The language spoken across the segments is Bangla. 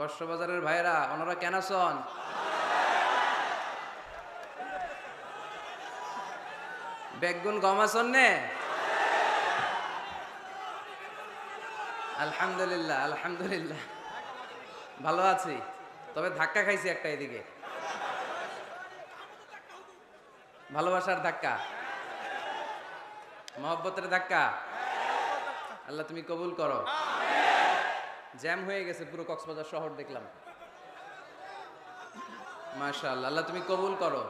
কক্সবাজারের ভাইরা ওনারা কেন আছেন? বেগুন গম আছেন নে? আলহামদুলিল্লাহ আলহামদুলিল্লাহ ভালো আছি, তবে ধাক্কা খাইছি একটা এদিকে, ভালোবাসার ধাক্কা, মহব্বতের ধাক্কা। আল্লাহ তুমি কবুল করো। জ্যাম হয়ে গেছে পুরো কক্সবাজার শহর দেখলাম। মাশাআল্লাহ, আল্লাহ তুমি কবুল করো।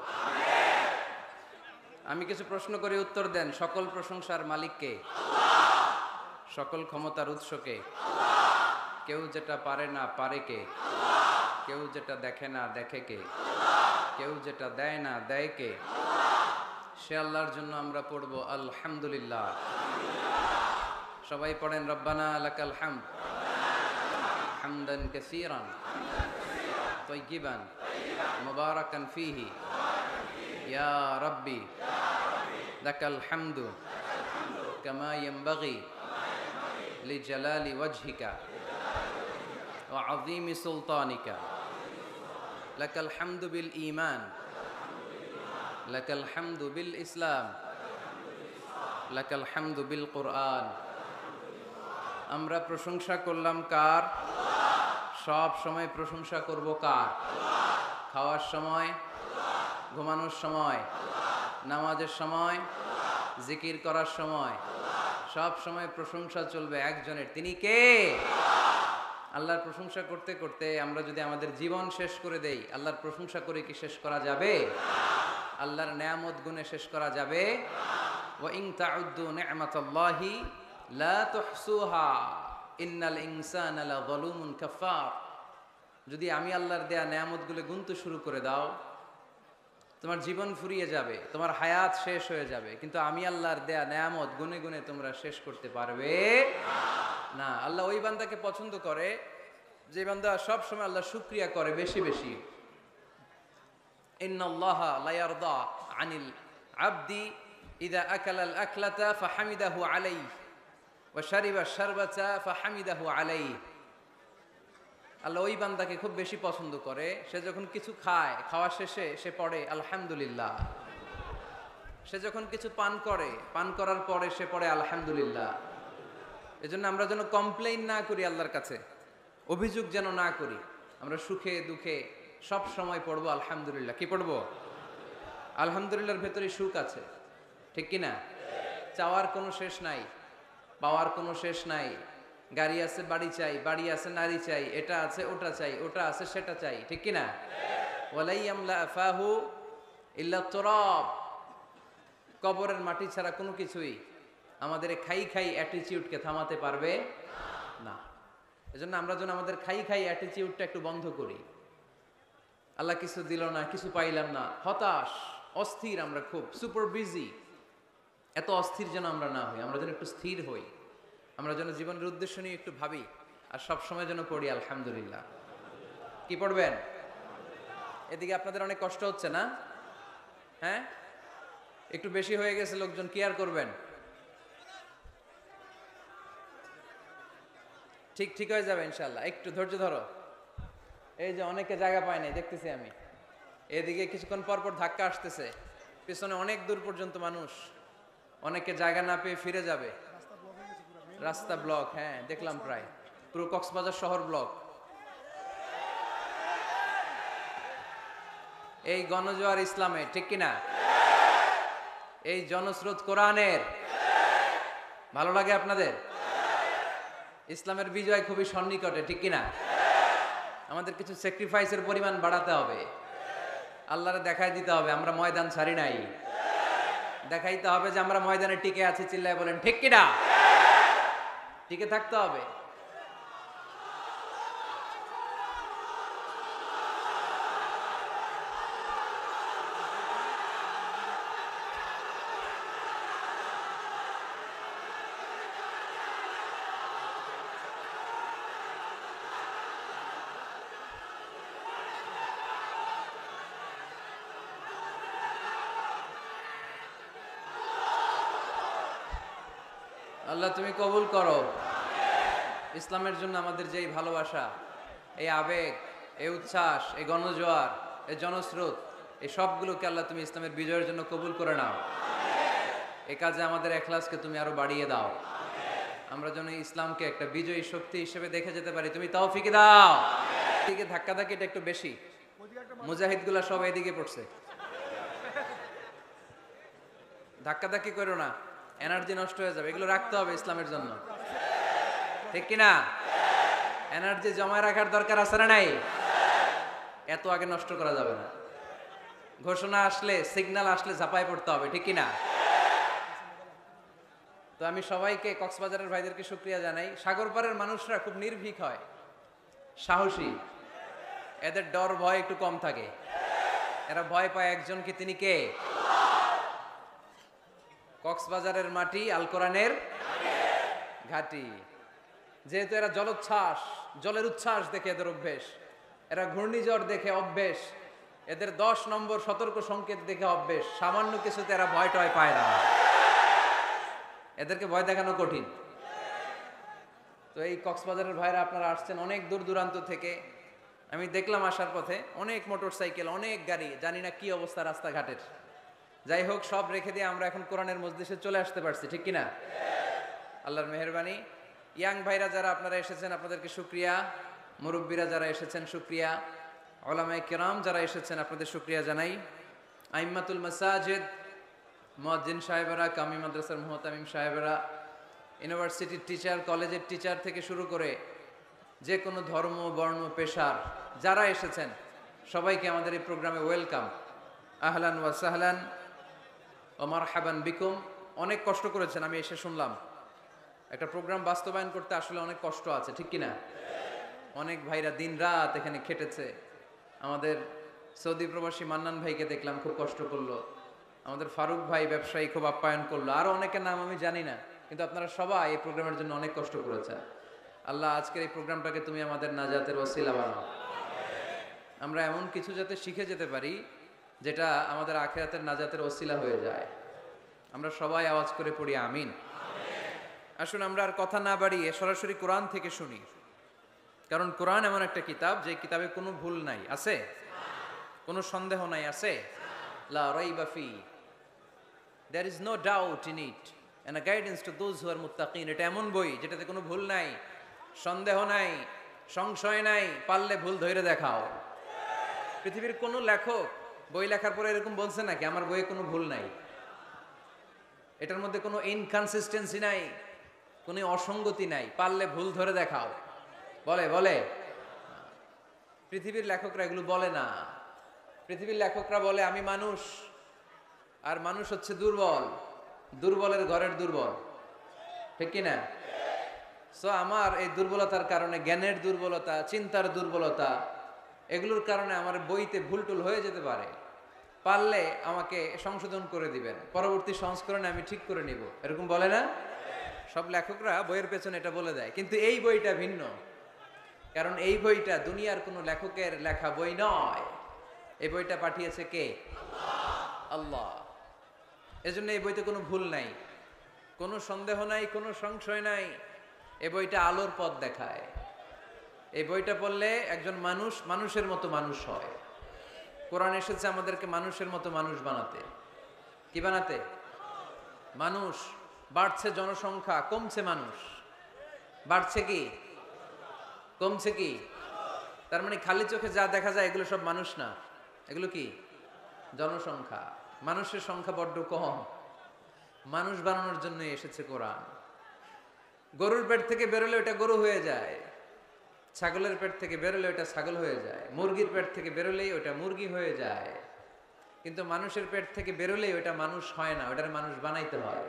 আমি কিছু প্রশ্ন করে উত্তর দেন। সকল প্রশংসার মালিক কে? সকল ক্ষমতার উৎস কে? কেউ যেটা পারে না পারে কে? কেউ যেটা দেখে না দেখে কে? কেউ যেটা দেয় না দেয় কে? সে আল্লাহর জন্য আমরা পড়বো আলহামদুলিল্লাহ। সবাই পড়েন রব্বানা লাকাল হামদ হামদান কাসীরান তাইয়িবান মুবারাকান ফীহি ইয়া রাব্বি লাকাল হামদু কামা ইয়ানবাগি লিজালালি ওয়াজহিকা ওয়া আযীমি সুলতানিকা লাকাল হামদু বিল ঈমান লাকাল হামদু বিল ইসলাম লাকাল হামদু বিল কুরআন। আমরা প্রশংসা করলাম কার? সব সময় প্রশংসা করব কার? খাওয়ার সময়, ঘুমানোর সময়, নামাজের সময়, জিকির করার সময়, সব সময় প্রশংসা চলবে একজনের। তিনি কে? আল্লাহর প্রশংসা করতে করতে আমরা যদি আমাদের জীবন শেষ করে দেই, আল্লাহর প্রশংসা করে কি শেষ করা যাবে? আল্লাহর নেয়ামত গুণে শেষ করা যাবে? ওয়া ইন তাউদ্দু নি'মাতাল্লাহি লা তুহসুহা ইন্নাল ইনসানা লাযালুমুন কাফার। যদি আমি আল্লাহর দেয়া নেয়ামতগুলো গুনতে শুরু করে দাও, তোমার জীবন ফুরিয়ে যাবে, তোমার হায়াত শেষ হয়ে যাবে, কিন্তু আমি আল্লাহর দেয়া নেয়ামত গুনে গুনে তোমরা শেষ করতে পারবে না। আল্লাহ ওই বান্দাকে পছন্দ করে যে বান্দা সব সময় আল্লাহ শুকরিয়া করে বেশি বেশি। ইন্নাল্লাহা লা ইয়ারদা আনিল আবদি ইযা আকালাল আকলাতা ফাহামিদাহু আলাইহি ওয়া শারিবা শারবাতা ফাহামিদাহু আলাইহি। আল্লাহ ওই বান্দাকে খুব বেশি পছন্দ করে, সে যখন কিছু খায়, খাওয়া শেষে সে পড়ে আলহামদুলিল্লাহ। সে যখন কিছু পান করে, পান করার পরে সে পড়ে আলহামদুলিল্লাহ। এজন্য আমরা যেন কমপ্লেইন না করি আল্লাহর কাছে, অভিযোগ যেন না করি। আমরা সুখে দুঃখে সব সময় পড়বো আলহামদুলিল্লাহ। কি পড়বো? আলহামদুলিল্লাহর ভেতরে সুখ আছে, ঠিক কি না? চাওয়ার কোনো শেষ নাই, পাওয়ার কোনো শেষ নাই। গাড়ি আছে বাড়ি চাই, বাড়ি আছে নারী চাই, এটা আছে ওটা চাই, ওটা আছে সেটা চাই, ঠিক কি না? ওয়ালাই ইয়ামলা ফাহু ইল্লা তুরাব। কবরের মাটি ছাড়া কোনো কিছুই আমাদের খাই খাই অ্যাটিটিউডকে থামাতে পারবে না। এজন্য আমরা যেন আমাদের খাই খাই অ্যাটিটিউডটা একটু বন্ধ করি। আল্লাহ কিছু দিল না, কিছু পাইলাম না, হতাশ, অস্থির, আমরা খুব সুপার বিজি। এত অস্থির যেন আমরা না হই, আমরা যেন একটু স্থির হই। আমরা যেন জীবনের উদ্দেশ্য নিয়ে একটু ভাবি, আর সব সময় যেন পড়ি আলহামদুলিল্লাহ। কি পড়বেন? এদিকে আপনাদের অনেক কষ্ট হচ্ছে না? হ্যাঁ, একটু বেশি হয়ে গেছে লোকজন, কি আর করবেন? ঠিক ঠিক হয়ে যাবে ইনশাআল্লাহ, একটু ধৈর্য ধরো। এই যে অনেকে জায়গা পায় নাই দেখতেছি আমি, এদিকে কিছুক্ষণ পর পর ধাক্কা আসতেছে, পিছনে অনেক দূর পর্যন্ত মানুষ, অনেকে জায়গা না পেয়ে ফিরে যাবে। রাস্তা ব্লক, হ্যাঁ দেখলাম, প্রায় পুরো কক্সবাজার শহর ব্লক। এই গণজোয়ার ইসলামের, ঠিক কিনা? এই জনস্রোত কোরআনের। ভালো লাগে আপনাদের? ইসলামের বিজয় খুবই সন্নিকটে, ঠিক কিনা? আমাদের কিছু স্যাক্রিফাইসের পরিমাণ বাড়াতে হবে, আল্লাহরে দেখাই দিতে হবে আমরা ময়দান ছাড়ি নাই। দেখাইতে হবে যে আমরা ময়দানে টিকে আছি, চিল্লায় বলেন ঠিক কিনা? টিকে থাকতে হবে। আল্লাহ তুমি কবুল করো। ইসলামের জন্য আমাদের যেই ভালোবাসা, এই আবেগ, এই উচ্ছ্বাস, এই গণজোয়ার, এই জনস্রোত, এই সবগুলোকে আল্লাহ তুমি ইসলামের বিজয়ের জন্য কবুল করে নাও। এ কাজে আমাদের এখলাসকে তুমি আরো বাড়িয়ে দাও। আমরা যেন ইসলামকে একটা বিজয়ী শক্তি হিসেবে দেখে যেতে পারি, তুমি তৌফিক দাও। এদিকে ধাক্কাধাক্কিটা একটু বেশি, মুজাহিদগুলা সব এদিকে পড়ছে। ধাক্কাধাক্কি করো না, এনার্জি নষ্ট হয়ে যাবে। এগুলো রাখতে হবে ইসলামের জন্য, ঠিক কিনা? এনার্জি জমায় রাখার দরকার আছে না নাই? এত আগে নষ্ট করা যাবে না। ঘোষণা আসলে, সিগন্যাল আসলে ঝাঁপায় পড়তে হবে, ঠিক কিনা? তো আমি সবাইকে, কক্সবাজারের ভাইদেরকে শুকরিয়া জানাই। সাগর পাড়ের মানুষরা খুব নির্ভীক হয়, সাহসী, এদের ডর ভয় একটু কম থাকে। এরা ভয় পায় একজন, কি তিনি কে? কক্সবাজারের মাটি আল কোরআনের ঘাটি। যেহেতু এরা জলোচ্ছ্বাস, জলের উচ্ছ্বাস দেখে এদের অভ্যেস, এরা ঘূর্ণিঝড় দেখে অভ্যেস, এদের 10 নম্বর সতর্ক সংকেত দেখে অভ্যেস। সামান্য কিছুতে এরা ভয় টয় পায় না, এদেরকে ভয় দেখানো কঠিন। তো এই কক্সবাজারের ভাইরা আপনারা আসছেন অনেক দূর দূরান্ত থেকে। আমি দেখলাম আসার পথে অনেক মোটরসাইকেল, অনেক গাড়ি, জানি না কি অবস্থা রাস্তাঘাটের। যাই হোক, সব রেখে দিয়ে আমরা এখন কোরআনের মজলিসে চলে আসতে পারছি, ঠিক কিনা? আল্লাহর মেহেরবানি। ইয়াং ভাইরা যারা আপনারা এসেছেন, আপনাদেরকে শুকরিয়া। মুরব্বীরা যারা এসেছেন শুকরিয়া। উলামায়ে কেরাম যারা এসেছেন, আপনাদের শুকরিয়া জানাই। আইম্মাতুল মাসাজিদ, মুয়াজ্জিন সাহেবেরা, কামি মাদ্রাসার মুহতামিম সাহেবেরা, ইউনিভার্সিটির টিচার, কলেজের টিচার থেকে শুরু করে যে কোনো ধর্ম, বর্ণ, পেশার যারা এসেছেন, সবাইকে আমাদের এই প্রোগ্রামে ওয়েলকাম। আহলান ওয়া সাহলান ওয়া মারহাবান বিকুম। অনেক কষ্ট করেছেন, আমি এসে শুনলাম। একটা প্রোগ্রাম বাস্তবায়ন করতে আসলে অনেক কষ্ট আছে, ঠিক কিনা? অনেক ভাইরা দিন রাত এখানে খেটেছে। আমাদের সৌদি প্রবাসী মান্নান ভাইকে দেখলাম, খুব কষ্ট করলো। আমাদের ফারুক ভাই ব্যবসায়ী খুব আপ্যায়ন করলো। আরো অনেকের নাম আমি জানি না, কিন্তু আপনারা সবাই এই প্রোগ্রামের জন্য অনেক কষ্ট করেছেন। আল্লাহ আজকের এই প্রোগ্রামটাকে তুমি আমাদের নাজাতের ওসিলা বানাও। আমরা এমন কিছু যাতে শিখে যেতে পারি যেটা আমাদের আখিরাতের নাজাতের ওসিলা হয়ে যায়। আমরা সবাই আওয়াজ করে পড়ি আমিন। আসুন আমরা আর কথা না বাড়িয়ে সরাসরি কোরআন থেকে শুনি, কারণ কোরআন এমন একটা কিতাব যে কিতাবে কোনো ভুল নাই, আছে? কোনো সন্দেহ নাই, আছে? লা রাইবা ফি, there is no doubt in it and a guidance to those who are muttaqin। এটা এমন বই যেটাতে কোনো ভুল নাই, সন্দেহ নাই, সংশয় নাই। পারলে ভুল ধরে দেখাও। পৃথিবীর কোন লেখক বই লেখার পরে এরকম বলছে নাকি আমার বইয়ে কোনো ভুল নাই? এটার মধ্যে কোনো ইনকনসিস্টেন্সি নাই, কোনো অসঙ্গতি নাই। পারলে ভুল ধরে দেখাও, বলে বলে? পৃথিবীর লেখকরা এগুলো বলে না। পৃথিবীর লেখকরা বলে আমি মানুষ, আর মানুষ হচ্ছে দুর্বল, দুর্বলের ঘরের দুর্বল, ঠিক কিনা? সো আমার এই দুর্বলতার কারণে, জ্ঞানের দুর্বলতা, চিন্তার দুর্বলতা, এগুলোর কারণে আমার বইতে ভুলটুল হয়ে যেতে পারে। পারলে আমাকে সংশোধন করে দিবেন, পরবর্তী সংস্করণে আমি ঠিক করে নিব, এরকম বলে না? সব লেখকরা বইয়ের পেছনে এটা বলে দেয়। কিন্তু এই বইটা ভিন্ন, কারণ এই বইটা দুনিয়ার কোনো লেখকের লেখা বই নয়। এই বইটা পাঠিয়েছে কে? আল্লাহ। এজন্য এই বইতে কোনো ভুল নাই, কোনো সন্দেহ নাই, কোনো সংশয় নাই। এই বইটা আলোর পথ দেখায়। এই বইটা পড়লে একজন মানুষ মানুষের মতো মানুষ হয়। কোরআন এসেছে আমাদেরকে মানুষের মতো মানুষ বানাতে। কি বানাতে? মানুষ। বাড়ছে জনসংখ্যা, কমছে মানুষ। বাড়ছে কি, কমছে কি? তার মানে খালি চোখে যা দেখা যায় এগুলো সব মানুষ না, এগুলো কি? জনসংখ্যা। মানুষের সংখ্যা বড্ড কম। মানুষ বানানোর জন্য এসেছে কোরআন। গরুর পেট থেকে বেরোলে ওটা গরু হয়ে যায়, ছাগলের পেট থেকে বেরোলে ওটা ছাগল হয়ে যায়, মুরগির পেট থেকে বেরোলেই ওটা মুরগি হয়ে যায়। কিন্তু মানুষের পেট থেকে বেরোলেই ওটা মানুষ হয় না, ওটারে মানুষ বানাইতে হয়,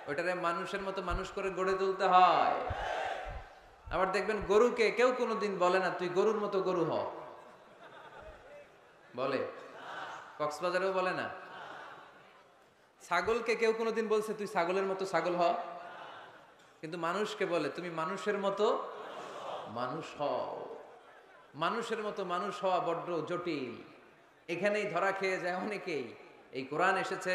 ওটারে মানুষের মতো মানুষ করে গড়ে তুলতে হয়। আবার দেখবেন গরুকে কেউ কোনোদিন বলে না তুই গরুর মতো গরু হ, বলে? কক্সবাজারেও বলে না। ছাগলকে কেউ কোনোদিন বলছে তুই ছাগলের মতো ছাগল হ? কিন্তু মানুষকে বলে তুমি মানুষের মতো মানুষ হও। মানুষের মতো মানুষ হওয়া বড্ড জটিল, এখানেই ধরা খেয়ে যায় অনেকেই। এই কোরআন এসেছে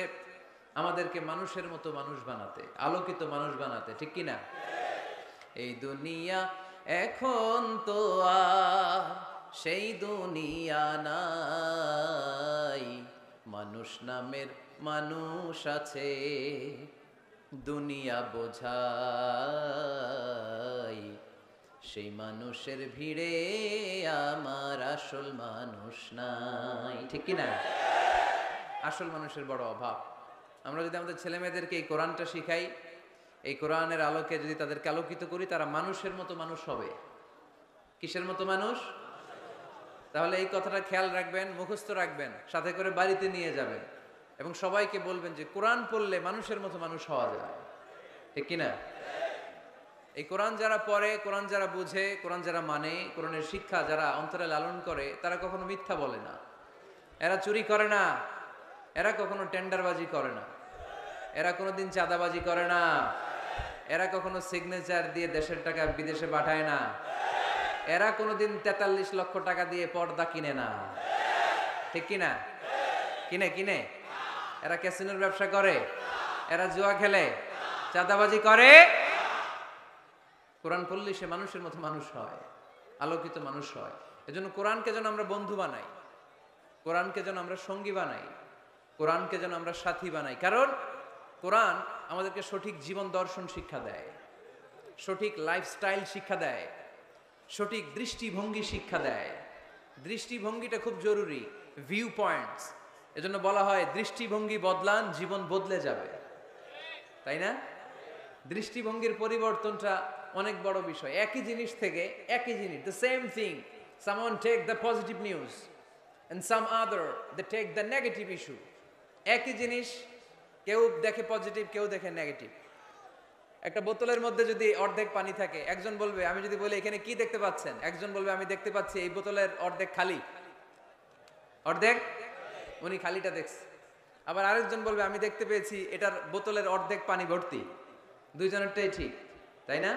আমাদেরকে মানুষের মতো মানুষ বানাতে, আলোকিত মানুষ বানাতে, ঠিক কিনা? এই দুনিয়া এখন তো সেই দুনিয়া নাই, মানুষ নামের মানুষ আছে, দুনিয়া বোঝাই, সেই মানুষের ভিড়ে আমার আসল মানুষ নাই। ঠিক কি না? আসল মানুষের বড় অভাব। আমরা যদি আমাদের ছেলে মেয়েদেরকে এই কোরআনটা শিখাই, এই কোরআনের আলোকে যদি তাদেরকে আলোকিত করি, তারা মানুষের মতো মানুষ হবে। কিসের মতো মানুষ? তাহলে এই কথাটা খেয়াল রাখবেন, মুখস্থ রাখবেন, সাথে করে বাড়িতে নিয়ে যাবেন এবং সবাইকে বলবেন যে কোরআন পড়লে মানুষের মতো মানুষ হওয়া যায়। ঠিক কিনা? এই কোরআন যারা পড়ে, কোরআন যারা বুঝে, কোরআন যারা মানে, কোরআনের শিক্ষা যারা অন্তরে লালন করে, তারা কখনো মিথ্যা বলে না, এরা চুরি করে না, এরা কখনো টেন্ডারবাজি করে না, এরা কোনোদিন চাঁদাবাজি করে না, এরা কখনো সিগনেচার দিয়ে দেশের টাকা বিদেশে পাঠায় না, এরা কোনোদিন 43 লক্ষ টাকা দিয়ে পর্দা কিনে না। ঠিক কিনা? কিনে এরা ক্যাসিনোর ব্যবসা করে, এরা জুয়া খেলে, চাঁদাবাজি করে। কোরআন পড়লে সে মানুষের মতো মানুষ হয়, আলোকিত মানুষ হয়। এজন্য কোরআনকে যেন আমরা বন্ধু বানাই, কোরআনকে যেন আমরা সঙ্গী বানাই, কোরআনকে যেন আমরা সাথী বানাই। কারণ কোরআন আমাদেরকে সঠিক জীবন দর্শন শিক্ষা দেয়, সঠিক লাইফস্টাইল শিক্ষা দেয়, সঠিক দৃষ্টিভঙ্গি শিক্ষা দেয়। দৃষ্টিভঙ্গিটা খুব জরুরি, ভিউ পয়েন্টস। এজন্য বলা হয় দৃষ্টিভঙ্গি বদলান, জীবন বদলে যাবে। তাই না? দৃষ্টিভঙ্গির পরিবর্তনটা অনেক বড় বিষয়। একই জিনিস থেকে, একই জিনিস, the same thing, someone take the positive news and some other they take the negative issue. একই জিনিস কেউ দেখে পজিটিভ, কেউ দেখে নেগেটিভ। একটা বোতলের মধ্যে যদি অর্ধেক পানি থাকে, একজন বলবে, আমি যদি বলি এখানে কি দেখতে পাচ্ছেন, একজন বলবে আমি দেখতে পাচ্ছি এই বোতলের অর্ধেক খালি, অর্ধেক, উনি খালিটা দেখছে। আবার আরেকজন বলবে আমি দেখতে পেয়েছি এটার বোতলের অর্ধেক পানি ভর্তি। দুইজনেরটাই ঠিক, তাই না?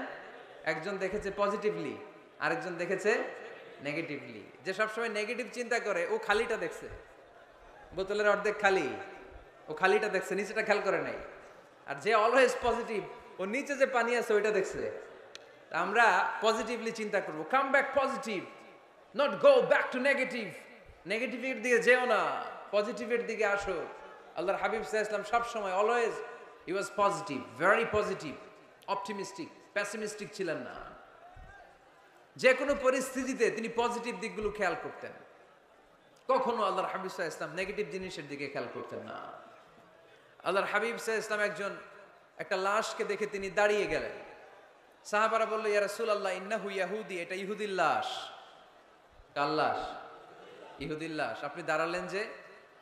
একজন দেখেছে পজিটিভলি, আরেকজন দেখেছে নেগেটিভলি। যে সবসময় নেগেটিভ চিন্তা করে ও খালিটা দেখছে, বোতলের অর্ধেক খালি, ও খালিটা দেখছে, নিচেটা খেয়াল করে নাই। আর যে অলওয়েজ পজিটিভ, ও নিচে যে পানি আছে ওইটা দেখছে। আমরা পজিটিভলি চিন্তা করবো, come back positive, not go back to negative. নেগেটিভের দিকে যেও না, পজিটিভের দিকে আসো। আল্লাহর হাবিব সাল্লাল্লাহু আলাইহি ওয়াসাল্লাম সব সময় অলওয়েজ হি ওয়াজ positive, very positive, optimistic, pessimistic ছিলেন না। যে কোনো পরিস্থিতিতে তিনি পজিটিভ দিকগুলো খেয়াল করতেন। কখনো আল্লাহর হাবিব সাল্লাল্লাহু আলাইহি ওয়াসাল্লাম নেগেটিভ জিনিসের দিকে খেয়াল করতেন না। আল্লাহর হাবিব সাল্লাল্লাহু আলাইহি ওয়াসাল্লাম একটা লাশকে দেখে তিনি দাঁড়িয়ে গেলেন। সাহাবারা বলল, ইয়া রাসূলুল্লাহ ইন্নাহু ইয়াহুদি, এটা ইহুদির লাশ। কার লাশ? ইহুদির লাশ। আপনি দাঁড়ালেন যে?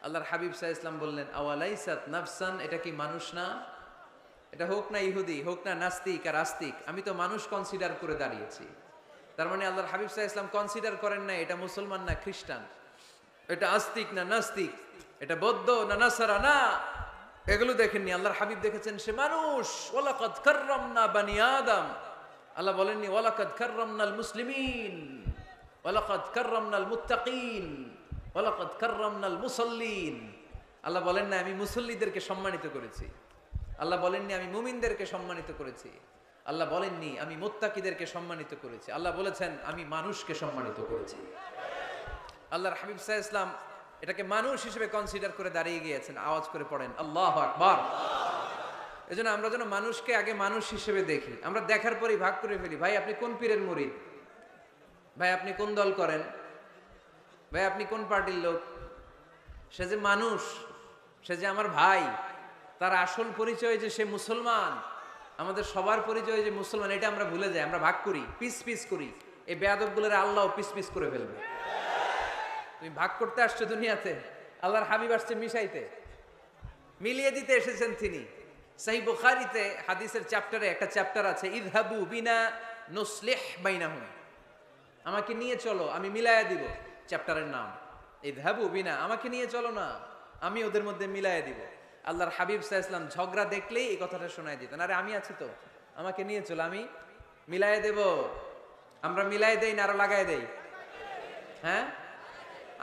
আল্লাহর হাবিব সাল্লাল্লাহু আলাইহি ওয়াসাল্লাম বললেন, আওয়ালাইসাত নাফসান, এটা কি মানুষ না? এটা হোক না ইহুদি, হোক না নাস্তিক আর আস্তিক, আমি তো মানুষ কনসিডার করে দাঁড়িয়েছি। তার মানে আল্লাহর হাবিব সাল্লাল্লাহু আলাইহি ওয়াসাল্লাম কনসিডার করেন না এটা মুসলমান না খ্রিস্টান, এটা আস্তিক না নাস্তিক, এটা বৌদ্ধ না নাসারা, না, এগুলো দেখেননি। আল্লাহর হাবিব দেখেছেন সে মানুষ। ওয়ালাকাদ কাররামনা বানি আদম। আল্লাহ বলেননি ওয়ালাকাদ কাররামনাল মুসলিমিন, ওয়ালাকাদ কাররামনাল মুত্তাকিন, ওয়ালাকাদ কাররামনাল মুসাল্লিন। আল্লাহ বলেন না আমি মুসল্লিদেরকে সম্মানিত করেছি, আল্লাহ বলেননি আমি মুমিনদেরকে সম্মানিত করেছি, আল্লাহ বলেননি আমি মুত্তাকিদেরকে সম্মানিত করেছি, আল্লাহ বলেছেন আমি মানুষকে সম্মানিত করেছি। আল্লাহর হাবিব সাল্লাল্লাহু আলাইহি ওয়াসাল্লাম এটাকে মানুষ হিসেবে কনসিডার করে দাঁড়িয়ে গিয়েছেন। আওয়াজ করে পড়েন আল্লাহু আকবার। এজন্য আমরা যেন মানুষকে আগে মানুষ হিসেবে দেখি। আমরা দেখার পরেই ভাগ করে ফেলি, ভাই আপনি কোন পীরের মুরিদ, ভাই আপনি কোন দল করেন, ভাই আপনি কোন পার্টির লোক। সে যে মানুষ, সে যে আমার ভাই, তার আসল পরিচয় যে সে মুসলমান, আমাদের সবার পরিচয় যে মুসলমান, এটা আমরা ভুলে যাই। আমরা ভাগ করি, পিস পিস করি। এই বেয়াদবগুলোর আল্লাহ পিস পিস করে ফেলবে। তুমি ভাগ করতে আসছো দুনিয়াতে, আল্লাহর হাবিব আসছে মিশাইতে, মিলিয়ে দিতে এসেছেন তিনি। সহিহ বুখারীতে হাদিসের চ্যাপ্টারে একটা চ্যাপ্টার আছে, ইযহাবু বিনা নুসলিহ বাইনাহুম, আমাকে নিয়ে চলো আমি মিলায়া দিব। চ্যাপ্টারের নাম ইযহাবু বিনা, আমাকে নিয়ে চলো না আমি ওদের মধ্যে মিলায়া দিব। আল্লাহর হাবিব সাল্লাল্লাহু আলাইহি ওয়াসাল্লাম ঝগড়া দেখলেই এই কথাটা শোনায় দিতেন, আরে আমি আছি তো, আমাকে নিয়ে চলো আমি মিলায়া দেব। আমরা মিলাই দেই না আরো লাগাই দেই? হ্যাঁ,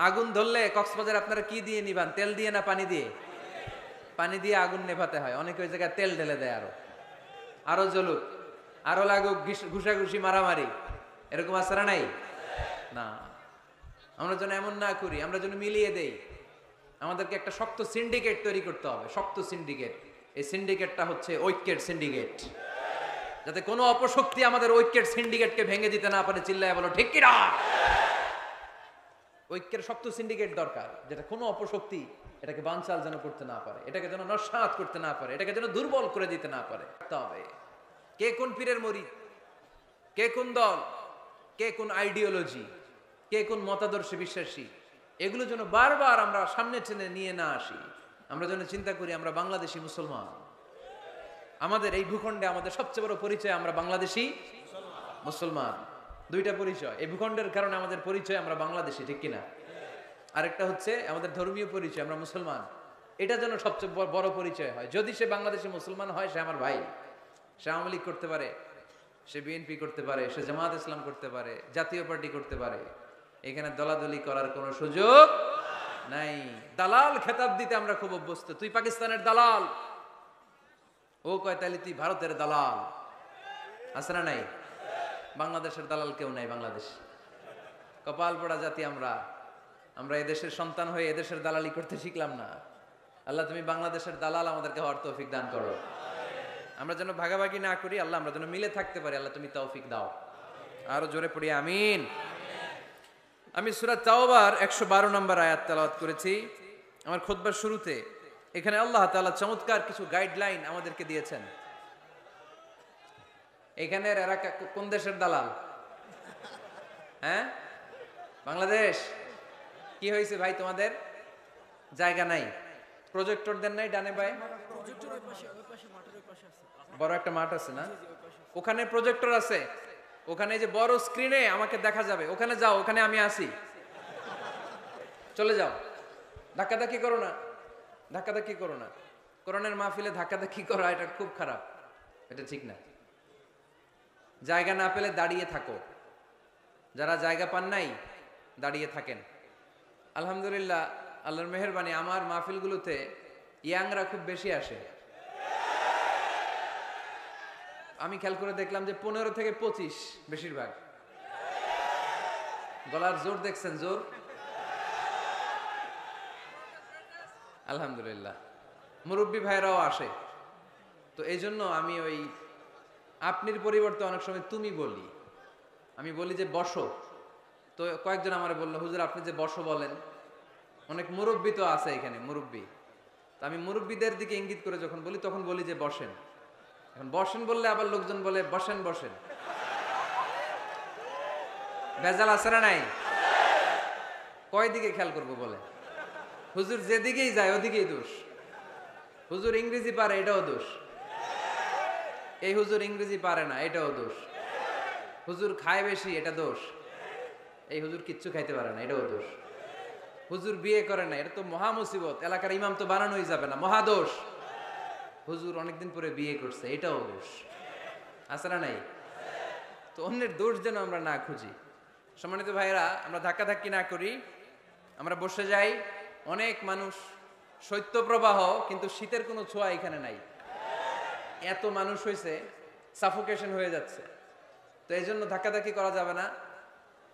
আগুন ধরলে কক্সবাজার আপনারা কি দিয়ে নিবান, তেল দিয়ে না পানি দিয়ে? পানি দিয়ে আগুন নেভাতে হয়। অনেকে ওই জায়গায় তেল ঢেলে দেয়, আরো জ্বলুক, আরো লাগুক, ঘুষাঘুষি মারামারি, এরকম আছে না নাই? না, আমরা যেন এমন না করি, আমরা যেন মিলিয়ে দেই। আমাদেরকে একটা শক্ত সিন্ডিকেট তৈরি করতে হবে, শক্ত সিন্ডিকেট। এই সিন্ডিকেটটা হচ্ছে ঐক্যের সিন্ডিকেট, যাতে কোনো অপশক্তি আমাদের ঐক্যের সিন্ডিকেটকে ভেঙে দিতে না পারে। চিল্লায় বলো ঠিক কিনা? ঐক্যের শক্ত সিন্ডিকেট দরকার, যেটা কোনো অপশক্তি এটাকে বানচাল যেন করতে না পারে, এটাকে যেন নস্যাৎ করতে না পারে, এটাকে যেন দুর্বল করে দিতে না পারে। তবে কে কোন পীরের মুরিদ, কে কোন দল, কে কোন আইডিওলজি, কে কোন মতাদর্শে বিশ্বাসী, এগুলো যেন বারবার আমরা সামনে টেনে নিয়ে না আসি। আমরা যেন চিন্তা করি আমরা বাংলাদেশি মুসলমান। আমাদের এই ভূখণ্ডে আমাদের সবচেয়ে বড় পরিচয় আমরা বাংলাদেশি মুসলমান। দুইটা পরিচয় এই ভূখণ্ডের কারণে আমাদের পরিচয়, আমরা বাংলাদেশি, ঠিক কিনা? আরেকটা হচ্ছে আমাদের ধর্মীয় পরিচয়, আমরা মুসলমান। এটা যেন সবচেয়ে বড় পরিচয় হয়। যদি সে বাংলাদেশি মুসলমান হয়, সে আমার ভাই। সে আওয়ামী লীগ করতে পারে, সে বিএনপি করতে পারে, সে জামাত ইসলাম করতে পারে, জাতীয় পার্টি করতে পারে। এখানে দলাদলি করার কোনো সুযোগ নাই। দালাল খেতাব দিতে আমরা খুব অভ্যস্ত। তুই পাকিস্তানের দালাল, ও কয় তাহলে তুই ভারতের দালাল। আছে না নাই? বাংলাদেশের দালাল কেউ নাই। বাংলাদেশ কপাল পোড়া জাতি আমরা। আমরা এদেশের সন্তান হয়ে এদেশের দালালি করতে শিখলাম না। আল্লাহ তুমি বাংলাদেশের দালাল আমাদেরকে হওয়ার তৌফিক দান করো। আমরা যেন ভাগাভাগি না করি, আল্লাহ আমরা যেন মিলে থাকতে পারি। আল্লাহ তুমি তৌফিক দাও। আরো জোরে পড়ি আমিন। আমি সূরা তাওবার 112 নম্বর আয়াত তেলাওয়াত করেছি আমার খুতবার শুরুতে। এখানে আল্লাহ তাআলা চমৎকার কিছু গাইডলাইন আমাদেরকে দিয়েছেন। এখানের এরা কোন দেশের দালাল? হ্যাঁ, বাংলাদেশ। কি হয়েছে ভাই, তোমাদের জায়গা নাই? প্রজেক্টর দেন নাই ডানে বায়ে? বড় একটা মাঠ আছে না, ওখানে প্রজেক্টর আছে। ওখানে যে বড় স্ক্রিনে আমাকে দেখা যাবে, ওখানে যাও, ওখানে আমি আসি। চলে যাও, ধাক্কাধাক্কি করো না, ধাক্কাধাক্কি করো না। কোরআনের মাহফিলে ধাক্কাধাক্কি করা এটা খুব খারাপ, এটা ঠিক না। জায়গা না পেলে দাঁড়িয়ে থাকো। যারা জায়গা পান নাই দাঁড়িয়ে থাকেন। আলহামদুলিল্লাহ, আল্লাহর মেহেরবানি, আমার মাহফিলগুলোতে ইয়াংরা খুব বেশি আসে। আমি খেয়াল করে দেখলাম যে 15 থেকে 25 বেশিরভাগ। গলার জোর দেখছেন? জোর। আলহামদুলিল্লাহ, মুরব্বী ভাইরাও আসে। তো এই জন্য আমি ওই আপনির পরিবর্তে অনেক সময় তুমি বলি। আমি বলি যে বসো। তো কয়েকজন আমারে বললো, হুজুর আপনি যে বসো বলেন, অনেক মুরব্বী তো আছে এখানে, মুরব্বী। তো আমি মুরব্বীদের দিকে ইঙ্গিত করে যখন বলি, তখন বলি যে বসেন। এখন বসেন বললে আবার লোকজন বলে বসেন বসেন। ভেজাল আছে না নাই? কয় দিকে খেয়াল করবো বলে? হুজুর যেদিকেই যায় ওদিকেই দোষ। হুজুর ইংরেজি পারে, এটাও দোষ। এই হুজুর ইংরেজি পারে না, এটাও দোষ। হুজুর খায় বেশি, এটা দোষ। এই হুজুর কিচ্ছু খাইতে পারে না, এটাও দোষ। হুজুর বিয়ে করে না, এটা তো মহা মুসিবত, এলাকার ইমাম তো বানানোই যাবে না, মহা দোষ। হুজুর অনেকদিন পরে বিয়ে করছে, এটাও দোষ। আছে না নাই? তো অন্যের দোষ যেন আমরা না খুঁজি। সম্মানিত ভাইয়েরা, আমরা ধাক্কাধাক্কি না করি, আমরা বসে যাই। অনেক মানুষ, শৈত্যপ্রবাহ, কিন্তু শীতের কোনো ছোঁয়া এখানে নাই। এত মানুষ হয়েছে, সাফোকেশন হয়ে যাচ্ছে। তো এই জন্য ধাক্কাধাক্কি করা যাবে না।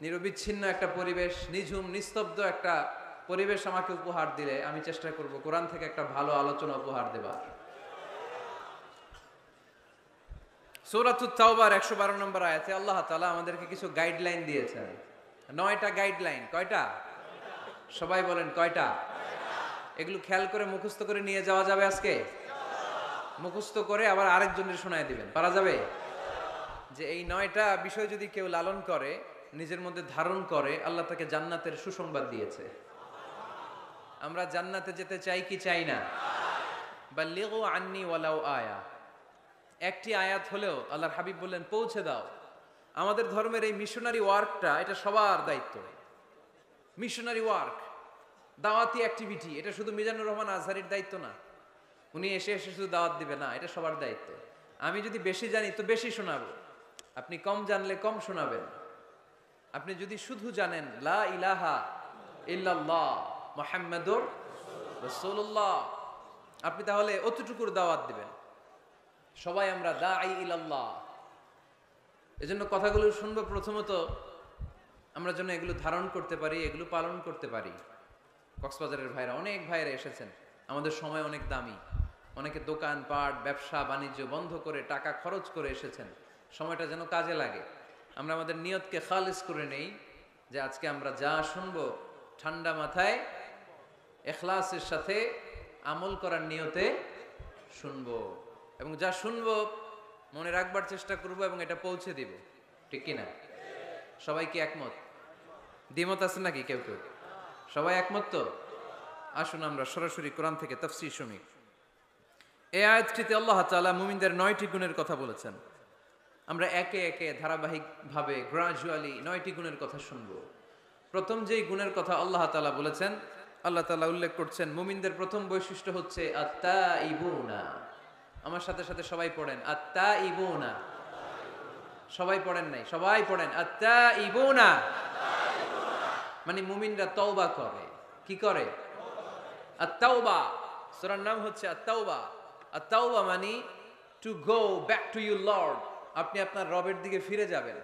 নিরবিচ্ছিন্ন একটা পরিবেশ, নিঝুম নিস্তব্ধ একটা পরিবেশ আমাকে উপহার দিলে আমি চেষ্টা করব কোরআন থেকে একটা ভালো আলোচনা উপহার দেবার। সূরাতুত তাওবার 112 নম্বর আয়াতে আল্লাহ তাআলা আমাদেরকে কিছু গাইডলাইন দিয়েছেন। 9টা গাইডলাইন। কয়টা? সবাই বলেন কয়টা? এগুলো খেয়াল করে মুখস্থ করে নিয়ে যাওয়া যাবে আজকে? মুখস্থ করে আবার আরেকজনের শোনায় দিবেন, পারা যাবে? যে এই 9টা বিষয় যদি কেউ লালন করে, নিজের মধ্যে ধারণ করে, আল্লাহ তাকে জান্নাতের সুসংবাদ দিয়েছে। আমরা জান্নাতে যেতে চাই কি চাই না? বাল্লিগু আন্নি ওয়ালাউ আয়া। একটি আয়াত হলেও আল্লাহর হাবিব বললেন পৌঁছে দাও। আমাদের ধর্মের এই মিশনারি ওয়ার্কটা, এটা সবার দায়িত্ব। মিশনারি ওয়ার্ক, দাওয়াতি অ্যাক্টিভিটি, এটা শুধু মিজানুর রহমান আজহারির দায়িত্ব না। উনি এসে এসে শুধু দাওয়াত দিবে না, এটা সবার দায়িত্ব। আমি যদি বেশি জানি তো বেশি শোনাবো, আপনি কম জানলে কম শোনাবেন। আপনি যদি শুধু জানেন লা ইলাহা ইল্লাল্লাহ মুহাম্মাদুর রাসূলুল্লাহ, আপনি তাহলে অতটুকুর দাওয়াত দিবেন। সবাই আমরা দাঈ ইলাল্লাহ। এজন্য কথাগুলো শুনবো প্রথমত আমরা যেন এগুলো ধারণ করতে পারি, এগুলো পালন করতে পারি। কক্সবাজারের ভাইরা, অনেক ভাইরা এসেছেন, আমাদের সময় অনেক দামি, অনেকে দোকান পাট ব্যবসা বাণিজ্য বন্ধ করে টাকা খরচ করে এসেছেন, সময়টা যেন কাজে লাগে। আমরা আমাদের নিয়তকে খালিস করে নেই, যে আজকে আমরা যা শুনবো ঠান্ডা মাথায় ইখলাসের সাথে আমল করার নিয়তে শুনবো, এবং যা শুনবো মনে রাখবার চেষ্টা করব এবং এটা পৌঁছে দিব। ঠিক কিনা? সবাই কি একমত? দ্বিমত আছে নাকি কেউ কেউ? সবাই একমত তো? আসুন আমরা সরাসরি কোরআন থেকে তাফসীর শুনি। এই আয়াতটিতে আল্লাহ তাআলা মুমিনদের 9টি গুণের কথা বলেছেন। আমরা একে একে ধারাবাহিকভাবে গ্রাজুয়ালি 9টি গুণের কথা শুনব। প্রথম যেই গুণের কথা আল্লাহ তাআলা বলেছেন, আল্লাহ তাআলা উল্লেখ করছেন মুমিনদের প্রথম বৈশিষ্ট্য হচ্ছে আত্তাইবুনা। আমার সাথে সাথে সবাই পড়েন আত্তাইবুনা। সবাই পড়েন নাই, সবাই পড়েন আত্তাইবুনা। মানে মুমিনরা তওবা করে। কি করে? আত-তাওবা। সূরার নাম হচ্ছে আত-তাওবা। আত-তাওবা মানে to go back to your Lord. আপনি আপনার রবের দিকে ফিরে যাবেন।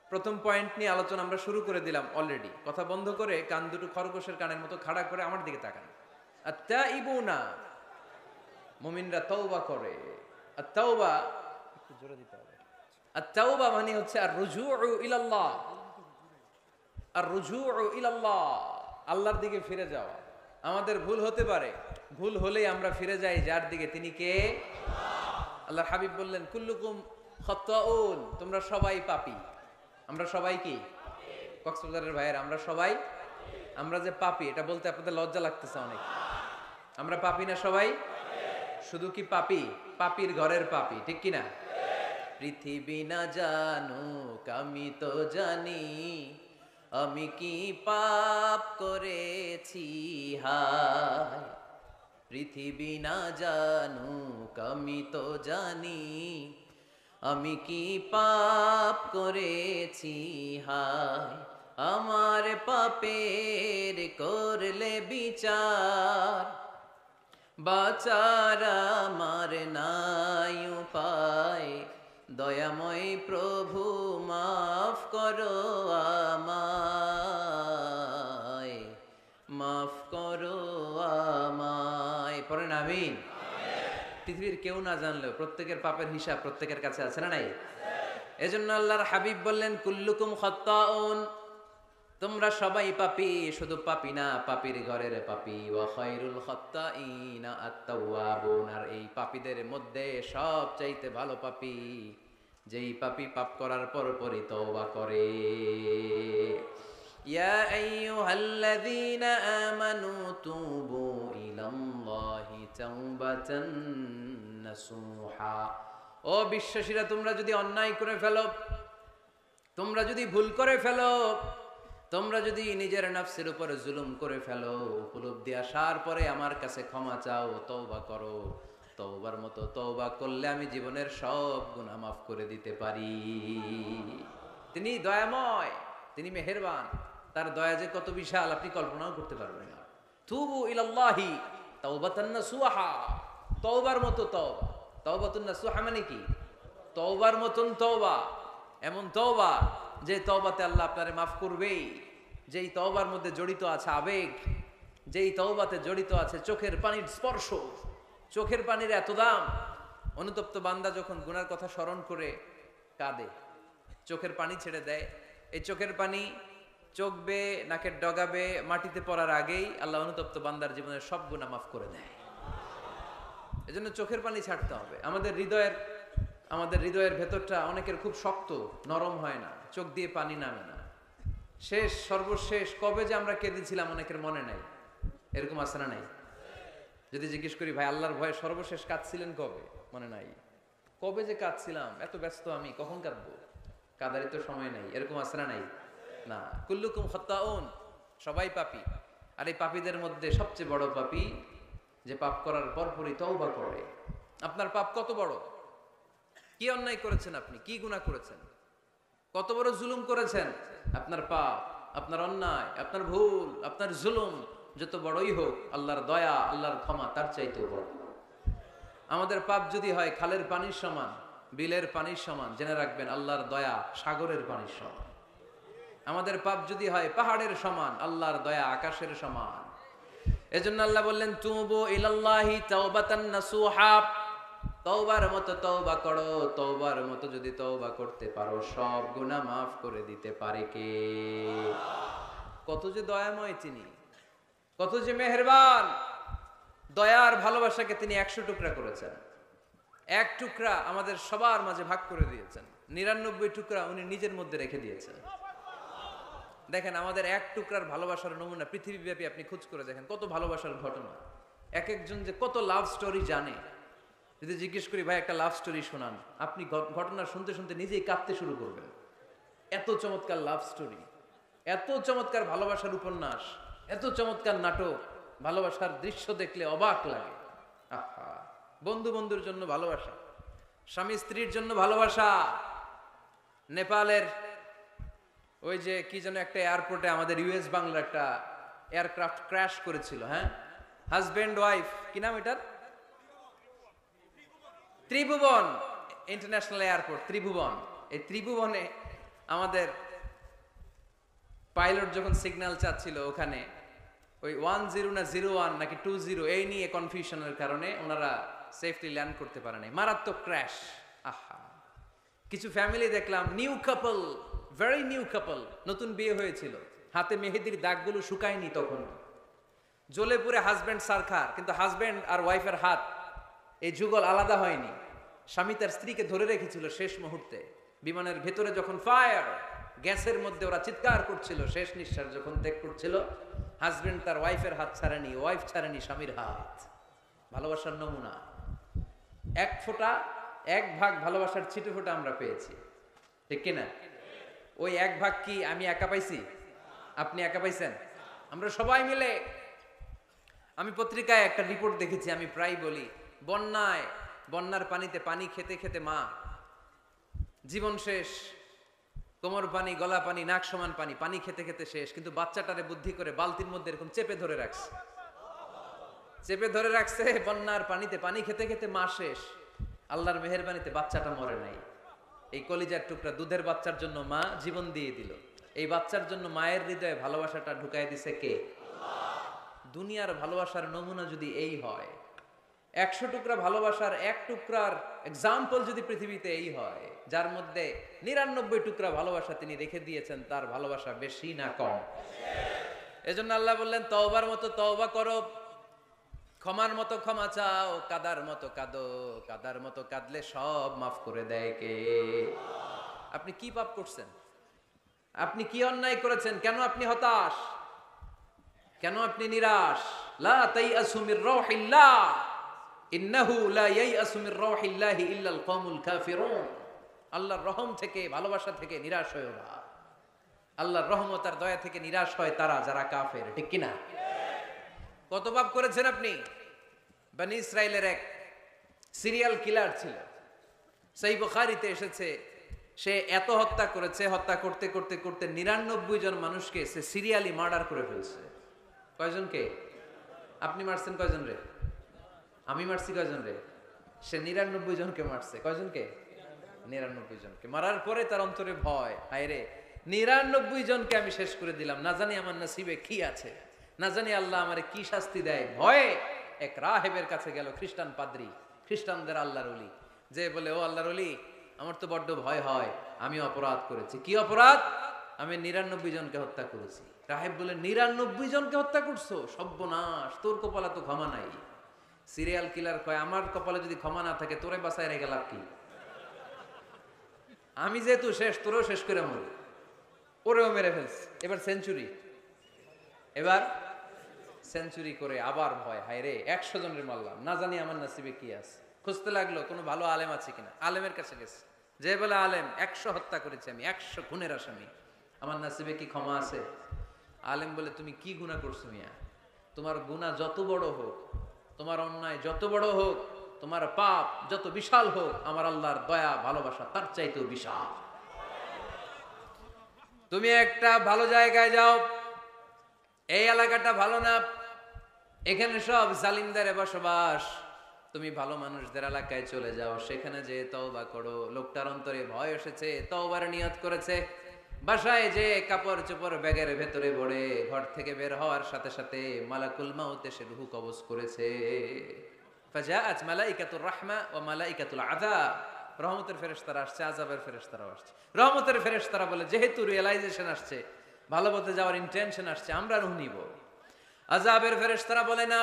প্রথম পয়েন্ট নিয়ে আলোচনা আমরা শুরু করে দিলাম অলরেডি। কথা বন্ধ করে কান দুটো খরগোশের কানের মতো খাড়া করে আমার দিকে তাকান। আত-তাইবুনা, মুমিনরা তওবা করে। আত-তাওবা একটু জোরে দিতে হবে। আত-তাওবা মানে হচ্ছে আর-রুজুউ ইলাল্লাহ। আর-রুজুউ ইলাল্লাহ, আল্লাহর দিকে ফিরে যাওয়া। আমাদের ভুল হতে পারে, ভুল হলেই আমরা ফিরে যাই যার দিকে, তিনি কে? আল্লাহর হাবিব বললেন কুল্লুকুম খাত্তাউন, তোমরা সবাই পাপী। আমরা সবাই কি? কক্সবাজারের ভাইয়ের, আমরা সবাই, আমরা যে পাপী এটা বলতে আপনাদের লজ্জা লাগতেছে অনেক। আমরা পাপী না সবাই? শুধু কি পাপী? পাপীর ঘরের পাপী, ঠিক কিনা? পৃথিবী না জানুক আমি তো জানি, আমি কি পাপ করেছি হায়। পৃথিবী না জানুক আমি তো জানি, আমি কি পাপ করেছি হায়। আমার পাপের করলে বিচার, বাঁচার আমার নাই উপায়। দয়াময় প্রভু মাফ করো আমায়, মাফ করো আমায়। পড়েন আমিন। পৃথিবীর কেউ না জানলেও প্রত্যেকের পাপের হিসাব প্রত্যেকের কাছে আছে না নাই? এজন্য আল্লাহর হাবিব বললেন কুল্লুকুম খাত্তাউন, তোমরা সবাই পাপী, শুধু পাপী না, পাপীর ঘরের পাপী। ওয়া খায়রুল খাত্তাইনা আত-তাওয়াবুন, আর এই পাপীদের মধ্যে সবচাইতে ভালো পাপী যেই পাপী পাপ করার পরপরই তওবা করে। ইয়া আইয়ুহাল্লাযীনা আমানু তুবু ইলাল্লাহি তাওবাতান নাসুহা। ও বিশ্বাসীরা, তোমরা যদি অন্যায় করে ফেলো, তোমরা যদি ভুল করে ফেলো, তোমরা যদি নিজের নফসের উপরে জুলুম করে ফেলো, উপলব্ধি আসার পরে আমার কাছে ক্ষমা চাও, তওবা করো। তওবার মতো তওবা করলে আমি জীবনের সব গুনাহ মাফ করে দিতে পারি। তিনি দয়াময়, তিনি মেহেরবান, তার দয়া যে কত বিশাল আপনি কল্পনাও করতে পারবেন না। তুবু ইলাল্লাহি তাওবাতান নাসুহা, তওবার মতো তওবা। তাওবাতুন নাসুহা মানে কি? তওবার মতন তওবা, এমন তওবা যে তওবাতে আল্লাহ আপনারে মাফ করবেই, যেই তওবার মধ্যে জড়িত আছে আবেগ, যেই তওবাতে জড়িত আছে চোখের পানির স্পর্শ। চোখের পানির এত দাম, অনুতপ্ত বান্দা যখন গুনার কথা স্মরণ করে কাঁদে, চোখের পানি ছেড়ে দেয়। এই চোখের পানি চোখ বেয়ে নাকের ডগাবে মাটিতে পড়ার আগেই আল্লাহ অনুতপ্ত বান্দার জীবনের সব গুনাহ মাফ করে দেয়। এজন্য চোখের পানি ছাড়তে হবে। আমাদের হৃদয়ের ভেতরটা অনেকের খুব শক্ত, নরম হয় না, চোখ দিয়ে পানি নামে না। সর্বশেষ কবে যে আমরা কেঁদেছিলাম অনেকের মনে নাই। এরকম আছে না নাই? যদি জিজ্ঞেস করি ভাই আল্লাহর ভয়ে সর্বশেষ কাঁদছিলেন কবে, মনে নাই। কবে যে কাঁদছিলাম, এত ব্যস্ত আমি, কখন কাঁদবো, কাঁদারই তো সময় নাই। এরকম আছে না নাই? না। কুল্লুকুম খাত্তাউন, সবাই পাপী। আর এই পাপীদের মধ্যে সবচেয়ে বড় পাপী যে পাপ করার পরপরই তওবা করে। আপনার পাপ কত বড়? কি অন্যায় করেছেন আপনি? কি গুনাহ করেছেন? কত বড় জুলুম করেছেন? আপনার পাপ, আপনার অন্যায়, আপনার ভুল, আপনার জুলুম যত বড়ই হোক, আল্লাহর দয়া, আল্লাহর ক্ষমা তার চাইতেও বড়। আমাদের পাপ যদি হয় খালের পানির সমান, বিলের পানির সমান, জেনে রাখবেন আল্লাহর দয়া সাগরের পানির সমান। আমাদের পাপ যদি হয় পাহাড়ের সমান, আল্লাহর দয়া আকাশের সমান। এজন্য আল্লাহ বললেন তুবু ইলাল্লাহি তাওবাতান নাসুহা, তওবার মতো তওবা করো, তওবার মতো যদি তওবা করতে পারো সব গুনাহ maaf করে দিতে পারে কে? কত যে দয়াময় তিনি, কত যে মেহেরবান। দয়ার ভালোবাসাকে তিনি 100 টুকরা করেছেন, এক টুকরা আমাদের সবার মাঝে ভাগ করে দিয়েছেন, 99 টুকরা উনি নিজের মধ্যে রেখে দিয়েছেন। দেখেন আমাদের এক টুকরার ভালোবাসার নমুনা পৃথিবীব্যাপী আপনি খোঁজ করে দেখেন, কত ভালোবাসার ঘটনা। এক একজন যে কত লাভ স্টোরি জানে, যদি জিজ্ঞেস করি ভাই একটা লাভ স্টোরি শোনান, আপনি ঘটনা শুনতে শুনতে নিজেই কাঁদতে শুরু করবেন। এত চমৎকার লাভ স্টোরি, এত চমৎকার ভালোবাসার উপন্যাস, এত চমৎকার নাটক, ভালোবাসার দৃশ্য দেখলে অবাক লাগে। আহা, বন্ধু বন্ধুর জন্য ভালোবাসা, স্বামী স্ত্রীর জন্য ভালোবাসা। নেপালের ওই যে কি যেন একটা এয়ারপোর্টে আমাদের ইউএস বাংলার একটা এয়ারক্রাফট ক্র্যাশ করেছিল, হ্যাঁ, হাজবেন্ড ওয়াইফ, কি নাম এটার? ত্রিভুবন ইন্টারন্যাশনাল এয়ারপোর্ট, ত্রিভুবন। এই ত্রিভুবনে আমাদের পাইলট যখন সিগন্যাল চাচ্ছিল, ওখানে ওই 10 না 01 নাকি 20 এই নিয়ে কনফিউশনের কারণে ওনারা সেফলি ল্যান্ড করতে পারে নাই, মারাত্মক ক্র্যাশ। আহা, কিছু ফ্যামিলি দেখলাম, নিউ কাপল, ভেরি নিউ কাপল, নতুন বিয়ে হয়েছিল, হাতে মেহেদির দাগগুলো শুকায়নি তখন, জ্বলে পুরে হাজব্যান্ড সারখার, কিন্তু হাজব্যান্ড আর ওয়াইফের হাত এই যুগল আলাদা হয়নি। স্বামী তার স্ত্রীকে ধরে রেখেছিল শেষ মুহূর্তে, বিমানের ভেতরে যখন ফায়ার, গ্যাসের মধ্যে ওরা চিৎকার করছিল, শেষ নিঃশ্বাস যখন ত্যাগ করছিল, হাজব্যান্ড তার ওয়াইফের হাত ছাড়েনি, ওয়াইফ ছাড়েনি স্বামীর হাত। ভালোবাসার নমুনা। এক ফোঁটা, এক ভাগ ভালোবাসার ছিটে ফোঁটা আমরা পেয়েছি, ঠিক কিনা? ওই এক ভাগ কি আমি একা পাইছি? আপনি একা পাইছেন? আমরা সবাই মিলে। আমি পত্রিকায় একটা রিপোর্ট দেখেছি, আমি প্রায় বলি, বন্যার পানিতে পানি খেতে খেতে মা জীবন শেষ, কোমর পানি, গলা পানি, নাক সমান পানি, পানি খেতে খেতে শেষ, কিন্তু বাচ্চাটারে বুদ্ধি করে বালতির মধ্যে এরকম চেপে ধরে রাখছে, বন্যার পানিতে পানি খেতে খেতে মা শেষ। আল্লাহর মেহেরবানিতে বাচ্চাটা মরে নাই। এই কলিজার টুকরা দুধের বাচ্চার জন্য মা জীবন দিয়ে দিল। এই বাচ্চার জন্য মায়ের হৃদয়ে ভালোবাসাটা ঢুকাই দিছে কে? দুনিয়ার ভালোবাসার নমুনা যদি এই হয়, 100 টুকরা ভালোবাসার এক টুকরার এক্সাম্পল যদি পৃথিবীতে এই হয়, যার মধ্যে 99 টুকরা ভালোবাসা তিনি রেখে দিয়েছেন, তার ভালোবাসা বেশি না কম? এজন্য আল্লাহ বললেন তওবার মতো তওবা করো, ক্ষমার মতো ক্ষমা চাও, কাদার মতো কাঁদো, কাদার মতো কাঁদলে সব মাফ করে দেয় কে? আপনি কি পাপ করছেন? আপনি কি অন্যায় করেছেন? কেন আপনি হতাশ? কেন আপনি নিরাশ? লা তাইয়াসু মির রাউহিল্লাহ, ইন্নাহু লা ইয়াইয়াসু মির রাউহিল্লাহি ইল্লাল কওমুল কাফিরুন। আল্লাহর রহম থেকে, ভালোবাসা থেকে নিরাশ হয়ো না। আল্লাহর রহমত আর দয়া থেকে নিরাশ হয় তারা যারা কাফের, ঠিক কিনা? কত পাপ করেছেন আপনি? বনি ইসরাইলের এক সিরিয়াল কিলার ছিল, সহিহ বুখারীতে এসেছে, সে এত হত্যা করেছে, হত্যা করতে করতে করতে 99 জন মানুষকে সে সিরিয়ালি মার্ডার করে ফেলছে। কয়জনকে? আপনি মারছেন কয়জন রে? আমি মারছি কয়জন রে? সে 99 জনকে মারছে। কয়জনকে? 99 জনকে। মারার পরে তার অন্তরে ভয়, হায় রে 99 জনকে আমি শেষ করে দিলাম, না জানি আমার নসিবে কি আছে, না জানি আল্লাহ আমারে কি শাস্তি দেয়। ভয়ে এক রাহেবের কাছে গেল, খ্রিস্টান পাদ্রী, খ্রিস্টানদের আল্লাহর ওলি, যে বলে, ও আল্লাহর ওলি, আমার তো বড্ড ভয় হয়, আমি অপরাধ করেছি। কি অপরাধ? আমি 99 জনকে হত্যা করেছি। রাহেব বলে, 99 জনকে হত্যা করছো? সর্বনাশ, তোর কপালে তো ক্ষমা নাই। সিরিয়াল কিলার কয়, আমার কপালে যদি ক্ষমা না থাকে তোরে বাঁচায় রেখে লাভ কি? আমি যেহেতু শেষ, তোরেও শেষ করে মরি। ওরেও মেরে ফেলছে। এবার সেঞ্চুরি করে আবার ভয়, হায় রে 100 জনের মারলাম, না জানি আমার নসিবে কি আছে। খুঁজতে লাগলো কোনো ভালো আলেম আছে কিনা। আলেমের কাছে গেছে, যে বলে, আলেম 100 হত্যা করেছি আমি, 100 খুনের আসামি, আমার নসিবে কি ক্ষমা আছে? আলেম বলে, তুমি কি গুনাহ করছো মিয়া? তোমার গুনাহ যত বড় হোক, তোমার অন্যায় যত বড় হোক, তোমার পাপ যত বিশাল হোক, আমার আল্লাহর দয়া ভালোবাসা তার চাইতেও বিশাল। তুমি একটা ভালো জায়গায় যাও, এই এলাকাটা ভালো না, এখানে সব জালিমদের বসবাস, তুমি ভালো মানুষদের এলাকায় চলে যাও, সেখানে যে তওবা করো। লোকটার অন্তরে ভয় এসেছে, তওবার নিয়ত করেছে, বাসায় যে কাপড় চোপড় ব্যাগের ভেতরে ভরে ঘর থেকে বের হওয়ার সাথে সাথে মালাকুল মাউত এসে রূহ কবজ করেছে। ফাজাআত মালাইকাতুর রাহমা ওয়া মালাইকাতুল আযাব, রহমতের ফেরেশতারা আসছে, আযাবের ফেরেশতারাও আসছে। রহমতের ফেরেশতারা বলে যেহেতু রিয়েলাইজেশন আসছে, ভালো পথে যাওয়ার ইন্টেনশন আসছে, আমরা রূহ নিব। আযাবের ফেরেশতারা বলে না,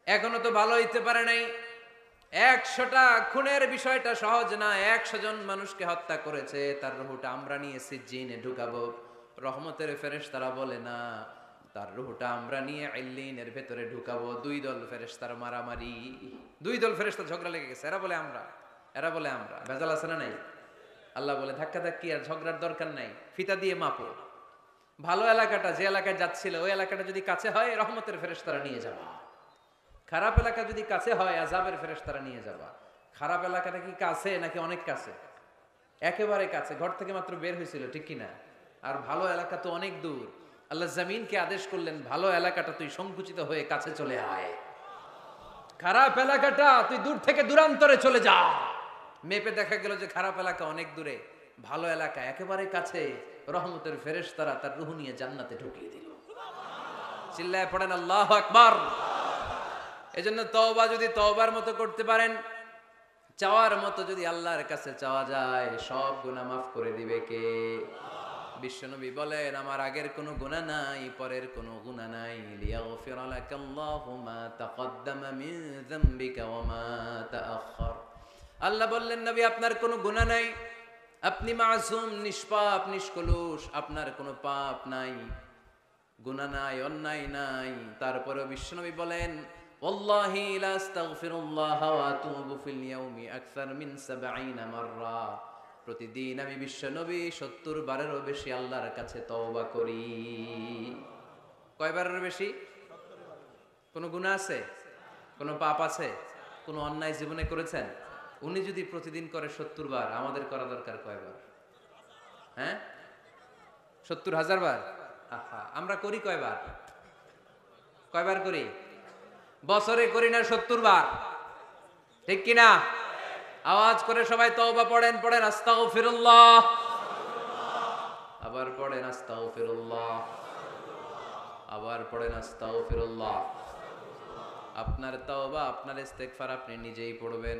এখনো তো ভালো হইতে পারে নাই, 100টা খুনের বিষয়টা সহজ না, 100 জন মানুষকে হত্যা করেছে, তার রূহটা আমরা নিয়ে সিজ্জিনে ঢুকাবো। রহমতের ফেরেশতারা বলে না, তার রূহটা আমরা নিয়ে ইল্লিনের ভেতরে ঢুকাবো। দুই দল ফেরেশতার মারামারি, দুই দল ফেরেশতা ঝগড়া লেগে গেছে, এরা বলে আমরা, এরা বলে আমরা। ভেজাল আছে না নাই? আল্লাহ বলে ধাক্কাধাক্কি আর ঝগড়ার দরকার নাই, ফিতা দিয়ে মাপো। ভালো এলাকাটা যে এলাকায় যাচ্ছিল ওই এলাকাটা যদি কাছে হয় রহমতের ফেরেশতারা নিয়ে যাবা, খারাপ এলাকা যদি কাছে হয় আযাবের ফেরেশতারা নিয়ে যাবা। খারাপ এলাকাটা কি কাছে নাকি অনেক কাছে? একেবারে কাছে, ঘর থেকে মাত্র বের হয়েছিল, ঠিক কিনা? আর ভালো এলাকা তো অনেক দূর। আল্লাহ জমিনকে আদেশ করলেন, ভালো এলাকাটা তুই সংকুচিত হয়ে কাছে চলে আয়, খারাপ এলাকাটা তুই দূর থেকে দূরান্তরে চলে যা। মেপে দেখা গেল যে খারাপ এলাকা অনেক দূরে, ভালো এলাকা একেবারে কাছে। রহমতের ফেরেশতারা তার রূহ নিয়ে জান্নাতে ঢুকিয়ে দিল। চিল্লায় পড়েন আল্লাহু আকবার। এজন্য তওবা যদি তওবার মতো করতে পারেন, চাওয়ার মতো যদি আল্লাহর কাছে চাওয়া যায়, সব গুনাহ মাফ করে দিবে কে? বিশ্বনবী বলেন, আমার আগের কোনো গুনাহ নাই, পরের কোনো গুনাহ নাই। লিয়াগফিরা লাকাল্লাহু মা তাকদ্দামা মিন যামবিকা ওয়া মা তাআখার। আল্লাহ বললেন, নবী আপনার কোনো গুনাহ নাই, আপনি মাসুম, নিষ্পাপ, নিষ্কলুষ, আপনার কোনো পাপ নাই, গুনাহ নাই, অন্যায় নাই। তারপরে বিশ্বনবী বলেন, ওয়াল্লাহি লা আস্তাগফিরুল্লাহ ওয়া আতুবু ফিল ইয়াউমি আকসার মিন 70 মাররা। প্রতিদিন আমি বিশ্বনবী 70 বারেরও বেশি আল্লাহর কাছে তওবা করি। কয়বারের বেশি? কোনো গুনাহ আছে? কোনো পাপ আছে? কোনো অন্যায় জীবনে করেছেন? উনি যদি প্রতিদিন করে 70 বার, আমাদের করা দরকার কয়বার? হ্যাঁ, 70,000 বার। আহা, আমরা করি কয়বার? কয়বার করি? বছরে করি না 70 বার, ঠিক কিনা? আওয়াজ করে সবাই তওবা পড়েন, পড়েন আস্তাগফিরুল্লাহ, আবার পড়েন আস্তাগফিরুল্লাহ, আবার পড়েন আস্তাগফিরুল্লাহ। আপনার তওবা, আপনার ইস্তেগফার আপনি নিজেই পড়বেন।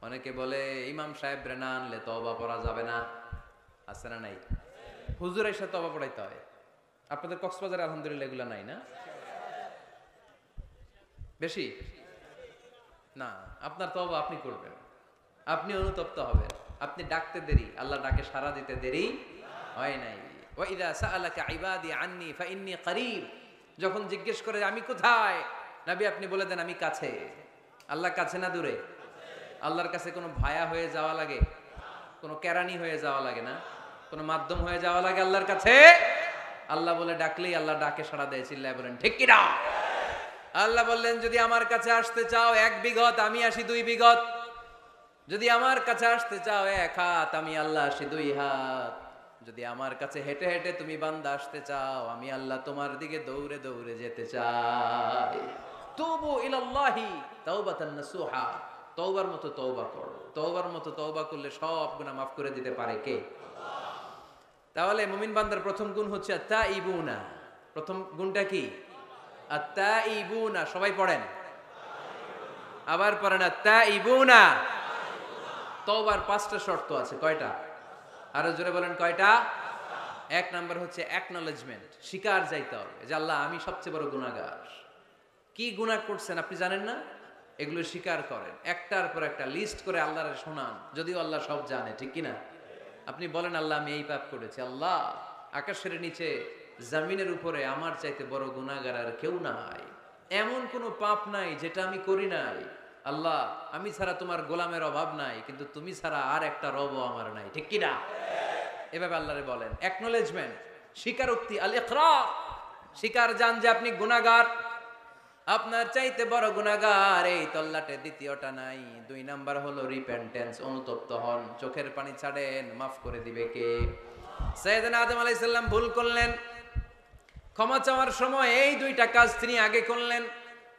অনেকে বলে ইমাম সাহেব রে না আনলে তওবা পড়া যাবে না, আছে না নাই? হুজুর এসে তওবা পড়াইতে হয়। আপনাদের কক্সবাজারে আলহামদুলিল্লাহ এগুলো নাই না? বেশি না, আপনার তওবা আপনি করবেন, আপনি অনুতপ্ত হবেন। আপনি ডাকতে দেরি, আল্লাহ ডাকে সাড়া দিতে দেরি হয় নাই। ওয়া ইযা সাআলাকা ইবাদি আন্নী ফাইন্নী করিব, যখন জিজ্ঞেস করে আমি কোথায়, নবী আপনি বলে দেন আমি কাছে। আল্লাহ কাছে না দূরে? আল্লাহর কাছে কোনো ভায়া হয়ে যাওয়া লাগে? কোনো কেরানি হয়ে যাওয়া লাগে না? কোনো মাধ্যম হয়ে যাওয়া লাগে আল্লাহর কাছে? আল্লাহ বলে ডাকলেই আল্লাহ ডাকে সাড়া দেয়। চিল্লায় বলেন ঠিক কি না? আল্লাহ বললেন, যদি আমার কাছে আসতে চাও 1 বিঘত, আমি আসি 2 বিঘত। যদি আমার কাছে আসতে চাও 1 হাত, আমি আল্লাহ আসি 2 হাত। যদি আমার কাছে হেঁটে হেঁটে তুমি বান্দা আসতে চাও, আমি আল্লাহ তোমার দিকে দৌড়ে দৌড়ে যেতে চাই। তুবু ইলাল্লাহি তাওবাতান নাসুহা, তওবার মতো তওবা করো। তওবার মতো তওবা করলে সব গুনাহ মাফ করে দিতে পারে কে? তাহলে মুমিন বান্দার প্রথম গুণ হচ্ছে আত-তাইবুনা। প্রথম গুণটা কি? আত-তাইবুনা। সবাই পড়েন, আবার পড়েন আত-তাইবুনা। তওবার 5টা শর্ত আছে। কয়টা? আরো জোরে বলেন কয়টা? 1 নাম্বার হচ্ছে অ্যাকনলেজমেন্ট, স্বীকার যাইতে হবে যে আল্লাহ আমি সবচেয়ে বড় গুনাহগার। কি গুনাহ করছেন আপনি জানেন না? এগুলো স্বীকার করেন, একটার পর একটা লিস্ট করে আল্লাহরে শোনান, যদিও আল্লাহ সব জানে, ঠিক কিনা? আপনি বলেন আল্লাহ আমি এই পাপ করেছি, আল্লাহ আকাশের নিচে জমিনের উপরে আমার চাইতে বড় গুনাহগার আর কেউ নাই, এমন কোনো পাপ নাই যেটা আমি করি নাই। আল্লাহ আমি ছাড়া তোমার গোলামের অভাব নাই, কিন্তু তুমি ছাড়া আর একটা রবও আমার নাই, ঠিক কিনা? এভাবে আল্লাহরে বলেন। অ্যাকনলেজমেন্ট, স্বীকারোক্তি, আল ইকরার, স্বীকার জান যে আপনি গুনাহগার, আপনার চাইতে বড় গুনাহগার এই তল্লাটে দ্বিতীয়টা নাই। 2 নাম্বার হলো রিপেন্টেন্স, অনুতপ্ত হন, চোখের পানি ছাড়েন, মাফ করে দিবে কে? সাইয়েদনা আদম আলাইহিস সালাম ভুল করলেন, ক্ষমা চাওয়ার সময় এই 2টা কাজ তিনি আগে করলেন।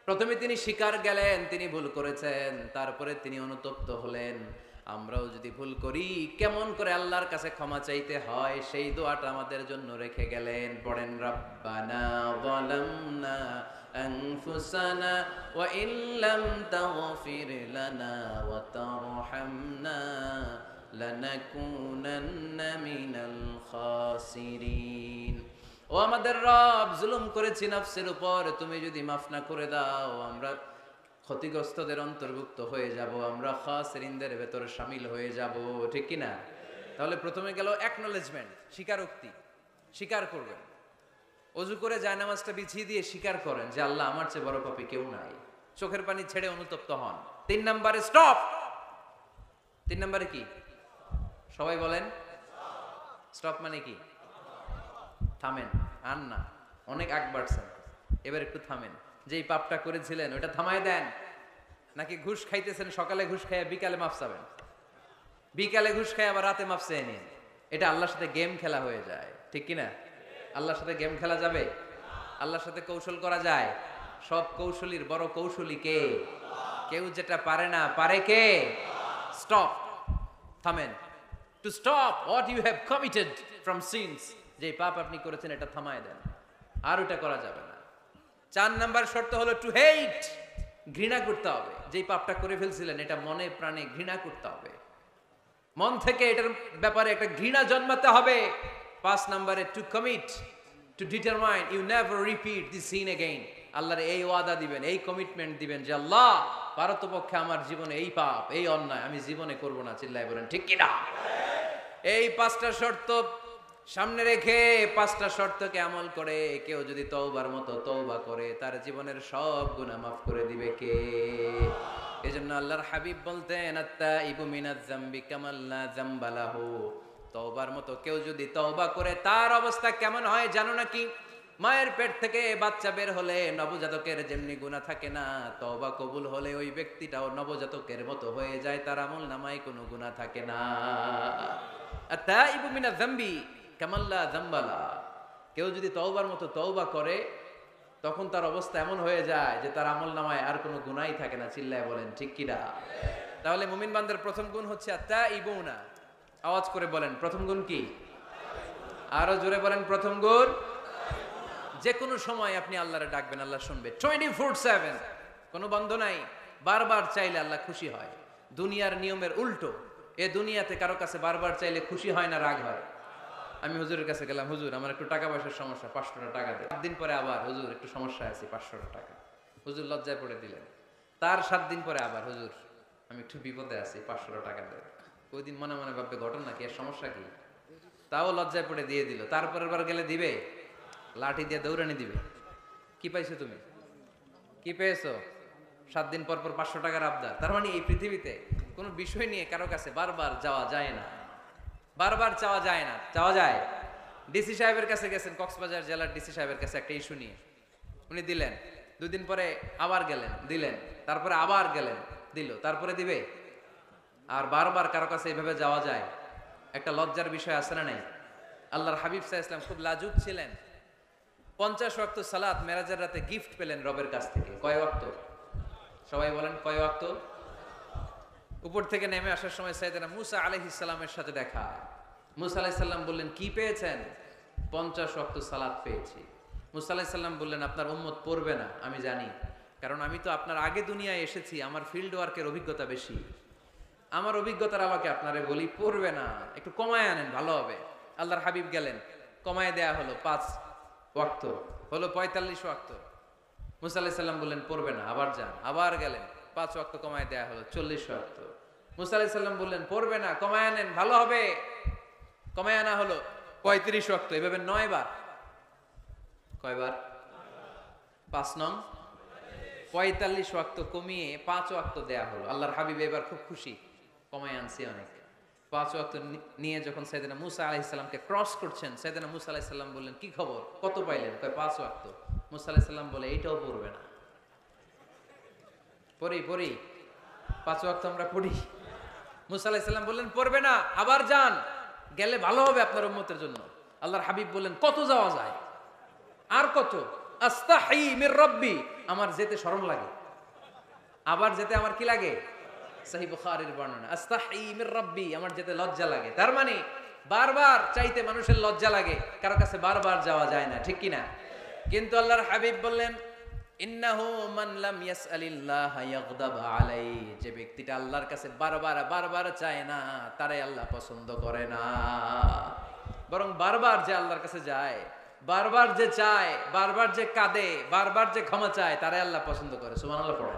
প্রথমে তিনি স্বীকার গেলেন তিনি ভুল করেছেন, তারপরে তিনি অনুতপ্ত হলেন। আমরাও যদি ভুল করি কেমন করে আল্লাহর কাছে ক্ষমা চাইতে হয় সেই দোয়াটা আমাদের জন্য রেখে গেলেন। পড়েন, রব্বানা যালামনা আনফুসানা ওয়া ইল্লাম তাগফির লানা ওয়া তারহামনা লানাকুনান্না মিনাল খাসিরিন। ও আমাদের রব, জুলুম করেছি নফসের উপর, তুমি যদি মাফ না করে দাও আমরা ক্ষতিগ্রস্তদের অন্তর্ভুক্ত হয়ে যাব, আমরা খাসিরিনদের ভেতরে শামিল হয়ে যাব, ঠিক কি না? তাহলে প্রথমে গেল অ্যাকনলেজমেন্ট, স্বীকারোক্তি, স্বীকার করবেন। ওযু করে জায়নামাজটা বিছিয়ে দিয়ে স্বীকার করেন যে আল্লাহ, আমার চেয়ে বড় পাপী কেউ নাই। চোখের পানি ছেড়ে অনুতপ্ত হন। 3 নম্বরে স্টপ। 3 নম্বরে কি? সবাই বলেন স্টপ মানে কি? থামেন। আর না, অনেক আগ বাড়ছেন, এবার একটু থামেন। যেই পাপটা করেছিলেন ওটা থামায় দেন। নাকি ঘুষ খাইতেছেন, সকালে ঘুষ খাইয়া বিকালে মাফ চাবেন, বিকালে ঘুষ খাই আবার রাতে মাফ চেয়ে নিন। এটা আল্লাহর সাথে গেম খেলা হয়ে যায়, ঠিক কিনা? আল্লাহর সাথে গেম খেলা যাবে? আল্লাহর সাথে কৌশল করা যায়? সব কৌশলীর বড় কৌশলী কে? কেউ যেটা পারে না, পারে কে? স্টপ, থামেন। To stop what you have committed from sins, যে পাপ আপনি করেছেন এটা থামায় দেন, আর ওটা করা যাবে না। 4 নাম্বার শর্ত হলো টু হেট, ঘৃণা করতে হবে। যেই পাপটা করে ফেলছিলেন এটা মনে প্রাণে ঘৃণা করতে হবে, মন থেকে এটার ব্যাপারে একটা ঘৃণা জন্মাতে হবে। 5 নাম্বারে to commit, to determine you never repeat this sin again. আল্লাহর এই ওয়াদা দিবেন, এই কমিটমেন্ট দিবেন যে আল্লাহ, পারতপক্ষে আমার জীবনে এই পাপ, এই অন্যায় আমি জীবনে করব না। চিল্লায় বলেন ঠিক কিনা? এই 5টা শর্ত সামনে রেখে, 5টা শর্তকে আমল করে কেউ যদি তওবার মতো তওবা করে, তার জীবনের সব গুনাহ মাফ করে দিবে কে? এজন্য আল্লাহর হাবিব বলতেন, আত্তাইবু মিনাজ যামবি কামান লা যামবা লাহু। তওবার মতো কেউ যদি তওবা করে তার অবস্থা কেমন হয় জানো নাকি? মায়ের পেট থেকে বাচ্চা বের হলে নবজাতকের যেমনি গুনাহ থাকে না, তওবা কবুল হলে ওই ব্যক্তিটাও নবজাতকের মতো হয়ে যায়, তার আমল নামায় কোনো গুনাহ থাকে না। আত্তাইবু মিনাজ যামবি কামান লা যামবা লাহু। কেউ যদি তওবার মতো তওবা করে তখন তার অবস্থা এমন হয়ে যায় যে তার আমল নামায় আর কোনো গুনাহই থাকে না। চিল্লায় বলেন ঠিক কিনা? তাহলে মুমিন বান্দার প্রথম গুণ হচ্ছে আত্তাইবুনা। আওয়াজ করে বলেন প্রথম গুণ কি? আরো জোরে বলেন প্রথম গুণ। যে কোনো সময় আপনি আল্লাহরে ডাকবেন, আল্লাহ শুনবে 24/7, কোনো বন্ধ নাই। বারবার চাইলে আল্লাহ খুশি হয়। দুনিয়ার নিয়মের উল্টো, এ দুনিয়াতে কারো কাছে বারবার চাইলে খুশি হয় না, রাগ হয়। আমি হুজুরের কাছে গেলাম, হুজুর আমার একটু টাকা পয়সার সমস্যা, 500 টাকা দেন। 7 দিন পরে আবার, হুজুর একটু সমস্যা আছে, 500 টাকা। হুজুর লজ্জায় পড়ে দিলেন। তার 7 দিন পরে আবার, হুজুর আমি একটু বিপদে আছি, 500 টাকা দেন। ওই দিন মনে মনে ভাববে ঘটনা কি, এর সমস্যা কি? তাও লজ্জায় পড়ে দিয়ে দিল। তারপরের বার গেলে দিবে, লাঠি দিয়ে দৌড়ানি দিবে। কি পাইছো তুমি? কি পেয়েছো? 7 দিন পর পর 500 টাকার আবদার। তার মানে এই পৃথিবীতে কোনো বিষয় নিয়ে কারো কাছে বারবার যাওয়া যায় না, বারবার চাওয়া যায় না। চাওয়া যায়? ডিসি সাহেবের কাছে গেছেন, কক্সবাজার জেলার ডিসি সাহেবের কাছে একটা ইস্যু নিয়ে, উনি দিলেন। 2 দিন পরে আবার গেলেন, দিলেন। তারপরে আবার গেলেন, দিল। তারপরে দিবে? আর বারবার কারো কাছে এইভাবে যাওয়া যায়? একটা লজ্জার বিষয় আছে না নাই? আল্লাহর হাবিব সাল্লাল্লাহু আলাইহি ওয়াসাল্লাম খুব লাজুক ছিলেন। 50 ওয়াক্ত সালাত মেরাজের রাতে গিফট পেলেন রবের কাছ থেকে। কয় ওয়াক্ত? সবাই বলেন কয় ওয়াক্ত? উপর থেকে নেমে আসার সময় সাইয়েদনা মুসা আলাইহিস সালামের সাথে দেখা। মুসা আলাইহিস সালাম বললেন, কি পেয়েছেন? 50 ওয়াক্ত সালাত পেয়েছি। মুসা আলাইহিস সালাম বললেন, আপনার উম্মত পড়বে না, আমি জানি, কারণ আমি তো আপনার আগে দুনিয়ায় এসেছি, আমার ফিল্ড ওয়ার্কের অভিজ্ঞতা বেশি। আমার অভিজ্ঞতার আলোকে আপনারে বলি, পড়বে না, একটু কমায় আনেন, ভালো হবে। আল্লাহর হাবিব গেলেন, কমায় দেয়া হলো 5 ওয়াক্ত, হলো 45 ওয়াক্ত। মুসা আলাইহিস সালাম বললেন পড়বে না, আবার যান। আবার গেলেন, 5 ওয়াক্ত কমায় দেয়া হলো 40 ওয়াক্ত। মুসা আলাইহিস সালাম বললেন পড়বে না, কমায় আনেন, ভালো হবে। কমায় আনা হলো 35 ওয়াক্ত। এভাবে 9 বার। কয়বার? 5 নং 45 ওয়াক্ত কমিয়ে 5 ওয়াক্ত দেয়া হলো। আল্লাহর হাবিব এবার খুব খুশি, কমায় আনছি অনেক। 5 ওয়াক্ত নিয়ে যখন সাইয়েদনা মুসা আলাইহিস সালামকে ক্রস করছেন, সাইয়েদনা মুসা আলাইহিস সালাম বললেন, কি খবর, কত পাইলেন? কয় 5 ওয়াক্ত। মুসা আলাইহিস সালাম বলে, এইটাও পড়বে না। পড়ি 5 ওয়াক্ত আমরা পড়ি। মুসা আলাইহিস সালাম বললেন পড়বে না, আবার যান, গেলে ভালো হবে আপনার উম্মতের জন্য। আল্লাহর হাবিব বললেন, কত যাওয়া যায়? আর কত? আস্তাহি মির রব্বি, আমার যেতে শরম লাগে। আবার যেতে আমার কি লাগে? সহিহ বুখারীর বর্ণনা, আস্তাহি মির রাব্বি, আমার যেতে লজ্জা লাগে। তার মানে বারবার চাইতে মানুষের লজ্জা লাগে, কারো কাছে বারবার যাওয়া যায় না, ঠিক কি না? কিন্তু আল্লাহর হাবিব বললেন, ইন্নাহু মান লাম ইয়াসআলিল্লাহ ইয়াগদাব আলাইহি, যে ব্যক্তিটা আল্লাহর কাছে বারবার বারবার চায় না, তারে আল্লাহ পছন্দ করে না। বরং বারবার যে আল্লাহর কাছে যায়, বারবার যে চায়, বারবার যে কাঁদে, বারবার যে ক্ষমা চায়, তারে আল্লাহ পছন্দ করে। সুবহানাল্লাহ পড়ো।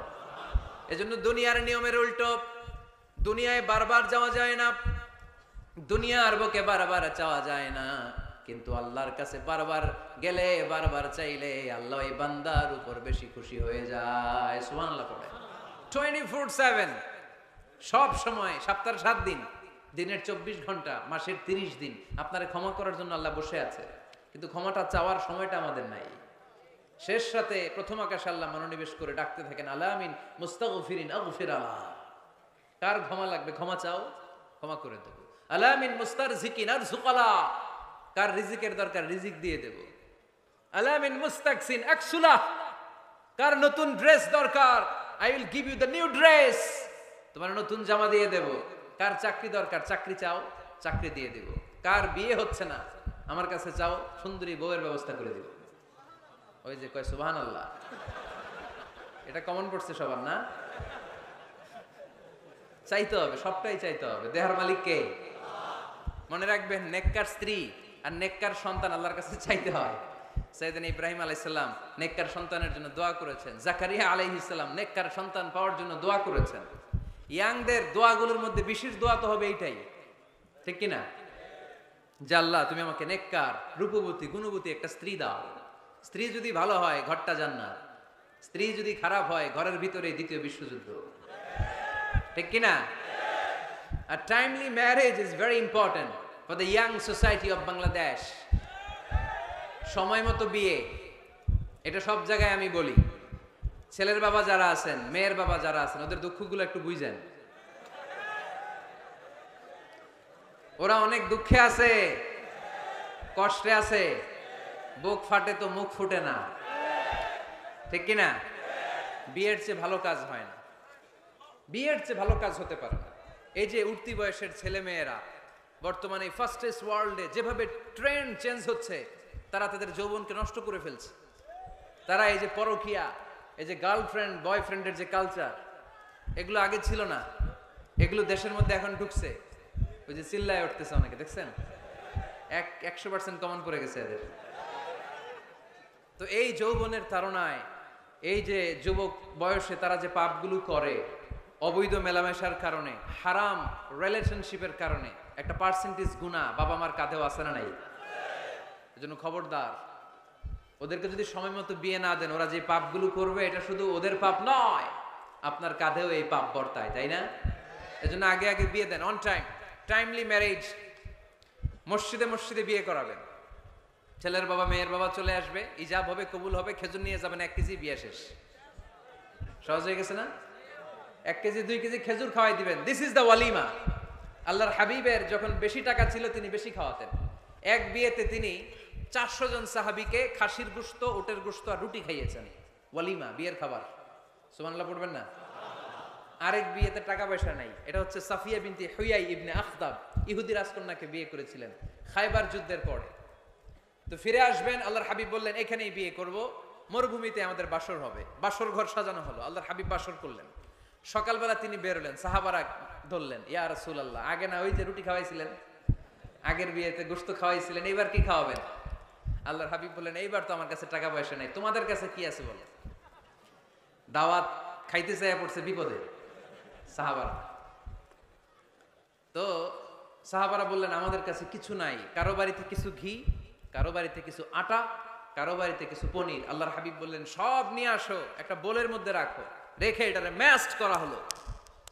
এজন্য দুনিয়ার নিয়মের উল্টো, দুনিয়ায় বারবার যাওয়া যায় না, দুনিয়ার বুকে বারবার চাওয়া যায় না, কিন্তু আল্লাহর কাছে বারবার গেলে, বারবার চাইলে আল্লাহ এই বান্দার উপর বেশি খুশি হয়ে যায়। সুবহানাল্লাহ পড়ে। 24/7, সব সময়, সপ্তাহের 7 দিন, দিনের 24 ঘন্টা, মাসের 30 দিন আপনারে ক্ষমা করার জন্য আল্লাহ বসে আছে। কিন্তু ক্ষমাটা চাওয়ার সময়টা আমাদের নাই। শেষ রাতে প্রথম আকাশে আল্লাহ মনোনিবেশ করে ডাকতে থাকেন, আলামিন মুস্তাগফিরিন আগফির আলা, কার ক্ষমা লাগবে ক্ষমা চাও, ক্ষমা করে দেব। আলামিন মুস্তারজিকিন আরজুকালা, কার রিজিকের দরকার রিজিক দিয়ে দেব। আলামিন মুস্তাকসিন আকসুলা, কার নতুন ড্রেস দরকার, I will give you the new dress, তোমার নতুন জামা দিয়ে দেব। কার চাকরি দরকার, চাকরি চাও, চাকরি দিয়ে দেব। কার বিয়ে হচ্ছে না, আমার কাছে চাও, সুন্দরী বউয়ের ব্যবস্থা করে দেব। ওই যে কয় সুবহানাল্লাহ, এটা কমন পড়ছে সবার না? চাইতে হবে, সবটাই চাইতে হবে। দেহার মালিক কে? মনে রাখবেন, নেককার স্ত্রী আর নেককার সন্তান আল্লাহর কাছে চাইতে হয়। সাইয়েদনা ইব্রাহিম আলাইহিস সালাম নেককার সন্তানের জন্য দোয়া করেছেন, জাকারিয়া আলাইহিস সালাম নেককার সন্তান পাওয়ার জন্য দোয়া করেছেন। ইয়াংদের দোয়াগুলোর মধ্যে বিশেষ দোয়া তো হবে এইটাই, ঠিক কি না? যে আল্লাহ তুমি আমাকে নেককার, রূপবতী, গুণবতী একটা স্ত্রী দাও। স্ত্রী যদি ভালো হয় ঘরটা জান্নাত, স্ত্রী যদি খারাপ হয় ঘরের ভিতরে দ্বিতীয় বিশ্বযুদ্ধ, ঠিক কি না? A timely marriage is very important for the young society of Bangladesh. সময় মতো বিয়ে, এটা সব জায়গায় আমি বলি। ছেলের বাবা যারা আছেন, মেয়ের বাবা যারা আছেন, ওদের দুঃখগুলো একটু বুঝেন। ওরা অনেক দুঃখে আছে, কষ্টে আছে, বুক ফাটে তো মুখ ফুটে না, ঠিক কি না? বিয়ের চেয়ে ভালো কাজ হয় না, বিয়ের চেয়ে ভালো কাজ হতে পারে না। এই যে উঠতি বয়সের ছেলে মেয়েরা বর্তমানে ফাস্টেস্ট ওয়ার্ল্ডে যেভাবে ট্রেন্ড চেঞ্জ হচ্ছে, তারা তাদের যৌবনকে নষ্ট করে ফেলছে। তারা এই যে পরকীয়া, এই যে গার্লফ্রেন্ড বয়ফ্রেন্ডের যে কালচার, এগুলো আগে ছিল না, এগুলো দেশের মধ্যে এখন ঢুকছে। ওই যে চিল্লায় উঠতেছে অনেকে, দেখছেন? 100% কমন করে গেছে এদের। তো এই যৌবনের তাড়নায়, এই যে যুবক বয়সে তারা যে পাপগুলো করে, অবৈধ মেলামেশার কারণে, হারাম রিলেশনশিপের কারণে একটা পার্সেন্টেজ গুনাহ বাবা মার কাঁধেও আছে না নাই? এজন্য খবরদার, ওদেরকে যদি সময় মতো বিয়ে না দেন, ওরা যে পাপগুলো করবে এটা শুধু ওদের পাপ নয়, আপনার কাঁধেও এই পাপ বর্তায়, তাই না? এজন্য আগে আগে বিয়ে দেন, অন টাইম, টাইমলি ম্যারেজ। মসজিদে মসজিদে বিয়ে করাবেন, ছেলের বাবা মেয়ের বাবা চলে আসবে, ইজাব হবে, কবুল হবে, খেজুর নিয়ে যাবেন, 1 কেজি, বিয়ে শেষ। সহজ হয়ে গেছে না? 1 কেজি 2 কেজি খেজুর খাওয়াই দিবেন। দিস ইজ দ্য ওয়ালিমা। আল্লাহর হাবিবের যখন বেশি টাকা ছিল তিনি বেশি খাওয়াতেন। এক বিয়েতে তিনি 400 জন সাহাবীকে খাসির গোশত, উটের গোশত আর রুটি খাইয়েছেন। ওয়ালিমা, বিয়ের খাবার। সুবহানাল্লাহ পড়বেন না? আরেক বিয়েতে টাকা পয়সা নাই, এটা হচ্ছে সাফিয়া বিনতি হুয়াই ইবনে আখতাব, ইহুদি রাজকন্যাকে বিয়ে করেছিলেন খায়বার যুদ্ধের পরে। তো ফিরে আসবেন, আল্লাহর হাবিব বললেন এখানেই বিয়ে করব, মরুভূমিতে আমাদের বাসর হবে। বাসর ঘর সাজানো হলো, আল্লাহর হাবিব বাসর করলেন। সকালবেলা তিনি বেরোলেন, সাহাবারা ধরলেন, ইয়া রাসূলুল্লাহ, আগে না ওই যে রুটি খাওয়াইছিলেন, আগের বিয়েতে গোশত খাওয়াইছিলেন, এইবার কি খাওয়াবেন? আল্লাহর হাবিব বললেন এইবার তো আমার কাছে টাকা পয়সা নেই, তোমাদের কাছে কি আছে বলো? দাওয়াত খাইতে চাইয়া পড়ছে বিপদে সাহাবারা। তো সাহাবারা বললেন আমাদের কাছে কিছু নাই, কারো বাড়িতে কিছু ঘি, কারো বাড়িতে কিছু আটা, কারো বাড়িতে কিছু পনির। আল্লাহর হাবিব বললেন সব নিয়ে আসো, একটা বোলের মধ্যে রাখো, রেখে এটারে ম্যাশড করা হলো,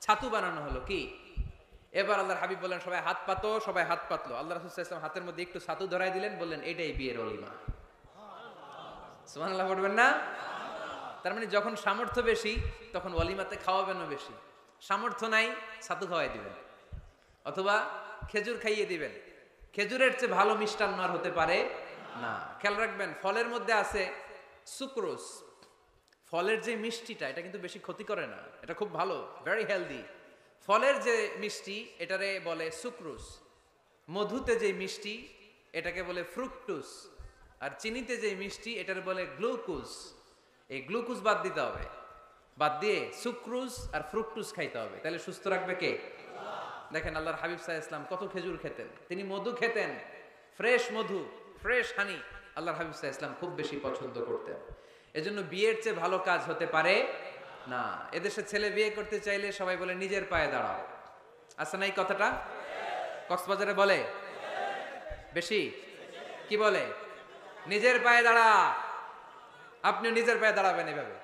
ছাতু বানানো হলো। কি এবার আল্লাহর হাবিব বললেন সবাই হাত পাতো, সবাই হাত পাতলো। আল্লাহ রাসূল সাল্লাল্লাহু আলাইহি ওয়াসাল্লাম হাতের মধ্যে একটু ছাতু ধরাই দিলেন, বললেন এটাই বিয়ের ওলিমা। সুবহানাল্লাহ পড়বেন না? তার মানে যখন সামর্থ্য বেশি তখন ওলিমাতে খাওয়াবেনও বেশি, সামর্থ্য নাই ছাতু খাওয়াই দিবেন অথবা খেজুর খাইয়ে দিবেন। খেজুরের চেয়ে ভালো মিষ্টান্ন আর হতে পারে না। খেয়াল রাখবেন, ফলের মধ্যে আছে সুক্রোজ, ফলের যে মিষ্টিটা এটা কিন্তু বেশি ক্ষতি করে না, এটা খুব ভালো, ভেরি হেলদি। ফলের যে মিষ্টি এটারে বলে সুক্রোজ, মধুতে যে মিষ্টি এটাকে বলে ফ্রুকটুস, আর চিনিতে যে মিষ্টি এটারে বলে গ্লুকোজ। এই গ্লুকোজ বাদ দিতে হবে, বাদ দিয়ে সুক্রোজ আর ফ্রুকটুস খাইতে হবে, তাহলে সুস্থ রাখবে কে? দেখেন আল্লাহর হাবিব সাল্লাল্লাহু আলাইহি ওয়াসাল্লাম কত খেজুর খেতেন, তিনি মধু খেতেন, ফ্রেশ মধু, ফ্রেশ হানি আল্লাহর হাবিব সাল্লাল্লাহু আলাইহি ওয়াসাল্লাম খুব বেশি পছন্দ করতেন। এজন্য বিয়ের চেয়ে ভালো কাজ হতে পারে না। এদেশে ছেলে বিয়ে করতে চাইলে সবাই বলে নিজের পায়ে দাঁড়াও, আছে না এই কথাটা? কক্সবাজারে বলে বেশি, কি বলে? নিজের পায়ে দাঁড়া। আপনিও নিজের পায়ে দাঁড়াবেন, এভাবে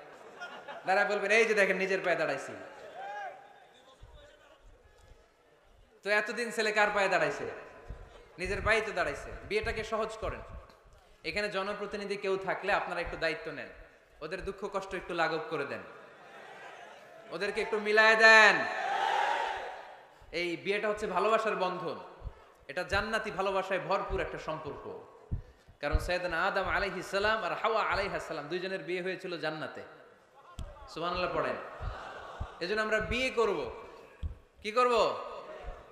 দাঁড়ায় বলবেন এই যে দেখেন নিজের পায়ে দাঁড়াইছি। তো এতদিন ছেলে কার পায়ে দাঁড়াইছে? নিজের পায়ে তো দাঁড়াইছে। বিয়েটাকে সহজ করেন। এখানে জনপ্রতিনিধি কেউ থাকলে আপনারা একটু দায়িত্ব নেন, ওদের দুঃখ কষ্ট একটু লাঘব করে দেন, ওদেরকে একটু মিলায় দেন। এই বিয়েটা হচ্ছে ভালোবাসার বন্ধন, এটা জান্নাতি ভালোবাসায় ভরপুর একটা সম্পর্ক। কারণ সাইয়েদনা আদম আলাইহিস সালাম আর হাওয়া আলাইহাস সালাম দুইজনের বিয়ে হয়েছিল জান্নাতে। সুবহানাল্লাহ পড়েন। এজন্য আমরা বিয়ে করব। কি করব?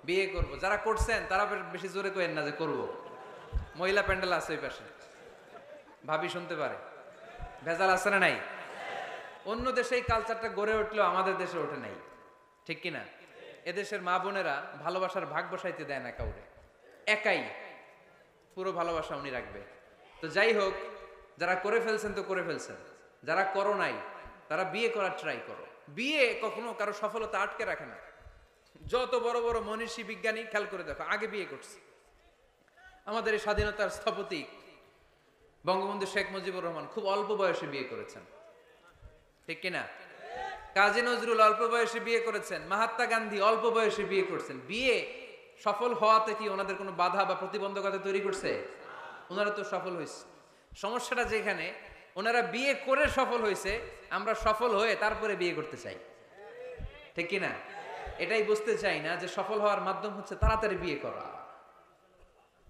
বিয়ে করব। যারা করছেন তারা বেশি জোরে কইেন না যে করব। মহিলা প্যান্ডেল আছে ওই পাশে, ভাবি শুনতে পারে। ভেজাল আছে না নাই? অন্য দেশে এই কালচারটা গড়ে উঠলেও আমাদের দেশে ওঠে নাই, ঠিক কিনা? এদেশের মা বোনেরা ভালোবাসার ভাগ বসাইতে দেয় না কাউরে, একাই পুরো ভালোবাসা উনি রাখবে। তো যাই হোক, যারা করে ফেলছেন তো করে ফেলছেন, যারা করো নাই তারা বিয়ে করার ট্রাই করো। বিয়ে কখনো কারো সফলতা আটকে রাখে না। যত বড় বড় মনীষী বিজ্ঞানী খেয়াল করে দেখো আগে বিয়ে করছে। আমাদের এই স্বাধীনতার স্থপতি বঙ্গবন্ধু শেখ মুজিবুর রহমান খুব অল্প বয়সে বিয়ে করেছেন, ঠিক কিনা? কাজী নজরুল অল্প বয়সে বিয়ে করেছেন, মহাত্মা গান্ধী অল্প বয়সে বিয়ে করছেন। বিয়ে সফল হওয়াতে কি ওনাদের কোনো বাধা বা প্রতিবন্ধকতা তৈরি করছে? ওনারা তো সফল হয়েছে। সমস্যাটা যেখানে ওনারা বিয়ে করে সফল হয়েছে, আমরা সফল হয়ে তারপরে বিয়ে করতে চাই, ঠিক কিনা? এটাই বুঝতে চাই না যে সফল হওয়ার মাধ্যম হচ্ছে তাড়াতাড়ি বিয়ে করা।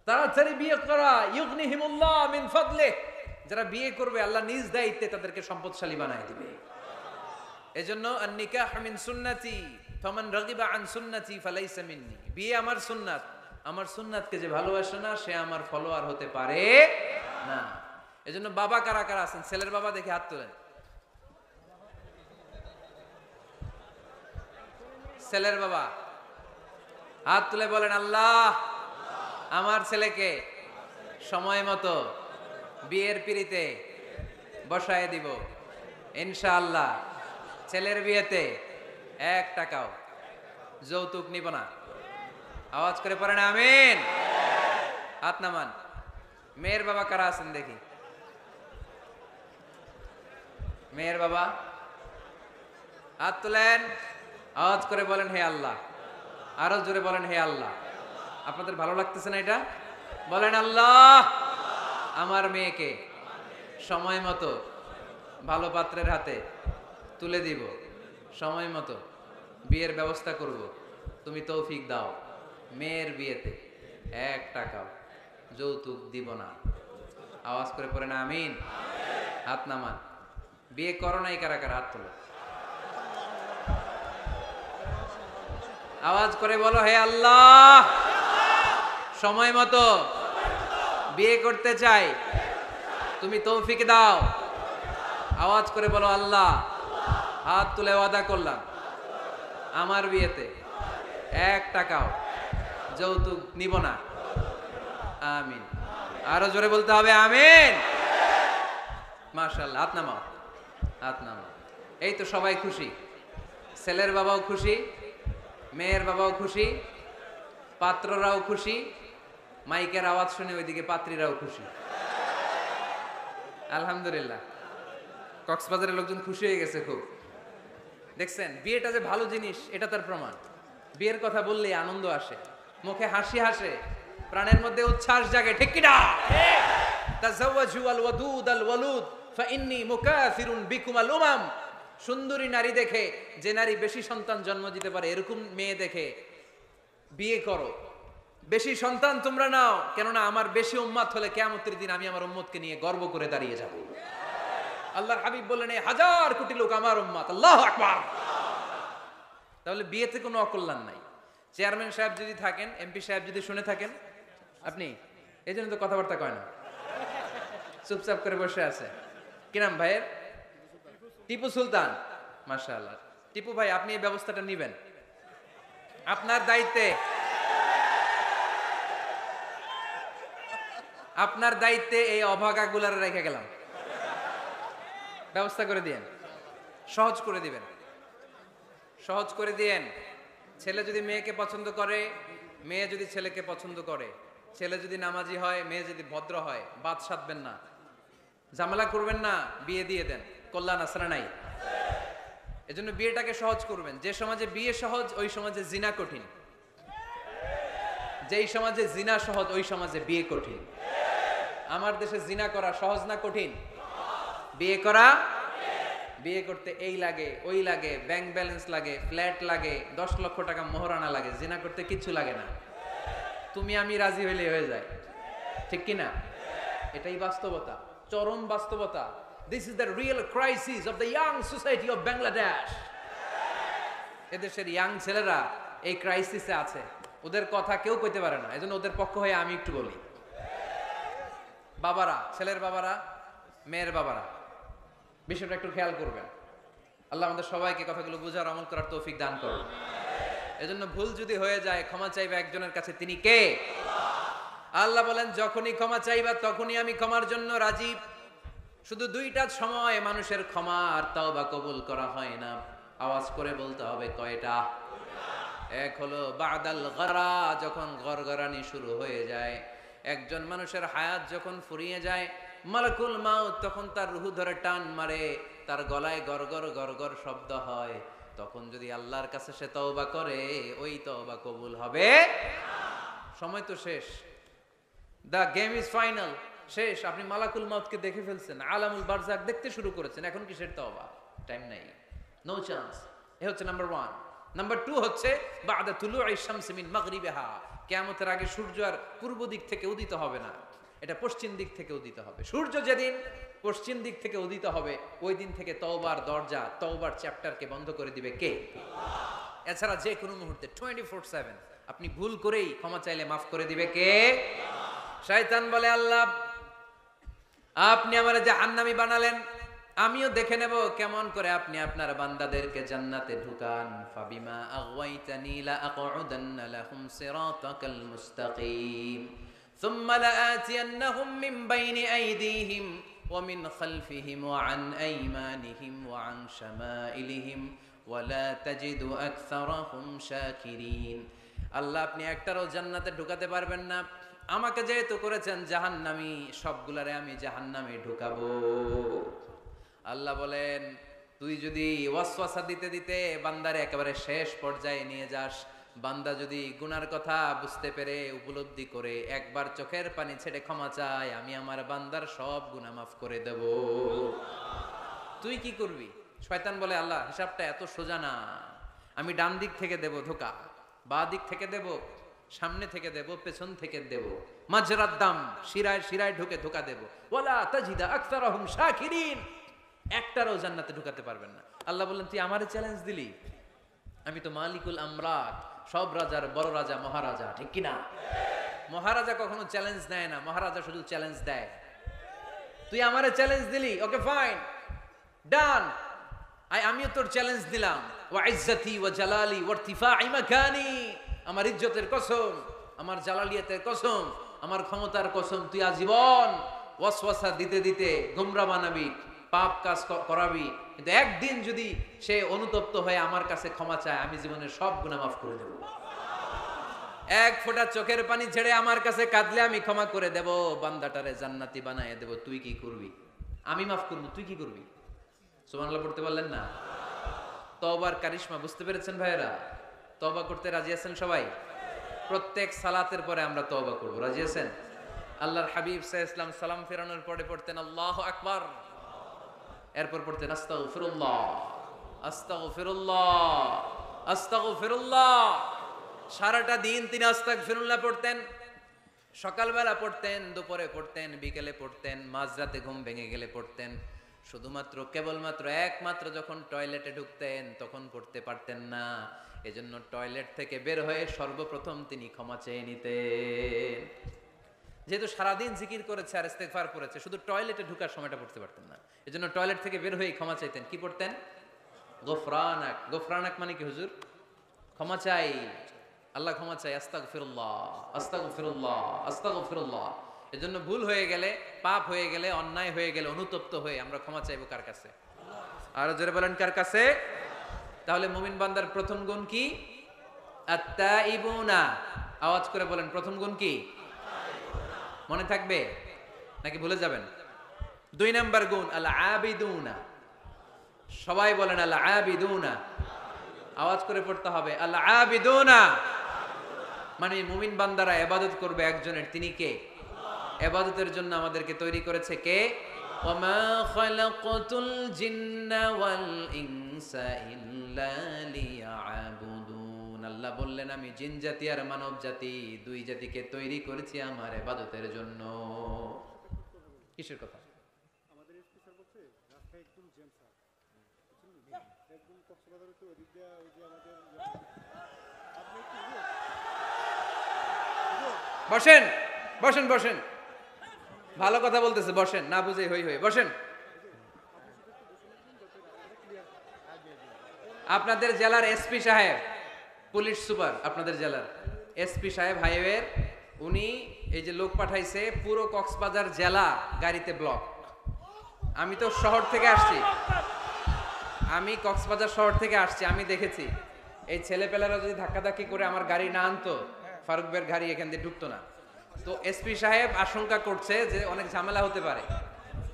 তাড়াতাড়ি বিয়ে করা, ইউগনিহিমুল্লাহ মিন ফাদলিহ। যারা বিয়ে করবে আল্লাহ নিজ দায়িত্বে তাদেরকে সম্পদশালী বানায় দিবে। এজন্য আন-নিকাহ মিন সুন্নতি ফামান রাগিবা আন সুন্নতি ফালাইসা মিন্নি। বিয়ে আমার সুন্নাত, আমার সুন্নাতকে যে ভালোবাসে না সে আমার ফলোয়ার হতে পারে না। এজন্য বাবা কারা কারা আছেন? ছেলের বাবা দেখে হাত তোলেন। ছেলের বাবা হাত তুলে বলেন, আল্লাহ আমার ছেলেকে সময় মতো বিয়ের পিঁড়িতে বসায় দিব ইনশাআল্লাহ। ছেলের বিয়েতে 1 টাকাও যৌতুক নিব না। আওয়াজ করে পড়েন আমিন। হাত নামান। মেয়ের বাবা কারা আছেন দেখি? মেয়ের বাবা হাত তুলেন, আওয়াজ করে বলেন হে আল্লাহ। আরো জোরে বলেন হে আল্লাহ। আপনাদের ভালো লাগতেছে না এটা? বলেন আল্লাহ আমার মেয়েকে সময় মতো ভালো পাত্রের হাতে তুলে দিব, সময় মতো বিয়ের ব্যবস্থা করব, তুমি তৌফিক দাও। মেয়ের বিয়েতে 1 টাকাও যৌতুক দিব না। আওয়াজ করে পড়েন আমিন। হাত নামান। বিয়ে করো নাই কারা কারা? হাত তোলো। আওয়াজ করে বলো হে আল্লাহ সময় মতো বিয়ে করতে চাই, তুমি তৌফিক দাও। আওয়াজ করে বলো আল্লাহ হাত তুলে ওয়াদা করলাম আমার বিয়েতে 1 টাকাও যৌতুক নিব না। আমিন। আরো জোরে বলতে হবে আমিন। মাশাআল্লাহ। হাত নামাও, হাত নামাও। এই তো সবাই খুশি, ছেলের বাবাও খুশি, মেয়ের বাবাও খুশি, পাত্ররাও খুশি, মাইকের আওয়াজ শুনে ওইদিকে পাত্রীরাও খুশি। আলহামদুলিল্লাহ। কক্সবাজারের লোকজন খুশি হয়ে গেছে খুব। দেখছেন বিয়েটা যে ভালো জিনিস এটা তার প্রমাণ। বিয়ের কথা বললেই আনন্দ আসে, মুখে হাসি হাসে, প্রাণের মধ্যে উচ্ছ্বাস জাগে, ঠিক কি না? তাযাওয়াজু আল ওয়াদুদ আল ওয়ালুদ ফাইন্নী মুকাসিরুন বিকুম আল উমাম। সুন্দরী নারী দেখে, যে নারী বেশি সন্তান জন্ম দিতে পারে এরকম মেয়ে দেখে বিয়ে করো। বেশি সন্তান তোমরা নাও, কেননা আমার বেশি উম্মত হলে কিয়ামতের দিন আমি আমার উম্মতকে নিয়ে গর্ব করে দাঁড়িয়ে যাব। আল্লাহর হাবিব বললেন 1000 কোটি লোক আমার উম্মত। আল্লাহু আকবার। তাহলে বিয়েতে কোনো অকল্যাণ নাই। চেয়ারম্যান সাহেব যদি থাকেন, এমপি সাহেব যদি শুনে থাকেন, আপনি এই জন্য তো কথাবার্তা কয় না, চুপচাপ করে বসে আছে। কি নাম ভাইয়ের? টিপু সুলতান। মাশাআল্লাহ। টিপু ভাই, আপনি এই ব্যবস্থাটা নিবেন, আপনার দায়িত্বে, আপনার দায়িত্বে এই অভাগাগুলার রেখে গেলাম, ব্যবস্থা করে দিয়েন, সহজ করে দিবেন, সহজ করে দিয়েন। ছেলে যদি মেয়েকে পছন্দ করে, মেয়ে যদি ছেলেকে পছন্দ করে, ছেলে যদি নামাজি হয়, মেয়ে যদি ভদ্র হয়, বাদ সাধবেন না, ঝামেলা করবেন না, বিয়ে দিয়ে দেন, কল্যাণ আসরা নাই। এজন্য বিয়েটাকে সহজ করবেন। যে সমাজে বিয়ে সহজ, ওই সমাজে জিনা কঠিন। যেই সমাজে জিনা সহজ, ওই সমাজে বিয়ে কঠিন। আমার দেশে জিনা করা সহজ না কঠিন? বিয়ে করা, বিয়ে করতে এই লাগে ওই লাগে, ব্যাংক ব্যালেন্স লাগে, ফ্ল্যাট লাগে, 10 লক্ষ টাকা মোহরানা লাগে। জিনা করতে কিচ্ছু লাগে না, তুমি আমি রাজি হইলে হয়ে যায়, ঠিক কি না? এটাই বাস্তবতা, চরম বাস্তবতা। This is the real crisis of the young society of Bangladesh. এদেশের ইয়াং ছেলেরা এই ক্রাইসিসে আছে, ওদের কথা কেউ কইতে পারে না। এজন্য ওদের পক্ষ হয়ে আমি একটু বলি। বাবারা, ছেলের বাবারা, মেয়ের বাবারা, বিষয়টা একটু খেয়াল করবেন। আল্লাহ আমাদের সবাইকে কথাগুলো বুঝার, আমল করার তৌফিক দান করুন। এজন্য ভুল যদি হয়ে যায়, ক্ষমা চাইবে একজনের কাছে, তিনি কে? আল্লাহ বলেন, যখনই ক্ষমা চাইবা তখনই আমি ক্ষমার জন্য রাজি। শুধু দুইটা সময় মানুষের ক্ষমা আর তাওবা কবুল করা হয় না। আওয়াজ করে বলতে হবে কয়টা? এক হলো বাদাল গরা, যখন গরগরানি শুরু হয়ে যায়। একজন মানুষের হায়াত যখন ফুরিয়ে যায়, মালাকুল মাউত তখন তার রুহু ধরে টান মারে, তার গলায় গরগর গরগর শব্দ হয়। তখন যদি আল্লাহর কাছে সে তওবা করে, ওই তওবা কবুল হবে। সময় তো শেষ, দ্য গেম ইজ ফাইনাল, শেষ। আপনি মালাকুল মাউতকে দেখে ফেলছেন, আলামুল বারজাক দেখতে শুরু করেছেন, এখন কিসের তওবা? টাইম নাই, নো চান্স। এ হচ্ছে নাম্বার 1। নাম্বার 2 হচ্ছে বাদা তুলুই শামসি মিন মাগরিবিহা, কিয়ামতের আগে সূর্য আর পূর্ব দিক থেকে উদিত হবে না, এটা পশ্চিম দিক থেকে উদিত হবে। সূর্য যেদিন পশ্চিম দিক থেকে উদিত হবে, ওই দিন থেকে তওবার দরজা, তওবার চ্যাপ্টারকে বন্ধ করে দিবে কে? আল্লাহ। এছাড়া যে কোনো মুহূর্তে 24/7 আপনি ভুল করেই ক্ষমা চাইলে মাফ করে দিবে কে? শয়তান বলে, আল্লাহ আপনি আমারে জাহান্নামী বানালেন, আমিও দেখে নেব কেমন করে আপনি আপনার বান্দাদেরকে জান্নাতে ঢুকান। ফাবিমা আগওয়াইতানি লা আকউদান্না লাহুম সিরাতাকাল মুস্তাকিম সুম্মা লাআতিয়ান্নাহুম মিন বাইনি আইদিহিম ওয়া মিন খালফিহিম ওয়া আন আইমানিহিম ওয়া আন শামাইলিহিম ওয়া লা তাজিদু আকসারাহুম শাকিরিন। আল্লাহ আপনি একটারও জান্নাতে ঢুকাতে পারবেন না, আমাকে যেহেতু করেছেন জাহান্নামী, সবগুলারে আমি জাহান্নামে ঢুকাবো। আল্লাহ বলেন, তুই যদি ওয়াসওয়াসা দিতে দিতে বান্দারে একেবারে শেষ পর্যায়ে নিয়ে যাস, বান্দা যদি গুনার কথা বুঝতে পেরে উপলব্ধি করে একবার চোখের পানি ছেড়ে ক্ষমা চায়, আমি আমার বান্দার সব গুনাহ মাফ করে দেব। তুই কি করবি? শয়তান বলে, আল্লাহ হিসাবটা এত সোজা না, আমি ডান দিক থেকে দেব ধোকা, বাঁ দিক থেকে দেব, সামনে থেকে দেব, পেছন থেকে দেব, মাজরাদ দাম, শিরায় শিরায় ঢুকে ধোকা দেব। ওয়ালা তাজিদা আকসারাহুম শাকিরিন, একটারও জান্নাতে ঢুকাতে পারবেন না। আল্লাহ বললেন, তুই আমারে চ্যালেঞ্জ দিলি, আমি তো মালিকুল আমরাত, সব রাজার বড় রাজা, মহারাজা, ঠিক কি না? মহারাজা কখনো চ্যালেঞ্জ নেয় না, মহারাজা শুধু চ্যালেঞ্জ দেয়। তুই আমারে চ্যালেঞ্জ দিলি, ওকে ফাইন, ডান, আমিও তোর চ্যালেঞ্জ দিলাম। ওয়া ইজ্জতি ওয়া জালালি ওয়া ইরতিফাই মাকানি, আমার ইজ্জতের কসম, আমার জালালিয়াতের কসম, আমার ক্ষমতার কসম, তুই আজীবন ওয়াসওয়াসা দিতে দিতে গোমরা বানাবি, পাপ কাজ করাবি, কিন্তু একদিন যদি সে অনুতপ্ত হয়ে আমার কাছে ক্ষমা চায়, আমি জীবনের সব গুনাহ মাফ করে দেব। এক ফোঁটা চোখের পানি ছেড়ে আমার কাছে কাঁদলে আমি ক্ষমা করে দেব, বান্দাটারে জান্নাতি বানায় দেব। তুই কি করবি? আমি মাফ করব, তুই কি করবি? সুবহানাল্লাহ পড়তে পারলেন না? তওবার কারিশমা বুঝতে পেরেছেন ভাইয়েরা? তওবা করতে রাজি আছেন সবাই? প্রত্যেক সালাতের পরে আমরা তওবা করব, রাজি আছেন? আল্লাহর হাবিব সাল্লাল্লাহু আলাইহি ওয়াসাল্লাম সালাম ফেরানোর পরে পড়তেন আল্লাহু আকবার, এরপর পড়তেন আস্তাগফিরুল্লাহ, আস্তাগফিরুল্লাহ, আস্তাগফিরুল্লাহ। সারাটা দিন তিনি আস্তাগফিরুল্লাহ পড়তেন। সকালবেলা পড়তেন, দুপুরে পড়তেন, বিকেলে পড়তেন, মাঝরাতে ঘুম ভেঙে গেলে পড়তেন। শুধুমাত্র কেবলমাত্র একমাত্র যখন টয়লেটে ঢুকতেন তখন পড়তে পারতেন না, এজন্য টয়লেট থেকে বের হয়ে সর্বপ্রথম তিনি ক্ষমা চেয়ে নিতেন। যেহেতু সারাদিন জিকির করেছে আর ইস্তেগফার করেছে, শুধু টয়লেটে ঢুকার সময়টা পড়তে পারতেন না, এজন্য টয়লেট থেকে বের হয়ে ক্ষমা চাইতেন। কি পড়তেন? গোফরানাক। গোফরানাক মানে কি হুজুর? ক্ষমা চাই, আল্লাহ ক্ষমা চাই, আস্তাগফিরুল্লাহ আস্তাগফিরুল্লাহ আস্তাগফিরুল্লাহ। এজন্য ভুল হয়ে গেলে, পাপ হয়ে গেলে, অন্যায় হয়ে গেলে অনুতপ্ত হয়ে আমরা ক্ষমা চাইবো কার কাছে? আরো জোরে বলেন, কার কাছে? তাহলে মুমিন বান্দার প্রথম গুণ কি? আত্তাইবুনা। আওয়াজ করে বলেন, প্রথম গুণ কি? মনে থাকবে নাকি ভুলে যাবেন? 2 নাম্বার গুণ আল আবিদুনা। সবাই বলেন আল আবিদুনা। আওয়াজ করে পড়তে হবে, আল আবিদুনা মানে মুমিন বান্দারা ইবাদত করবে একজনের, তিনি কে? ইবাদতের জন্য আমাদেরকে তৈরি করেছে কে? ওয়ামা খালাকাতুল জিন্না ওয়াল ইনসা ইল্লা লিয়াবুদুন। আল্লাহ বললেন, আমি জিন জাতি আর মানব জাতি, 2 জাতিকে তৈরি করেছি আমার ইবাদতের জন্য। কিসের কথা? আমাদের এসপি স্যার বলছে রাস্তায় একদম জ্যাম স্যার, একদম কক্সবাজারে তো ওদিক দিয়ে ওই যে আমাদের আপনি একটু বসেন বসেন বসেন, ভালো কথা বলতেছে, বসেন, না বুঝে হই হই বসেন। আপনাদের জেলার এসপি সাহেব, পুলিশ সুপার আপনাদের জেলার এসপি সাহেব হাইওয়ের, উনি এই যে লোক পাঠাইছে, পুরো কক্সবাজার জেলা গাড়িতে ব্লক। আমি তো শহর থেকে আসছি, আমি কক্সবাজার শহর থেকে আসছি, আমি দেখেছি এই ছেলেপেলারা যদি ধাক্কাধাক্কি করে আমার গাড়ি না আনতো, ফারুক ভাইয়ের গাড়ি এখান দিয়ে ঢুকতো না। তো এসপি সাহেব আশঙ্কা করছে যে অনেক ঝামেলা হতে পারে,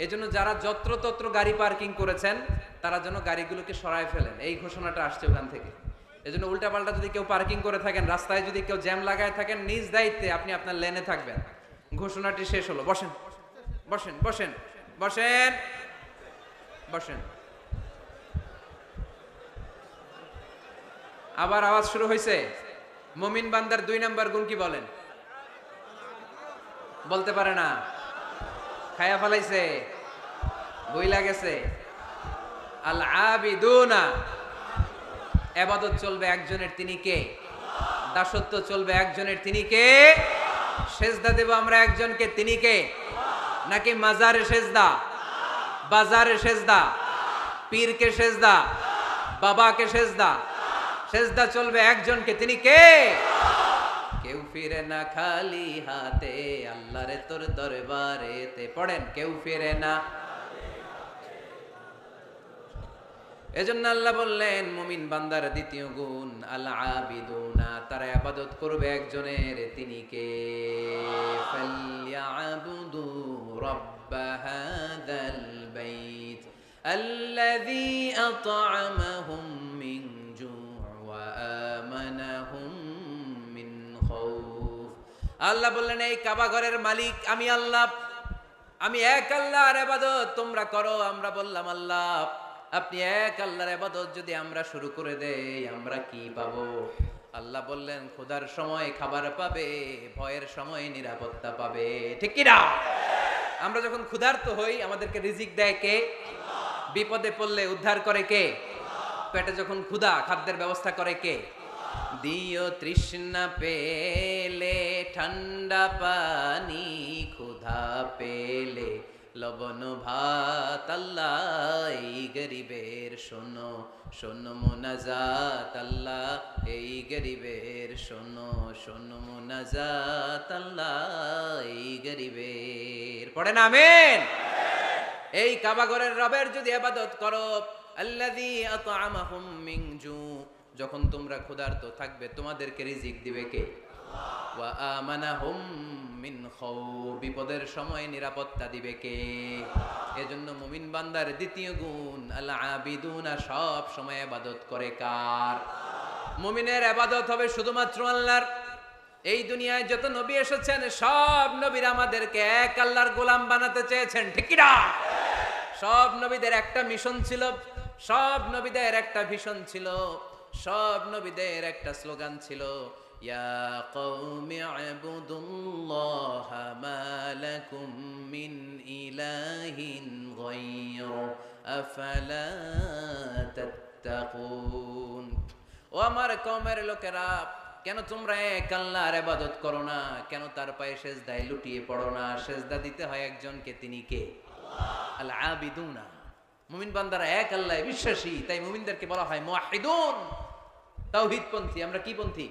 এজন্য যারা যত্রতত্র গাড়ি পার্কিং করেছেন তারা যেন গাড়িগুলোকে সরায় ফেলেন, এই ঘোষণাটা আসছে ওখান থেকে। এজন্য উল্টাপাল্টা যদি কেউ পার্কিং করে থাকেন, রাস্তায় যদি কেউ জ্যাম লাগায় থাকেন, নিজ দায়িত্বে আপনি আপনার লেনে থাকবেন। ঘোষণাটি শেষ হলো। বসেন বসেন বসেন বসেন বসেন। আবার আওয়াজ শুরু হয়েছে। মুমিন বান্দার 2 নাম্বার গুণ কি বলেন? বলতে পারে না, খায়া ফেলাইছে, বইলা গেছে। আল আবিদুনা, ইবাদত চলবে একজনের, তিনি কে? দাসত্ব চলবে একজনের, তিনি কে? সেজদা দেব আমরা একজনকে, তিনি কে? নাকি মাজারে সেজদা, বাজারে সেজদা, পীরকে সেজদা, বাবাকে সেজদা? সেজদা চলবে একজনকে, তিনি কে? কেউ ফিরে না খালি হাতে, আল্লাহরে তোর দরবারেতে। পড়েন, কেউ ফিরে না। এজন্য আল্লাহ বললেন মুমিন বান্দার দ্বিতীয় গুণ আল আবিদুনা, তারা ইবাদত করবে একজনের, তিনি কে? ফালইয়াবুদু রাব্ব হাযাল বাইত আল্লাযী আত'আমাহুম মিন জু' ওয়া আমানাহুম মিন খাউফ। আল্লাহ বললেন, এই কাবা ঘরের মালিক আমি আল্লাহ, আমি এক আল্লাহর ইবাদত তোমরা করো। আমরা বললাম, আল্লাহ আপনি এক আল্লাহর ইবাদত যদি আমরা শুরু করে দেই, আমরা কি পাবো? আল্লাহ বললেন, ক্ষুধার সময় খাবার পাবে, ভয়ের সময় নিরাপত্তা পাবে। ঠিক কি না? আমরা যখন ক্ষুধার্ত হই আমাদেরকে রিজিক দেয় কে? বিপদে পড়লে উদ্ধার করে কে? পেটে যখন ক্ষুধা, খাদ্যের ব্যবস্থা করে কে? দিও তৃষ্ণা পেলে ঠান্ডা পানি, ক্ষুধা পেলে লবণ ভাত। আল্লাহ এই গরিবের শোনো শোনো মুনাজাত, আল্লাহ এই গরিবের শোনো শোনো মুনাজাত, আল্লাহ এই গরিবের। পড়েন আমিন। এই কাবা ঘরের রবের যদি ইবাদত করো, আল্লাযী আত'আমাহুম মিন জু', যখন তোমরা ক্ষুধার্ত থাকবে তোমাদেরকে রিজিক দিবে কে? ওয়া আমানাহুম মিন খাউফ, বিপদের সময় নিরাপত্তা দিবে কে? এজন্য মুমিন বান্দার দ্বিতীয় গুণ আল আবিদুনা, সব সময় ইবাদত করে কার? মুমিনের ইবাদত হবে শুধুমাত্র আল্লাহর। এই দুনিয়ায় যত নবী এসেছেন সব নবীরা আমাদেরকে এক আল্লাহর গোলাম বানাতে চেয়েছেন, ঠিক কি না? সব নবীদের একটা মিশন ছিল, সব নবীদের একটা ভিশন ছিল, সব নবীদের একটা স্লোগান ছিল, ইয়া কওমি ইবুদুল্লাহা মা লাকুম মিন ইলাহিন গায়রুহু আফালা তাত্তাকুন। ও আমার কওমের লোকেরা, কেন তোমরা এক আল্লাহর ইবাদত করো না? কেন তার পায়ে সেজদায় লুটিয়ে পড়ো না? সেজদা দিতে হয় একজনকে, তিনি কে? আল আবিদুনা। মুমিন বান্দারা এক আল্লাহে বিশ্বাসী, তাই মুমিনদেরকে বলা হয় মুওয়াহিদুন, তাওহীদপন্থী। আমরা কি পন্থী?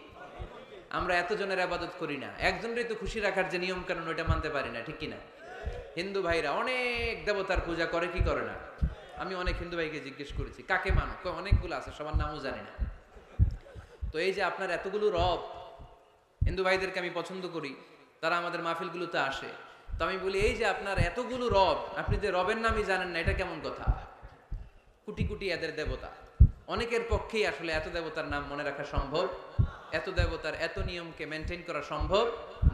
আমরা এতজনের ইবাদত করি না, একজনেরই তো খুশি রাখার যে নিয়ম কানুন ওইটা মানতে পারি না, ঠিক কি না? হিন্দু ভাইরা অনেক দেবতার পূজা করে, কি করে না? আমি অনেক হিন্দু ভাইকে জিজ্ঞেস করেছি কাকে মানো, অনেকগুলো আছে, সবার নামও জানি না। তো এই যে আপনার এতগুলো রব, হিন্দু ভাইদেরকে আমি পছন্দ করি, তারা আমাদের মাহফিলগুলোতে আসে, তো আমি বলি এই যে আপনার এতগুলো রব, আপনি যে রবের নামই জানেন না, এটা কেমন কথা? কোটি কোটি এদের দেবতা, অনেকের পক্ষেই আসলে এত দেবতার নাম মনে রাখা সম্ভব, এত দেবতার এত নিয়মকে মেনটেন করা সম্ভব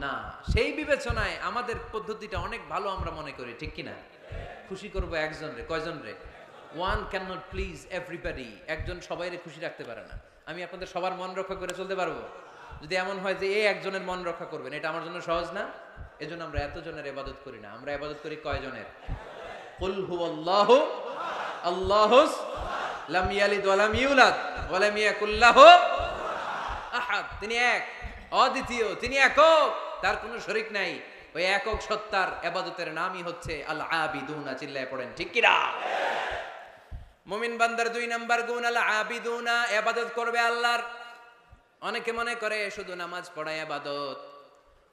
না। সেই বিবেচনায় আমাদের পদ্ধতিটা অনেক ভালো আমরা মনে করি, ঠিক কিনা? খুশি করবো একজন রে, কয়জন রে? One can not please everybody. একজন সবাইরে খুশি রাখতে পারে না। আমি আপনাদের সবার মন রক্ষা করে চলতে পারবো? যদি এমন হয় যে এই একজনের মন রক্ষা করবেন, এটা আমার জন্য সহজ না। এজন্য আমরা এতজনের ইবাদত করি না, আমরা ইবাদত করি কয়জনের? কুল হুয়াল্লাহু আল্লাহুস লাম ইয়ালিদ ওয়া লাম ইউলাদ ওয়া লাম ইয়াকুল লাহু আহাদ। তিনি এক, অদ্বিতীয়, তিনি একক, তার কোনো শরীক নাই। ওই একক সত্তার ইবাদতের নামই হচ্ছে আল আবিদুনা। চিল্লায় পড়েন ঠিক কি না? মুমিন বান্দার 2 নাম্বার গুণ আল আবিদুনা, ইবাদত করবে আল্লাহর। অনেকে মনে করে শুধু নামাজ পড়া ইবাদত,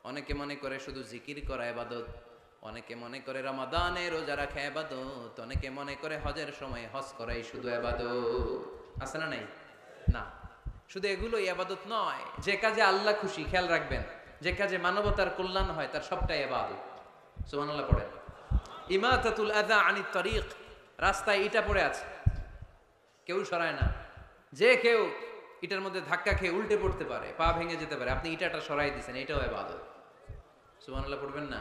অনেকে মনে করে শুধু জিকির করা ইবাদত, অনেকে মনে করে রমাদানে রোজা রাখা ইবাদত, অনেকে মনে করে হজের সময় হজ করাই শুধু ইবাদত। আছে না নাই? না, শুধু এগুলো ইবাদত নয়। যে কাজে আল্লাহ খুশি, খেয়াল রাখবেন, যে কাজে মানবতার কল্যাণ হয় তার সবটাই ইবাদত। সুবহানাল্লাহ পড়েন। ইমাতাতুল আযা আনিত তরিক, রাস্তায় ইটা পড়ে আছে, কেউ সরায় না, যে কেউ ইটার মধ্যে ধাক্কা খেয়ে উল্টে পড়তে পারে, পা ভেঙে যেতে পারে, আপনি ইটাটা সরাই দিয়েছেন, এটাও ইবাদত। সুবহানাল্লাহ পড়বেন না?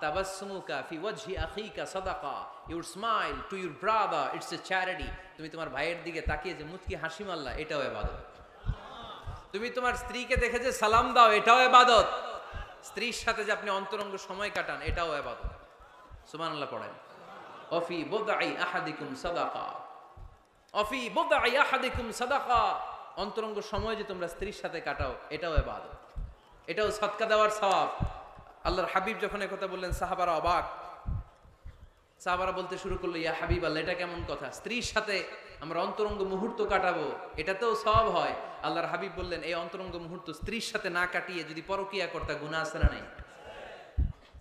তাবাসসুমুকা ফি ওয়াজহি আখিকা সাদাকা, your smile to your brother, it's a charity. তুমি তোমার ভাইয়ের দিকে তাকিয়ে যে মুচকি হাসি মারলা, এটাও ইবাদত। তুমি তোমার স্ত্রীকে দেখে যে সালাম দাও, এটাও ইবাদত। স্ত্রীর সাথে যে আপনি অন্তরঙ্গ সময় কাটান, এটাও ইবাদত। সুবহানাল্লাহ পড়েন। অফি বুদআই আহাদিকুম সাদাকা, অফি বুদআই আহাদিকুম সাদাকা, অন্তরঙ্গ সময় যে তোমরা স্ত্রীর সাথে কাটাও, এটাও ইবাদত, এটাও সদকা দেওয়ার সওয়াব। আল্লাহর হাবিব যখন কথা বললেন, সাহাবারা অবাক। সাহাবারা বলতে শুরু করলো, ইয়া হাবিব আল্লাহ, এটা কেমন কথা? স্ত্রীর সাথে আমরা অন্তরঙ্গ মুহূর্ত কাটাবো, এটাতেও সওয়াব হয়। আল্লাহর হাবিব বললেন, এই অন্তরঙ্গ মুহূর্ত স্ত্রীর সাথে না কাটিয়ে যদি পরকিয়া করতা, গুনাহ আছে না নাই?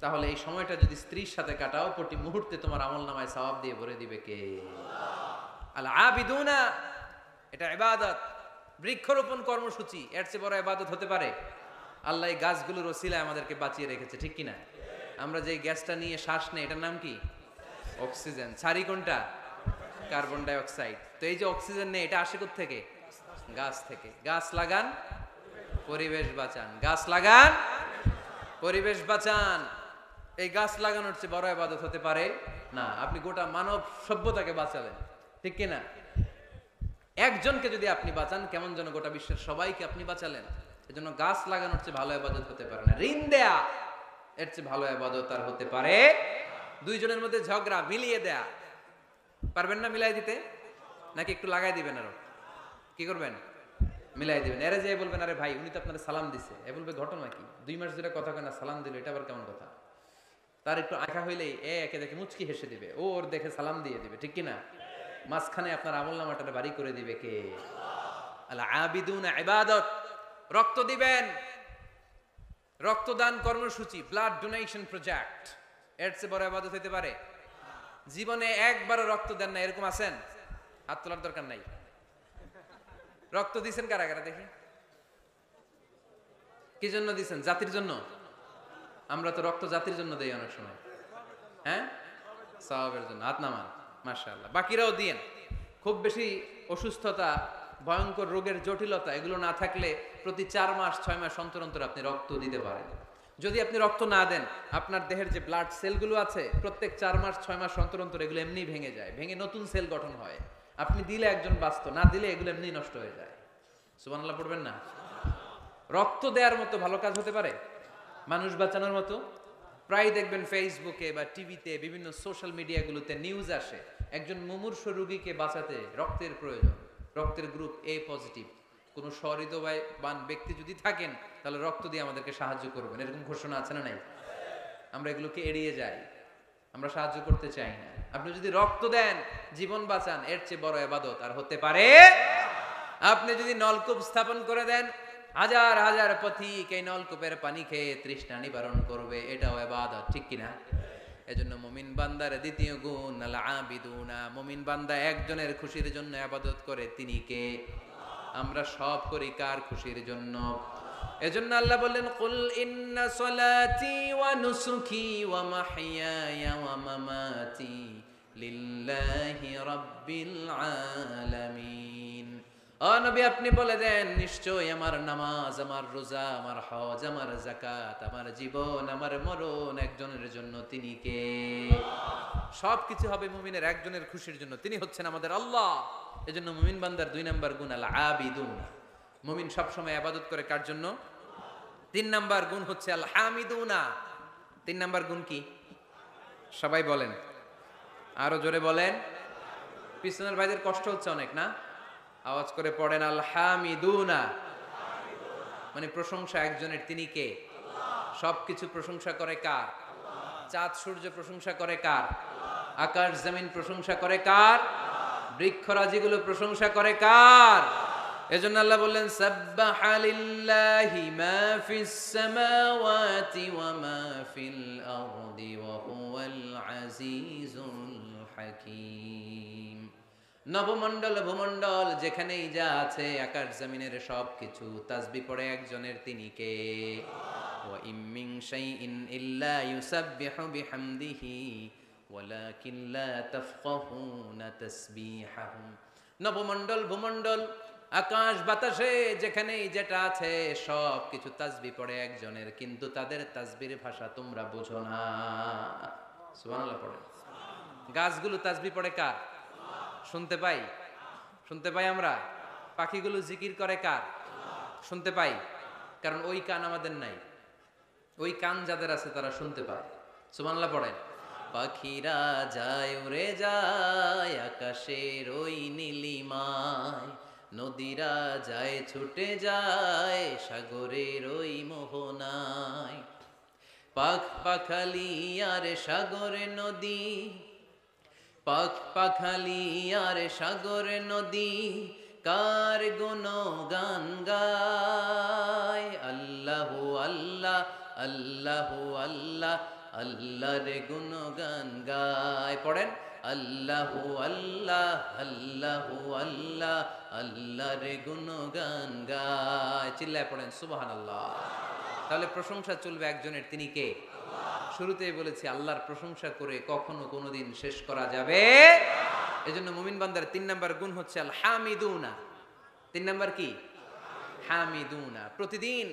তাহলে এই সময়টা যদি স্ত্রীর সাথে কাটাও, প্রতি মুহূর্তে তোমার আমলনামায় সওয়াব দিয়ে ভরে দিবে কে? আল আবিদুনা, এটা ইবাদত। বৃক্ষরোপণ কর্মসূচি, এর চেয়ে বড় ইবাদত হতে পারে? আল্লাহ এই গাছগুলোর ওসিলায় আমাদেরকে বাঁচিয়ে রেখেছে, ঠিক কিনা? আমরা যে গ্যাসটা নিয়ে শ্বাস নেই, এটার নাম কি? অক্সিজেন। ছাড়ি কোনটা? Carbon die oxide. তো এই যে অক্সিজেন নেই, এটা আসে কোথা থেকে? গাছ থেকে। গাছ লাগান, পরিবেশ বাঁচান। গাছ লাগান, পরিবেশ বাঁচান। এই গাছ লাগানোর চেয়ে বড় ইবাদত হতে পারে না। আপনি গোটা মানব সভ্যতাকে বাঁচালেন, ঠিক কিনা? একজনকে যদি আপনি বাঁচান, কেমন যেন গোটা বিশ্বের সবাইকে আপনি বাঁচালেন। এজন্য গাছ লাগানোর চেয়ে ভালো ইবাদত হতে পারে না। ঋণ দেয়া, এর চেয়ে ভালো ইবাদত আর হতে পারে? দুইজনের মধ্যে ঝগড়া, মিলিয়ে দেয়া, পারবেন না মিলাই দিতে? নাকি একটু লাগাই দিবেন? আরো কি করবেন? মিলাই দিবেন। এরা যে বলবেন, আরে ভাই উনি তো আপনার সালাম দিছে, এ বলবে ঘটনা কি? 2 মাস ধরে কথা কয় না, সালাম দিল, এটা আবার কেমন কথা? তার একটু আঁকা হইলেই একে দেখে মুচকি হেসে দিবে, ও ওর দেখে সালাম দিয়ে দিবে, ঠিক কিনা? মাঝখানে আপনার আমলনামাটা ভারী করে দিবে কে? আল আবিদুনা ইবাদত। রক্ত দিবেন, রক্তদান কর্মসূচি, ব্লাড ডোনেশন প্রজেক্ট, এর চেয়ে বড় ইবাদত হতে পারে? জীবনে একবারও রক্ত দেন না এরকম আছেন? হাত তোলার দরকার নাই। রক্ত দিছেন কারা কারা দেখি? কি জন্য দিছেন? জাতির জন্য? আমরা তো রক্ত জাতির জন্য দেই অনেক সময়, হ্যাঁ, সওয়াবের জন্য। হাত নামান, মাশাআল্লাহ। বাকিরাও দিয়েন। খুব বেশি অসুস্থতা, ভয়ঙ্কর রোগের জটিলতা এগুলো না থাকলে প্রতি 4 মাস 6 মাস অন্তর অন্তর আপনি রক্ত দিতে পারেন। যদি আপনি রক্ত না দেন, আপনার দেহের যে ব্লাড সেলগুলো আছে, প্রত্যেক 4 মাস 6 মাস অন্তর অন্তর এগুলো এমনি ভেঙে যায়, ভেঙে নতুন সেল গঠন হয়। আপনি দিলে একজন বাঁচত, না দিলে এগুলো এমনি নষ্ট হয়ে যায়। সুবহানাল্লাহ পড়বেন না? রক্ত দেওয়ার মতো ভালো কাজ হতে পারে? মানুষ বাঁচানোর মতো? প্রায় দেখবেন ফেসবুকে বা টিভিতে বিভিন্ন সোশ্যাল মিডিয়াগুলোতে নিউজ আসে, একজন মুমূর্ষু রোগীকে বাঁচাতে রক্তের প্রয়োজন, রক্তের গ্রুপ এ পজিটিভ, কোনো সহৃদয়বান ব্যক্তি যদি থাকেন তাহলে রক্ত দিয়ে আমাদেরকে সাহায্য করবেন, এরকম ঘোষণা আছে না নাই? আমরা এগুলোকে এড়িয়ে যাই, আমরা সাহায্য করতে চাই না। আপনি যদি রক্ত দেন, জীবন বাঁচান, এর চেয়ে বড় ইবাদত আর হতে পারে? আপনি যদি নলকূপ স্থাপন করে দেন, হাজার হাজার পথিক এই নলকূপের পানি খেয়ে তৃষ্ণা নিবারণ করবে, এটাও ইবাদত, ঠিক কিনা? এজন্য মুমিন বান্দার দ্বিতীয় গুণ আল আবিদুনা, মুমিন বান্দা একজনের খুশির জন্য ইবাদত করে, তিনি কে? আমরা সব করি কার খুশির জন্য? এজন্য আল্লাহ বললেন, কুল ইন্না সলাতি ওয়া নুসুকি ওয়া মাহইয়ায়া ওয়া মামাতি লিল্লাহি রাব্বিল আলামিন। ও নবী, আপনি বলে দেন, নিশ্চয় আমার নামাজ, আমার রোজা, আমার হজ, আমার যাকাত, আমার জীবন, আমার মরণ একজনের জন্য, তিনি কে? সবকিছু হবে মুমিনের একজনের খুশির জন্য, তিনি হচ্ছেন আমাদের আল্লাহ। এজন্য মুমিন বান্দার 2 নাম্বার গুণ আল আবিদুন, মুমিন সবসময় ইবাদত করে কার জন্য? 3 নাম্বার গুণ হচ্ছে আল হামিদুনা। 3 নাম্বার গুণ কি? সবাই বলেন, আরো জোরে বলেন। পিছনের ভাইদের কষ্ট হচ্ছে অনেক না? আওয়াজ করে পড়েন, আল হামিদুনা, মানে প্রশংসা একজনের, তিনি কে? সবকিছু প্রশংসা করে কার? চাঁদ সূর্য প্রশংসা করে কার? আকাশ জমিন প্রশংসা করে কার? বৃক্ষরাজিগুলো প্রশংসা করে কার? এজন্য আল্লাহ বললেন, সাব্বাহা লিল্লাহি মা ফিস সামাওয়াতি ওয়া মা ফিল আরদি ওয়া হুয়াল আজিজুল হাকীম। নবমণ্ডল ভূমণ্ডল যেখানেই যা আছে, আকাশ জমিনের সবকিছু তাসবিহ পড়ে একজনের, তিনি কে? ওয়া ইম মিন শাইইন ইল্লা ইউসাব্বিহু বিহামদিহি ওয়ালাকিন লা তাফকাহুনা তাসবিহাহুম। নবমণ্ডল ভূমণ্ডল আকাশ বাতাসে যেখানেই যেটা আছে সবকিছু তাসবিহ পড়ে একজনের, কিন্তু তাদের তাসবিহের ভাষা তোমরা বোঝো না। সুবহানাল্লাহ পড়ে। গাছগুলো তাসবিহ পড়ে কার? শুনতে পাই, শুনতে পাই আমরা। পাখিগুলো জিকির করে কার? শুনতে পাই, কারণ ওই কান আমাদের নাই। ওই কান যাদের আছে তারা শুনতে পায়। সুবহানাল্লাহ পড়েন। পাখিরা যায় উড়ে যায় আকাশের ওই নীলিমায়, নদীরা যায় ছুটে যায় সাগরের ওই মোহনায়। পাখ পাখালি আর সাগরে নদী, পাখ পাখালি আর সাগরে নদী, কার গুণগান গায়। আল্লাহু আল্লাহ, আল্লাহু আল্লাহ, আল্লাহর গুণগান গায়। পড়েন, আল্লাহু আল্লাহ, আল্লাহু আল্লাহ, আল্লাহর গুণগান গায়। চিল্লায় পড়েন সুবহানাল্লাহ। তাহলে প্রশংসা চলবে একজনের, তিনি কে? শুরুতেই বলেছি, আল্লাহর প্রশংসা করে কখনো কোনোদিন শেষ করা যাবে। এজন্য মুমিন বান্দার 3 নাম্বার গুণ হচ্ছে আল হামিদুনা। 3 নাম্বার কি? হামিদুনা। প্রতিদিন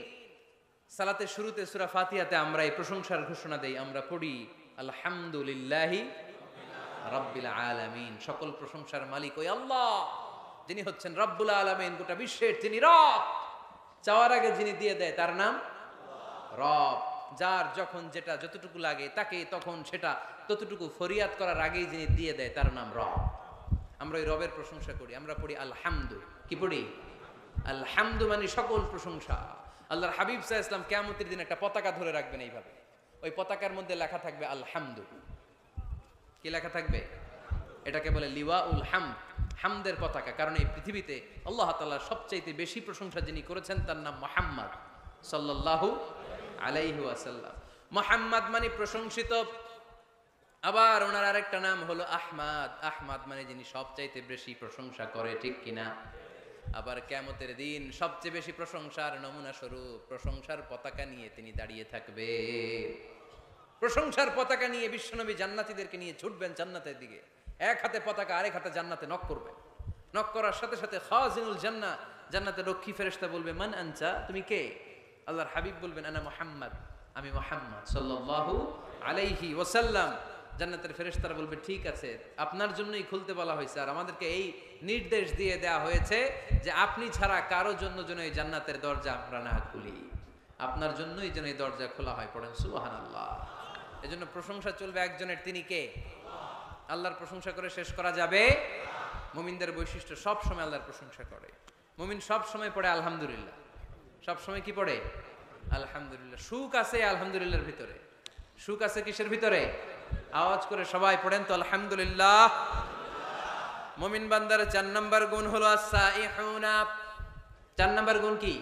সালাতের শুরুতে সূরা ফাতিহাতে আমরা এই প্রশংসার ঘোষণা দেই, আমরা পড়ি আলহামদুলিল্লাহি রাব্বিল আলামিন। সকল প্রশংসার মালিক ওই আল্লাহ, যিনি হচ্ছেন রব্বুল আলামিন, গোটা বিশ্বের যিনি রব। চাওয়ার আগে যিনি দিয়ে দেয় তার নাম রব। যার যখন যেটা যতটুকু লাগে তাকে তখন সেটা ততটুকু ফরিয়াদ করার আগেই যিনি দিয়ে দেয় তার নাম রব। আমরা ওই রবের প্রশংসা করি, আমরা পড়ি আলহামদু। কি পড়ি? আলহামদু, মানে সকল প্রশংসা। আল্লাহর হাবিব সাল্লাল্লাহু আলাইহি ওয়াসাল্লাম কিয়ামতের দিন একটা পতাকা ধরে রাখবেন এইভাবে, ওই পতাকার মধ্যে লেখা থাকবে আলহামদু। কি লেখা থাকবে? এটাকে বলে লিওয়াউল হামদ, হামদের পতাকা। কারণ এই পৃথিবীতে আল্লাহ তাআলার সবচাইতে বেশি প্রশংসা যিনি করেছেন তার নাম মুহাম্মদ সাল্লাল্লাহু আলাইহি ওয়াসাল্লাম। মুহাম্মদ মানে প্রশংসিত। আবার ওনার আরেকটা নাম হলো আহমদ। আহমদ মানে যিনি সবচাইতে বেশি প্রশংসা করে, ঠিক কিনা? আবার কিয়ামতের দিন সবচেয়ে বেশি প্রশংসার নমুনা স্বরূপ প্রশংসার পতাকা নিয়ে তিনি দাঁড়িয়ে থাকবে। প্রশংসার পতাকা নিয়ে বিশ্বনবী জান্নাতীদেরকে নিয়ে ছুটবেন জান্নাতের দিকে। এক হাতে পতাকা, আরেক হাতে জান্নাতে নক করবেন। নক করার সাথে সাথে খাজিনুল জান্নাহ, জান্নাতের রক্ষী ফেরেশতা বলবে, মান আনতা, তুমি কে? আল্লাহর হাবিব বলবেন, আনা মুহাম্মদ, আমি মুহাম্মদ সাল্লাল্লাহু আলাইহি ওয়াসাল্লাম। জান্নাতের ফেরেশতারা বলবে, ঠিক আছে, আপনার জন্যই খুলতে বলা হয়েছে, আর আমাদেরকে এই নির্দেশ দিয়ে দেয়া হয়েছে যে আপনি ছাড়া কারো জন্য যেন এই জান্নাতের দরজা আমরা না খুলি, আপনার জন্যই যেন এই দরজা খোলা হয়। পড়েন সুবহানাল্লাহ। এজন্য প্রশংসা চলবে একজনের, তিনি কে? আল্লাহর প্রশংসা করে শেষ করা যাবে? মুমিনদের বৈশিষ্ট্য, সব সময় আল্লাহর প্রশংসা করে। মুমিন সব সময় পড়ে আলহামদুলিল্লাহ। সব সময় কি পড়ে? আলহামদুলিল্লাহ। সুখ আছে আলহামদুলিল্লাহর ভিতরে। সুখ আছে কিসের ভিতরে? আওয়াজ করে সবাই পড়েন তো আলহামদুলিল্লাহ। মুমিন বান্দার 4 নাম্বার গুণ হলো আস-সাইহুনা। 4 নাম্বার গুণ কি?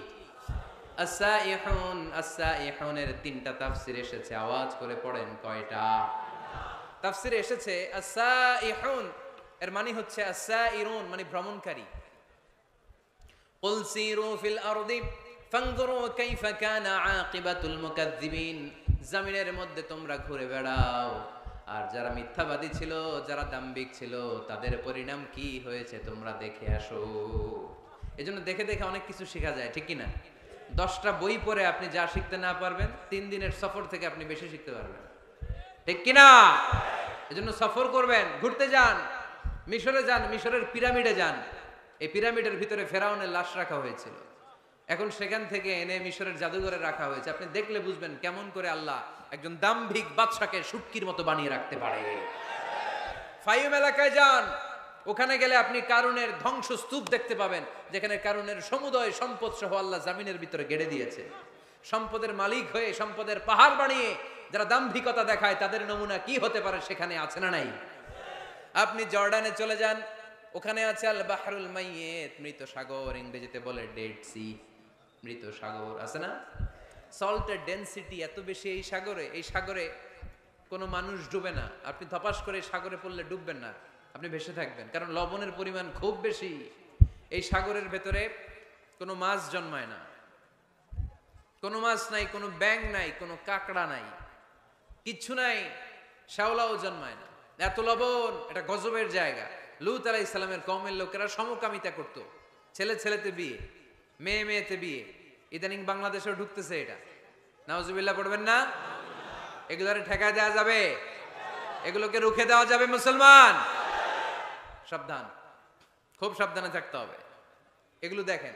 আস-সাইহুন। আস-সাইহুনের 3টা তাফসীর এসেছে, আওয়াজ করে পড়েন কয়টা? তাফসীরে এসেছে আস-সাইহুন এর মানে হচ্ছে আস-সাইরুন, মানে ভ্রমণকারী। কুল সিরু ফিল আরদি ফানজুরু কাইফা কানা আকিবাতুল মুকাজ্জিবিন। জমিনের মধ্যে তোমরা ঘুরে বেড়াও, আর যারা মিথ্যাবাদী ছিল, যারা দাম্ভিক ছিল, তাদের পরিণাম কি হয়েছে তোমরা দেখে আসো। এজন্য দেখে দেখে অনেক কিছু শেখা যায়, ঠিক কি না? 10টা বই পড়ে আপনি যা শিখতে না পারবেন, 3 দিনের সফর থেকে আপনি বেশি শিখতে পারবেন, ঠিক কি না? এজন্য সফর করবেন, ঘুরতে যান, মিশরে যান, মিশরের পিরামিডে যান। এই পিরামিডের ভিতরে ফেরাউনের লাশ রাখা হয়েছিল, এখন সেখান থেকে এনে মিশরের জাদুঘরে রাখা হয়েছে। আপনি দেখলে বুঝবেন কেমন করে আল্লাহ একজন দাম্ভিক বাদশাকে শুটকির মতো বানিয়ে রাখতে পারে। ফাইম এলাকায় যান, ওখানে গেলে আপনি কারুনের ধ্বংসস্তূপ দেখতে পাবেন, যেখানে কারুনের সমুদয় সম্পদ সহ আল্লাহ জামিনের ভিতরে গেড়ে দিয়েছে। সম্পদের মালিক হয়ে সম্পদের পাহাড় বানিয়ে যারা দাম্ভিকতা দেখায়, তাদের নমুনা কি হতে পারে সেখানে আছে না নাই? আপনি জর্ডানে চলে যান, ওখানে আছে আল বাহরুল মাইয়িত, মৃত সাগর, ইংরেজিতে বলে ডেড সি, মৃত সাগর আছে না? সল্টের ডেনসিটি এত বেশি এই সাগরে, এই সাগরে কোনো মানুষ ডুবে না। আপনি ধপাস করে সাগরে পড়লে ডুববেন না, আপনি ভেসে থাকবেন, কারণ লবণের পরিমাণ খুব বেশি। এই সাগরের ভেতরে কোনো মাছ জন্মায় না, কোনো মাছ নাই, কোনো ব্যাঙ নাই, কোনো কাঁকড়া নাই, কিচ্ছু নাই, শ্যাওলাও জন্মায় না। এত লবণ, এটা গজবের জায়গা। লূত আলাইহিস সালামের কওমের লোকেরা সমকামিতা করত, ছেলে ছেলেতে বিয়ে, মেয়ে মেয়েতে বিয়ে। ইদানিং বাংলাদেশেও ঢুকতেছে এটা, নাউজুবিল্লাহ পড়বেন না? এগুলোরে ঠেকা দেওয়া যাবে? এগুলোকে রুখে দেওয়া যাবে? মুসলমান সাবধান, খুব সাবধানে থাকতে হবে। এগুলো দেখেন,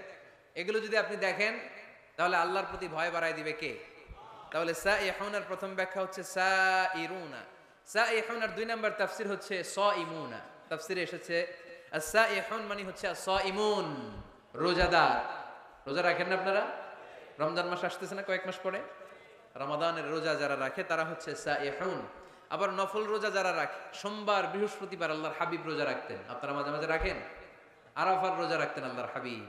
এগুলো যদি আপনি দেখেন তাহলে আল্লাহর প্রতি ভয় বাড়ায় দিবে কে? তাহলে সাইহুনার প্রথম ব্যাখ্যা হচ্ছে সাইরুনা। সাইহুনার 2 নাম্বার তাফসীর হচ্ছে সাইমুনা। তাফসীরে এসেছে আস-সাইহুন মানে হচ্ছে আস-সাইমুন, রোজাদার। রোজা রাখেন না আপনারা? রমজান মাস আসতেছে না কয়েক মাস পরে, রমাদানের রোজা যারা রাখে তারা হচ্ছে সাইহুন। আবার নফল রোজা যারা রাখে, সোমবার বৃহস্পতিবার আল্লাহর হাবিব রোজা রাখতেন, আপনারা মাঝে মাঝে রাখেন। আরাফার রোজা রাখতেন আল্লাহর হাবিব,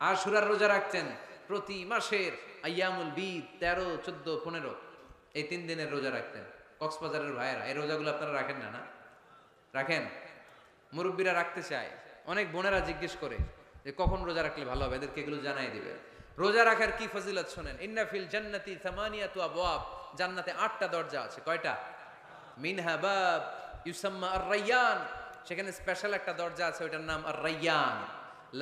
আশুরার রোজা রাখতেন। প্রতি মাসের আইয়ামুল বিদ 13, 14, 15 এই 3 দিনের রোজা রাখতেন। কক্সবাজারের ভাইয়েরা এই রোজাগুলো আপনারা রাখেন না? না রাখেন? মুরব্বীরা রাখতে চায়, অনেক বোনেরা জিজ্ঞেস করে যে কখন রোজা রাখলে ভালো হবে, এদেরকে এগুলো জানাই দিবে। রোজা রাখার কি ফজিলত শোনেন। ইন্না ফিল জান্নাতি 8 আবওয়াব, জান্নাতে 8টা দরজা আছে। কয়টা? মিনহা বাব ইউসাম্মা আর-রায়্যান, সেখানে স্পেশাল একটা দরজা আছে, ওটার নাম আর-রায়্যান।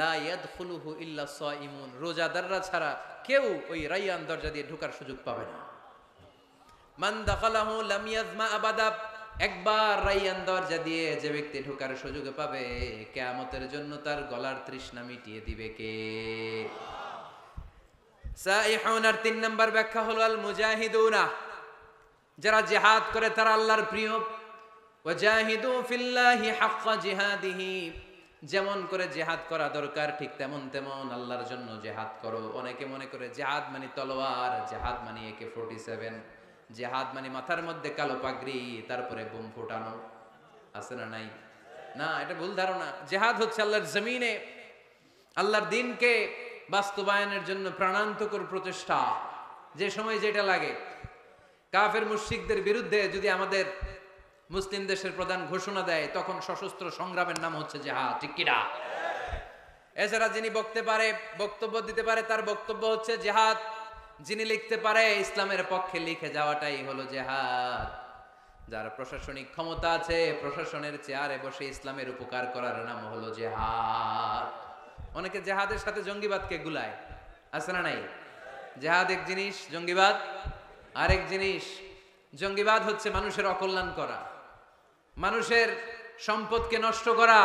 লা ইয়াদখুলুহু ইল্লা সাইমুন, রোজাদাররা ছাড়া কেউ ওই রায়্যান দরজা দিয়ে ঢোকার সুযোগ পাবে না। মান দাখালাহু লাম ইয়াজমা আবাদা, একবার রায়্যান দরজা দিয়ে যে ব্যক্তি ঢোকার সুযোগ পাবে, কিয়ামতের জন্য তার গলার তৃষ্ণা মিটিয়ে দিবে কে? সাইহুনার 3 নাম্বার ব্যাখ্যা হলো আল মুজাহিদুনা, যারা জিহাদ করে তারা আল্লাহর প্রিয়। ওয়াজাহিদু ফিল্লাহি হাক্কা জিহাদিহি, যেমন করে জিহাদ করা দরকার ঠিক তেমন তেমন আল্লাহর জন্য জিহাদ করো। অনেকে মনে করে জিহাদ মানে তলোয়ার, জিহাদ মানে AK-47, জিহাদ মানে মাথার মধ্যে কালো পাগড়ি, তারপরে বোম ফোটানো, আছে না নাই? না, এটা ভুল ধারণা। জিহাদ হচ্ছে আল্লাহর জমিনে আল্লাহর দ্বীনকে বাস্তবায়নের জন্য প্রাণান্তকর প্রচেষ্টা, যে সময় যেটা লাগে। কাফের মুশরিকদের বিরুদ্ধে যদি আমাদের মুসলিম দেশের প্রধান ঘোষণা দেয়, তখন সশস্ত্র সংগ্রামের নাম হচ্ছে জিহাদ, ঠিক কি না? এছাড়া যিনি বক্তব্য দিতে পারে তার বক্তব্য হচ্ছে জিহাদ, যিনি লিখতে পারে ইসলামের পক্ষে লিখে যাওয়াটাই হলো জিহাদ। যার প্রশাসনিক ক্ষমতা আছে, প্রশাসনের চেয়ারে বসে ইসলামের উপকার করার নাম হলো জিহাদ। অনেকে জিহাদের সাথে জঙ্গিবাদকে গুলায়, আছে না নাই? জিহাদ এক জিনিস, জঙ্গিবাদ আরেক জিনিস। জঙ্গিবাদ হচ্ছে মানুষের অকল্যাণ করা, মানুষের সম্পদকে নষ্ট করা,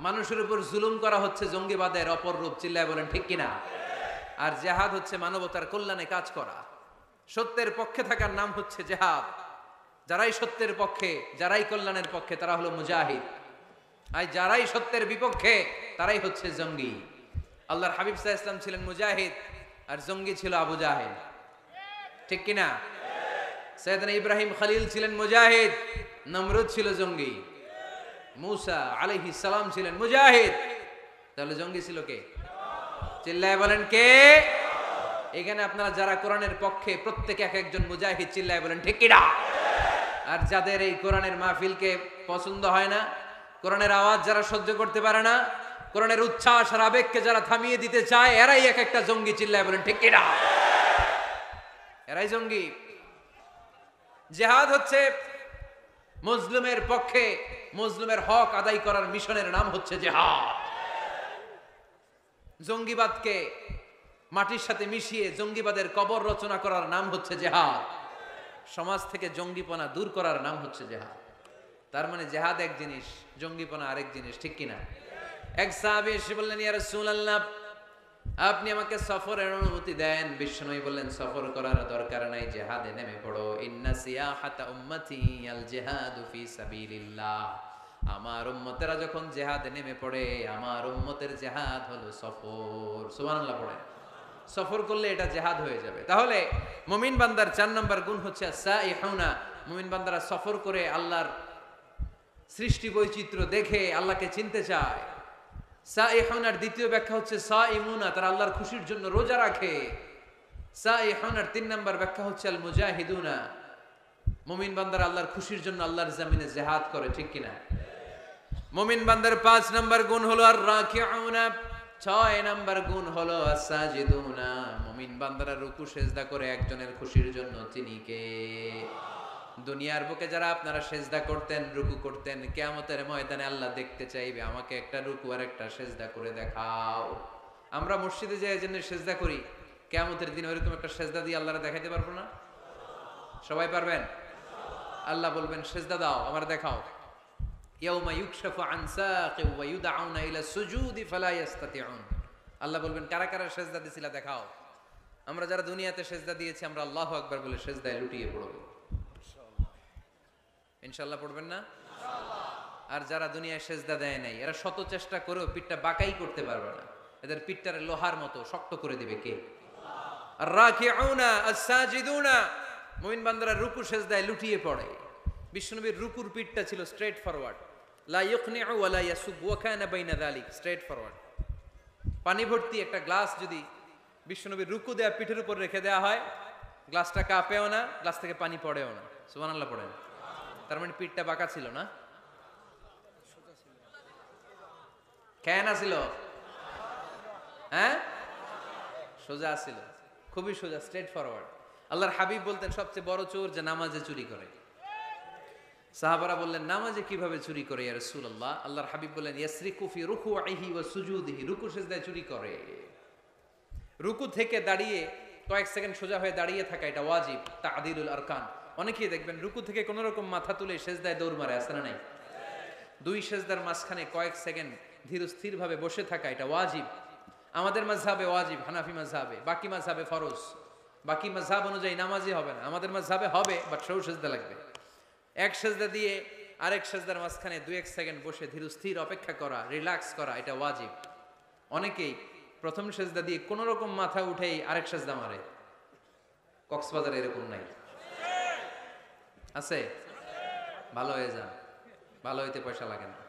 মানুষের উপর জুলুম করা হচ্ছে জঙ্গিবাদের অপর রূপ। চিল্লায় বলেন ঠিক কিনা? আর জিহাদ হচ্ছে মানবতার কল্যাণে কাজ করা, সত্যের পক্ষে থাকার নাম হচ্ছে জিহাদ। যারাই সত্যের পক্ষে, যারাই কল্যাণের পক্ষে, তারা হলো মুজাহিদ। আর যারাই সত্যের বিপক্ষে, তারাই হচ্ছে জঙ্গি। আল্লাহর হাবিব সাল্লাল্লাহু আলাইহি ওয়াসাল্লাম ছিলেন মুজাহিদ, আর জঙ্গি ছিল আবু জাহেল, ঠিক কিনা? সাইয়েদনা ইব্রাহিম খলিল ছিলেন মুজাহিদ, নমরুদ ছিল জঙ্গি। মুসা আলাইহিস সালাম ছিলেন মুজাহিদ, তাহলে জঙ্গি ছিল কে? চিল্লায় বলেন কে? এখানে আপনারা যারা কোরআনের পক্ষে, প্রত্যেকে এক একজন মুজাহিদ, চিল্লায় বলেন ঠিক কিনা? আর যাদের এই কোরআনের মাহফিলকে পছন্দ হয় না, কোরআনের আওয়াজ যারা সহ্য করতে পারে না, কোরআনের উচ্ছ্বাস আর আবেগকে যারা থামিয়ে দিতে চায়, এরাই এক একটা জঙ্গি, চিল্লায় বলেন ঠিক কিনা? এরাই জঙ্গি। জিহাদ হচ্ছে মুসলিমের পক্ষে, মুসলিমের হক আদায় করার মিশনের নাম হচ্ছে জিহাদ। জঙ্গিবাদকে মাটির সাথে মিশিয়ে জঙ্গিবাদের কবর রচনা করার নাম হচ্ছে জিহাদ। সমাজ থেকে জঙ্গিপনা দূর করার নাম হচ্ছে জিহাদ। তার মানে জিহাদ এক জিনিস, জঙ্গিপনা আরেক জিনিস, ঠিক কিনা? এক সাহাবী এসে বললেন, ইয়া রাসূলুল্লাহ, আপনি আমাকে সফরের অনুমতি দেন। বিশ্বনবী বললেন, সফর করার দরকার নাই, জিহাদে নেমে পড়ো। ইন্না সিয়াহাতা উম্মতি আল জিহাদু ফি সাবিলিল্লাহ। আমার উম্মতেরা যখন জিহাদে নেমে পড়ে, আমার উম্মতের জিহাদ হলো সফর। সুবহানাল্লাহ পড়েন। সফর করলে এটা জিহাদ হয়ে যাবে। তাহলে মুমিন বান্দার 4 নম্বর গুণ হচ্ছে সাইহুনা। মুমিন বান্দারা সফর করে আল্লাহর সৃষ্টি বৈচিত্র্য দেখে আল্লাহকে চিনতে চায়। সাইহুনার দ্বিতীয় ব্যাখ্যা হচ্ছে সাইমুনা, তারা আল্লাহর খুশির জন্য রোজা রাখে। সাইহুনার 3 নম্বর ব্যাখ্যা হচ্ছে আল মুজাহিদুনা। মুমিন বান্দারা আল্লাহর খুশির জন্য আল্লাহর জমিনে জিহাদ করে, ঠিক কিনা? মুমিন বান্দার 5 নম্বর গুণ হলো আর রাকিউনা। 6 নম্বর গুণ হলো আসাজিদুনা। মুমিন বান্দারা রুকু সেজদা করে একজনের খুশির জন্য, তিনি কে? দুনিয়ার বুকে যারা আপনারা সেজদা করতেন, রুকু করতেন, কিয়ামতের ময়দানে আল্লাহ দেখতে চাইবে, আমাকে একটা রুকু আর একটা সেজদা করে দেখাও। আমরা মসজিদে যে জন্য সেজদা করি, কিয়ামতের দিন ওইরকম একটা সেজদা দিয়ে আল্লাহরে দেখাইতে পারবো না? সবাই পারবেন? আল্লাহ বলবেন, সেজদা দাও, আমার দেখাও। ইয়াউমা ইউকশাফু আন সাকিন ওয়া ইউদআউনা ইলা সুজুদি ফালা ইস্তাতিউন। আল্লাহ বলবেন, কারা কারা সেজদা দিছিলা দেখাও। আমরা যারা দুনিয়াতে সেজদা দিয়েছি, আমরা আল্লাহু আকবার বলে সেজদায় লুটিয়ে পড়ব। ইনশাআল্লাহ পড়বেন না? আর যারা দুনিয়ায় সেজদা দেয় নাই, এরা শত চেষ্টা করেও পিঠটা বাঁকাই করতে পারবে না। এদের পিঠটারে লোহার মতো শক্ত করে দিবে কে? আর রাকিউনা আস-সাজিদুনা। মুমিন বান্দারা রুকু সেজদায় লুটিয়ে পড়ে। বিশ্বনবীর রুকুর পিঠটা ছিল স্ট্রেট ফরওয়ার্ড, লা ইউকনিউ ওয়া লা ইয়াসুব ওয়া কানা বাইনা যালিক, স্ট্রেট ফরওয়ার্ড। পানি ভর্তি একটা গ্লাস যদি বিশ্বনবীর রুকু দেয়া পিঠের উপর রেখে দেওয়া হয়, গ্লাসটা কাঁপেও না, গ্লাস থেকে পানি পড়েও না। সুবহানাল্লাহ পড়েন। তার মানে পিঠটা বাঁকা ছিল না, কেন ছিল? হ্যাঁ, সোজা ছিল, খুবই সোজা, স্ট্রেট ফরওয়ার্ড। আল্লাহর হাবিব বলতেন, সবচেয়ে বড় চোর যে নামাজে চুরি করে। সাহাবারা বললেন, নামাজে কিভাবে চুরি করে ইয়া রাসূলুল্লাহ? আল্লাহর হাবিব বললেন, ইয়াসরিকু ফি রুকুইহি ওয়া সুজুদিহি। রুকু সেজদায় চুরি করে। রুকু থেকে দাঁড়িয়ে কয়েক সেকেন্ড সোজা হয়ে দাঁড়িয়ে থাকা, এটা ওয়াজিব, তা'দিলুল আরকান। অনেকেই দেখবেন রুকু থেকে কোন রকম মাথা তুলে সেজদায় দৌড় মারে, আছে না নাই? 2 সেজদার মাঝখানে কয়েক সেকেন্ড ধীর স্থির ভাবে বসে থাকা, এটা ওয়াজিব। আমাদের মাযহাবে ওয়াজিব, হানাফি মাযহাবে। বাকি মাযহাবে ফরজ। বাকি মাযহাব অনুযায়ী নামাজই হবে না। আমাদের মাযহাবে হবে, বাট সৌ সেজদা লাগবে। এক সেজদা দিয়ে আরেক সেজদার মাঝখানে 2-1 সেকেন্ড বসে ধীর স্থির অপেক্ষা করা, রিল্যাক্স করা, এটা ওয়াজিব। অনেকেই প্রথম সেজদা দিয়ে কোন রকম মাথা উঠেই আরেক সেজদা মারে। কক্সবাজারে এরকম নাই? আছে? ভালো হয়ে যান, ভালো হইতে পয়সা লাগে না।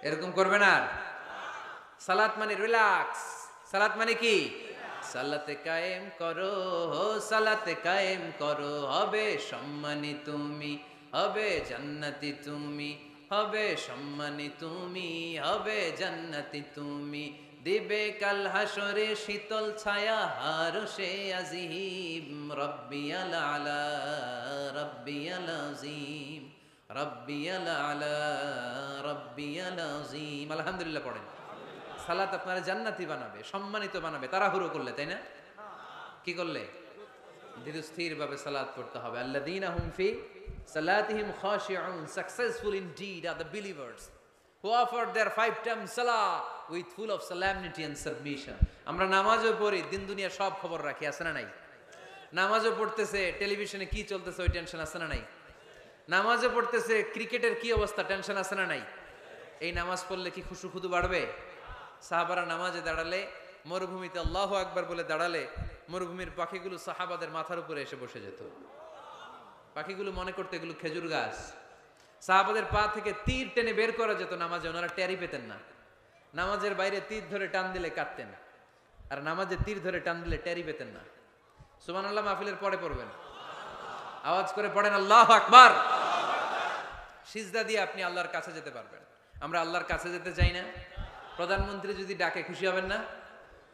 এরকম করবে না। সালাত মানে রিল্যাক্স। সালাত মানে কি? সালাতে কায়েম করো, সালাতে কায়েম করো, হবে সম্মানী তুমি, হবে জান্নাতি তুমি, হবে সম্মানী তুমি, হবে জান্নাতি তুমি। দিবে কাল হাসরে শীতল ছায়া হারশে আজিম। রব্বিয়াল আলা, রব্বিয়াল আযীম, রব্বিয়াল আলা, রব্বিয়াল আযীম। আলহামদুলিল্লাহ পড়েন। সালাত আপনারা জান্নাতি বানাবে, সম্মানিত বানাবে, তাড়াহুড়ো করলে, তাই না? কি করলে? ধীর স্থির ভাবে সালাত পড়তে হবে। আল্লাযীনা হুম ফি সালাতিহিম খাশিউন। Successful indeed are the believers who offer their 5 times salah with full of solemnity and submission. আমরা নামাজও পড়ি, দিন দুনিয়া সব খবর রাখি, আছে না নাই? নামাজও পড়তেছে, টেলিভিশনে কি চলতেছে ওই টেনশন আছে না নাই? নামাজে পড়তেছে, ক্রিকেটের কি অবস্থা, টেনশন আছে না নাই? এই নামাজ পড়লে কি খুশু খুদু বাড়বে? সাহাবারা নামাজে দাঁড়ালে, মরুভূমিতে আল্লাহু আকবার বলে দাঁড়ালে মরুভূমির পাখিগুলো সাহাবাদের মাথার উপরে এসে বসে যেত। পাখিগুলো মনে করতে এগুলো খেজুর গাছ। সাহাবাদের পা থেকে তীর টেনে বের করা যেত নামাজে, ওনারা টেরই পেতেন না। নামাজের বাইরে তীর ধরে টান দিলে কাটতেন, আর নামাজে তীর ধরে টান দিলে টেরই পেতেন না। সুবহানাল্লাহ মাহফিলের পরে পড়বেন, আওয়াজ করে পড়েন আল্লাহু আকবার। সিজদা দিয়ে আপনি আল্লাহর কাছে যেতে পারবেন। আমরা আল্লাহর কাছে যেতে চাই না? প্রধানমন্ত্রী যদি ডাকে খুশি হবেন না?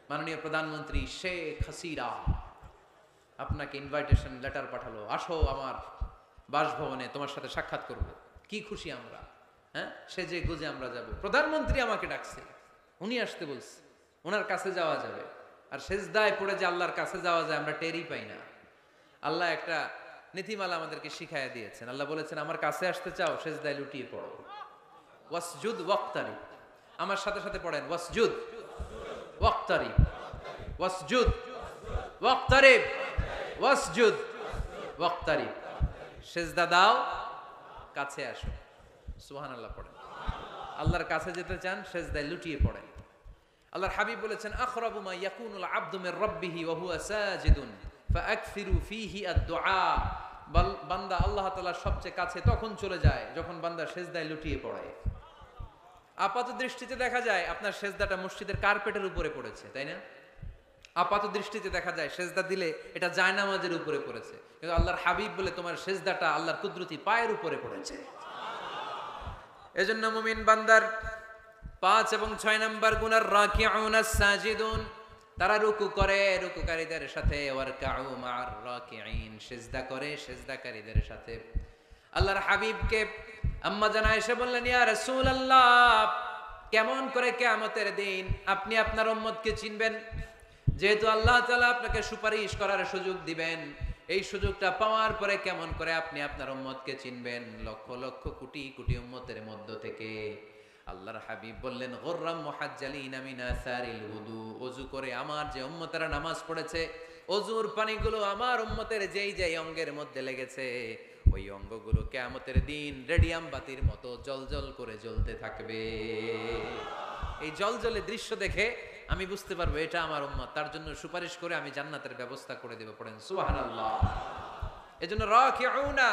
মাননীয় প্রধানমন্ত্রী শেখ হাসিনা আপনাকে ইনভাইটেশন লেটার পাঠালো, আসো আমার বাসভবনে, তোমার সাথে সাক্ষাৎ করব। কি খুশি আমরা, হ্যাঁ, সেজে গুজে আমরা যাব। প্রধানমন্ত্রী আমাকে ডাকছে, উনি আসতে বলছে, ওনার কাছে যাওয়া যাবে। আর সেজদায় পড়ে যে আল্লাহর কাছে যাওয়া যায় আমরা টেরই পাই না। আল্লাহ একটা নীতিমালা আমাদেরকে শিখাইয়া দিয়েছেন। আল্লাহ বলেছেন, আমার কাছে আসতে চাও, সেজদায় লুটিয়ে পড়ো। ওয়াসজুদ ওয়াক্তারিব, আমার সাথে সাথে পড়েন, ওয়াসজুদ ওয়াক্তারিব, ওয়াসজুদ ওয়াক্তারিব, ওয়াসজুদ ওয়াক্তারিব। সেজদা দাও, কাছে আসো। সুবহানাল্লাহ পড়েন। আল্লাহর কাছে যেতে চান, সেজদায় লুটিয়ে পড়েন। আল্লাহর হাবিব বলেছেন, আখরাবু মা ইয়াকুনুল আবদু মির রাব্বিহি ওয়া হুয়া সাজিদুন ফাআকসিরু ফীহি আদ-দুআ। বান্দা আল্লাহ তাআলার সবচেয়ে কাছে তখন চলে যায় যখন বান্দা সেজদায় লুটিয়ে পড়ে। আপাত দৃষ্টিতে দেখা যায় আপনার সেজদাটা মসজিদের কার্পেটের উপরে পড়েছে, তাই না? আপাত দৃষ্টিতে দেখা যায় সেজদা দিলে এটা জায়নামাজের উপরে পড়েছে, কিন্তু আল্লাহর হাবিব বলে তোমার সেজদাটা আল্লাহর কুদরতি পায়ের উপরে পড়েছে। এজন্য মুমিন বান্দার 5 এবং 6 নাম্বার গুণ আর রাকিউনাস সাজিদুন, তারা রুকু করে রুকুকারীদের সাথে, ওয়ারকাউ মা'আর রাকিঈন, সিজদা করে সিজদাকারীদের সাথে। আল্লাহর হাবিবকে আম্মা জান আয়েশা বললেন, ইয়া রাসূলুল্লাহ, কেমন করে কিয়ামতের দিন আপনি আপনার উম্মতকে চিনবেন? যেহেতু আল্লাহ তাআলা আপনাকে সুপারিশ করার সুযোগ দিবেন, এই সুযোগটা পাওয়ার পরে কেমন করে আপনি আপনার উম্মতকে চিনবেন? লক্ষ লক্ষ কোটি কোটি উম্মতের মধ্য থেকে। আল্লাহর হাবিব বললেন, গুররাম মুহাজ্জালিনা মিন আসারিল উযু, ওযু করে আমার যে উম্মতেরা নামাজ পড়েছে, ওযুর পানিগুলো আমার উম্মতের যেই যেই অঙ্গের মধ্যে লেগেছে, ওই অঙ্গগুলো কিয়ামতের দিন রেডিয়াম বাতির মতো জ্বলজ্বল করে জ্বলতে থাকবে। এই জ্বলজ্বলে দৃশ্য দেখে আমি বুঝতে পারবো এটা আমার উম্মত, তার জন্য সুপারিশ করে আমি জান্নাতের ব্যবস্থা করে দেব। পড়েন সুবহানাল্লাহ। এজন্য রাকিউনা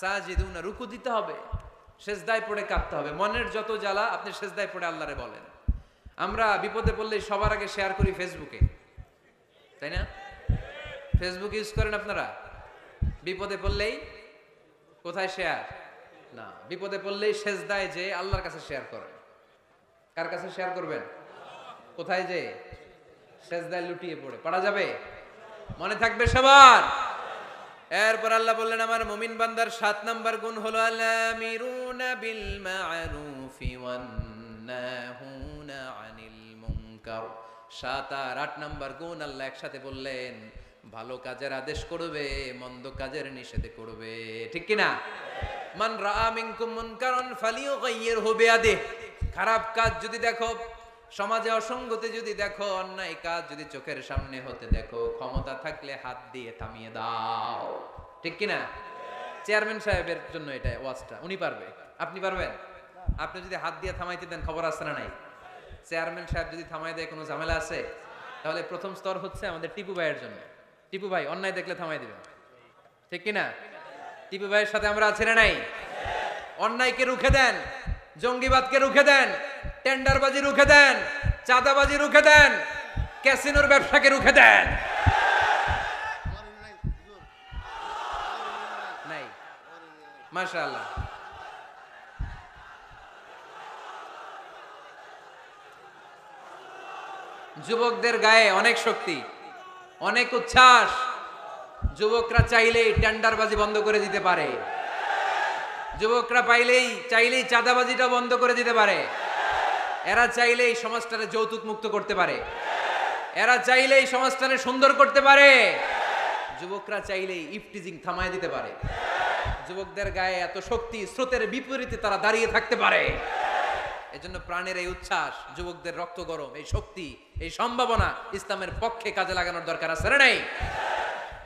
সাজিদুনা, রুকু দিতে হবে, সেজদায় পড়ে কাঁদতে হবে। মনের যত জ্বালা আপনি সেজদায় পড়ে আল্লাহরে বলেন। আমরা বিপদে পড়লে সবার আগে শেয়ার করি ফেসবুকে, তাই না? ফেসবুক ইউজ করেন আপনারা? বিপদে পড়লেই কোথায় শেয়ার? না, বিপদে পড়লেই সেজদায় যে আল্লাহর কাছে শেয়ার করেন। কার কাছে শেয়ার করবেন? কোথায় যে? সেজদায় লুটিয়ে পড়ে। পড়া যাবে? মনে থাকবে সবার? এরপর আল্লাহ বললেন, আমার মুমিন বান্দার 7 নাম্বার গুণ হলো আল-আমিরুনা বিল মা'রুফি ওয়ান নাহুনা আনিল মুনকার। 7 আর 8 নাম্বার গুণ আল্লাহ একসাথে বললেন, ভালো কাজের আদেশ করবে, মন্দ কাজের নিষেধ করবে। ঠিক কি না? মান রাআ মিনকুম মুনকারান ফালিয়ুগাইয়িরহু বিয়াদিহি, খারাপ কাজ যদি দেখো, সমাজে অসঙ্গতি যদি দেখো, অন্যায় কাজ যদি চোখের সামনে হতে দেখো, ক্ষমতা থাকলে হাত দিয়ে থামিয়ে দাও। ঠিক কি না? চেয়ারম্যান সাহেবের জন্য এটা ওয়াজটা, উনি পারবে, আপনি পারবেন? আপনি যদি হাত দিয়ে থামাইতে দেন, খবর আছে না নাই? চেয়ারম্যান সাহেব যদি থামাই দেয়, কোনো ঝামেলা আছে? তাহলে প্রথম স্তর হচ্ছে আমাদের টিপু ভাইয়ের জন্য। টিপু ভাই অন্যায় দেখলে থামাই দিবেন, ঠিক কি না? টিপু ভাইয়ের সাথে আমরা আছি না নাই? অন্যায়কে রুখে দেন, জঙ্গিবাদকে রুখে দেন, টেন্ডারবাজি রুখে দেন, চাঁদাবাজি রুখে দেন, ক্যাসিনোর ব্যবসাকে রুখে দেন। নাই? মাশাআল্লাহ। যুবকদের গায়ে অনেক শক্তি, অনেক উচ্ছ্বাস। যুবকরা চাইলেই টেন্ডারবাজি বন্ধ করে দিতে পারে, যুবকরা চাইলেই চাঁদাবাজিটা বন্ধ করে দিতে পারে, এরা চাইলেই সমাজটাকে যৌতুক মুক্ত করতে পারে, এরা চাইলেই সমাজটাকে সুন্দর করতে পারে, যুবকরা চাইলেই ইফটিজিং থামায় দিতে পারে। যুবকদের গায়ে এত শক্তি, স্রোতের বিপরীতে তারা দাঁড়িয়ে থাকতে পারে। এজন্য প্রাণের এই উচ্ছ্বাস, যুবকদের রক্ত গরম, এই শক্তি, এই সম্ভাবনা ইসলামের পক্ষে কাজে লাগানোর দরকার আছে না নাই?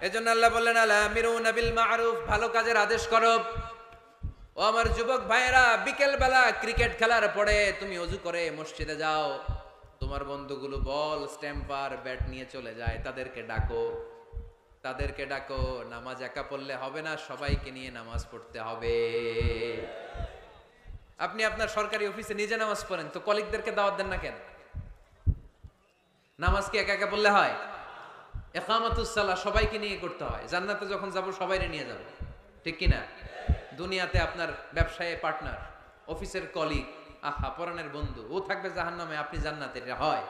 এজন্য আল্লাহ বললেন, আল-আমিরুনা বিল মা'রুফ, ভালো কাজের আদেশ করো, ও আমার যুবক ভাইয়েরা, বিকেল বেলা ক্রিকেট খেলার পরে তুমি অজু করে মসজিদে যাও, তোমার বন্ধুগুলো বল স্ট্যাম্পার ব্যাট নিয়ে চলে যায়, তাদেরকে ডাকো, তাদেরকে ডাকো। নামাজ একা পড়লে হবে না, সবাইকে নিয়ে নামাজ পড়তে হবে। আপনি আপনার সরকারি অফিসে নিজে নামাজ পড়েন, তো কলিগদেরকে দাওয়াত দেন না কেন? নামাজ কি একা একা পড়লে হয়? ইকামাতুস সালাহ সবাইকে নিয়ে করতে হয়। জান্নাতে যখন যাব সবাইকে নিয়ে যাব, ঠিক কি না? দুনিয়াতে আপনার ব্যবসায়ে পার্টনার, অফিসের কলিগ, আহা পরাণের বন্ধু, ও থাকবে জাহান্নামে, আপনি জান্নাতে, এটা হয়?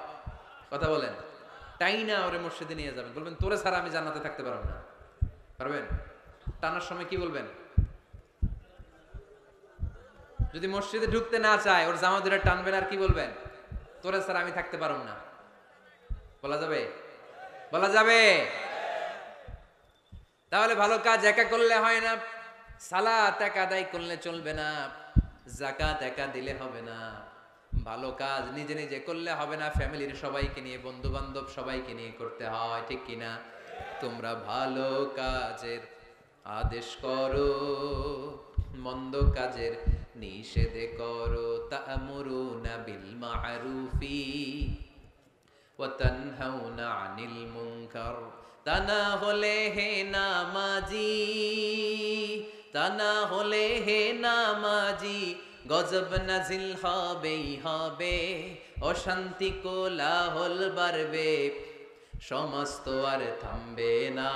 কথা বলেন। তাই না, ওরে মসজিদে নিয়ে যাবেন, বলবেন তোরে ছাড়া আমি জান্নাতে থাকতে পারবো না। পারবেন? টানার সময় কি বলবেন? যদি মসজিদে ঢুকতে না চায়, ওর জামা ধরে টানবেন, আর কি বলবেন? তোরে ছাড়া আমি থাকতে পারবো না। বলা যাবে? বলা যাবে? তাহলে ভালো কাজ একা করলে হয় না, সালাত একা আদায় করলে চলবে না, যাকাত একা দিলে হবে না, ভালো কাজ নিজে নিজে করলে হবে না, ফ্যামিলির সবাইকে নিয়ে, বন্ধু বান্ধব সবাইকে নিয়ে করতে হয়, ঠিক কিনা? তোমরা ভালো কাজের আদেশ করো, মন্দ কাজের নিষেধ করো। তা'মুরুনা বিল মা'রুফি ওয়া তানহাউনা আনিল মুনকার। তা না হলে হে নামাজি, তা না হলে হে নামাজি, গজব নাজিল হবেই হবে, অশান্তি কোলাহল বাড়বে, সমাজ তো আর থামবে না,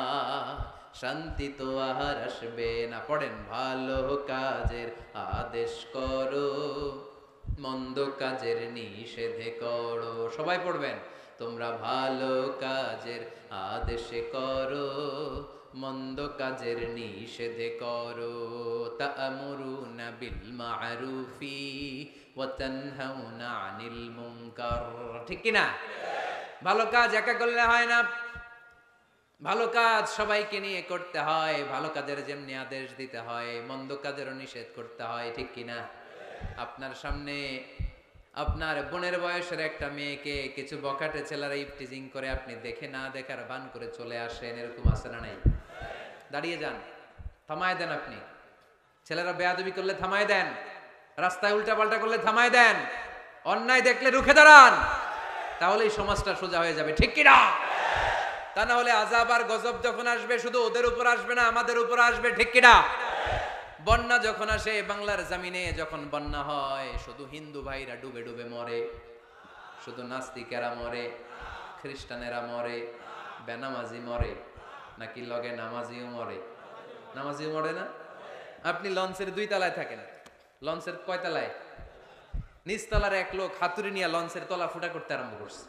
শান্তি তো আর আসবে না। পড়েন, ভালো কাজের আদেশ করো, মন্দ কাজের নিষেধ করো। সবাই পড়বেন, তোমরা ভালো কাজের আদেশ করো, মন্দ কাজের নিষেধ করো। তা'মুরুনা বিল মা'রুফি ওয়া তানহাউনা আনিল মুনকার। ঠিক কি না? ভালো কাজ একা করলে হয় না, ভালো কাজ সবাইকে নিয়ে করতে হয়। ভালো কাজের যেমনি আদেশ দিতে হয়, মন্দ কাজেরও নিষেধ করতে হয়, ঠিক কিনা? আপনার সামনে আপনার বোনের বয়সের একটা মেয়েকে কিছু বখাটে ছেলেরা ইফটিজিং করে, আপনি দেখে না দেখার ভান করে চলে আসেন, এরকম আছে না নাই? দাঁড়িয়ে যান, থামায় দেন। আপনি ছেলেরা বেয়াদবি করলে থামায় দেন, রাস্তায় উল্টা পাল্টা করলে থামায় দেন, অন্যায় দেখলে রুখে দাঁড়ান, তাহলেই সমাজটা সোজা হয়ে যাবে, ঠিক কিনা? তা না হলে আযাব আর গজব যখন আসবে, শুধু ওদের উপর আসবে না, আমাদের উপর আসবে, ঠিক কিনা? বন্যা যখন আসে, বাংলার জমিনে যখন বন্যা হয়, শুধু হিন্দু ভাইরা ডুবে ডুবে মরে, শুধু নাস্তিকেরা মরে, খ্রিস্টানেরা মরে, বেনামাজি মরে, নাকি লগে নামাজিও মরে? নামাজিও মরে না? আপনি লঞ্চের 2 তলায় থাকেন, লঞ্চের কয় তলায়? নিচতলার এক লোক হাতুড়ি নিয়ে লঞ্চের তলা ফুটা করতে আরম্ভ করছে।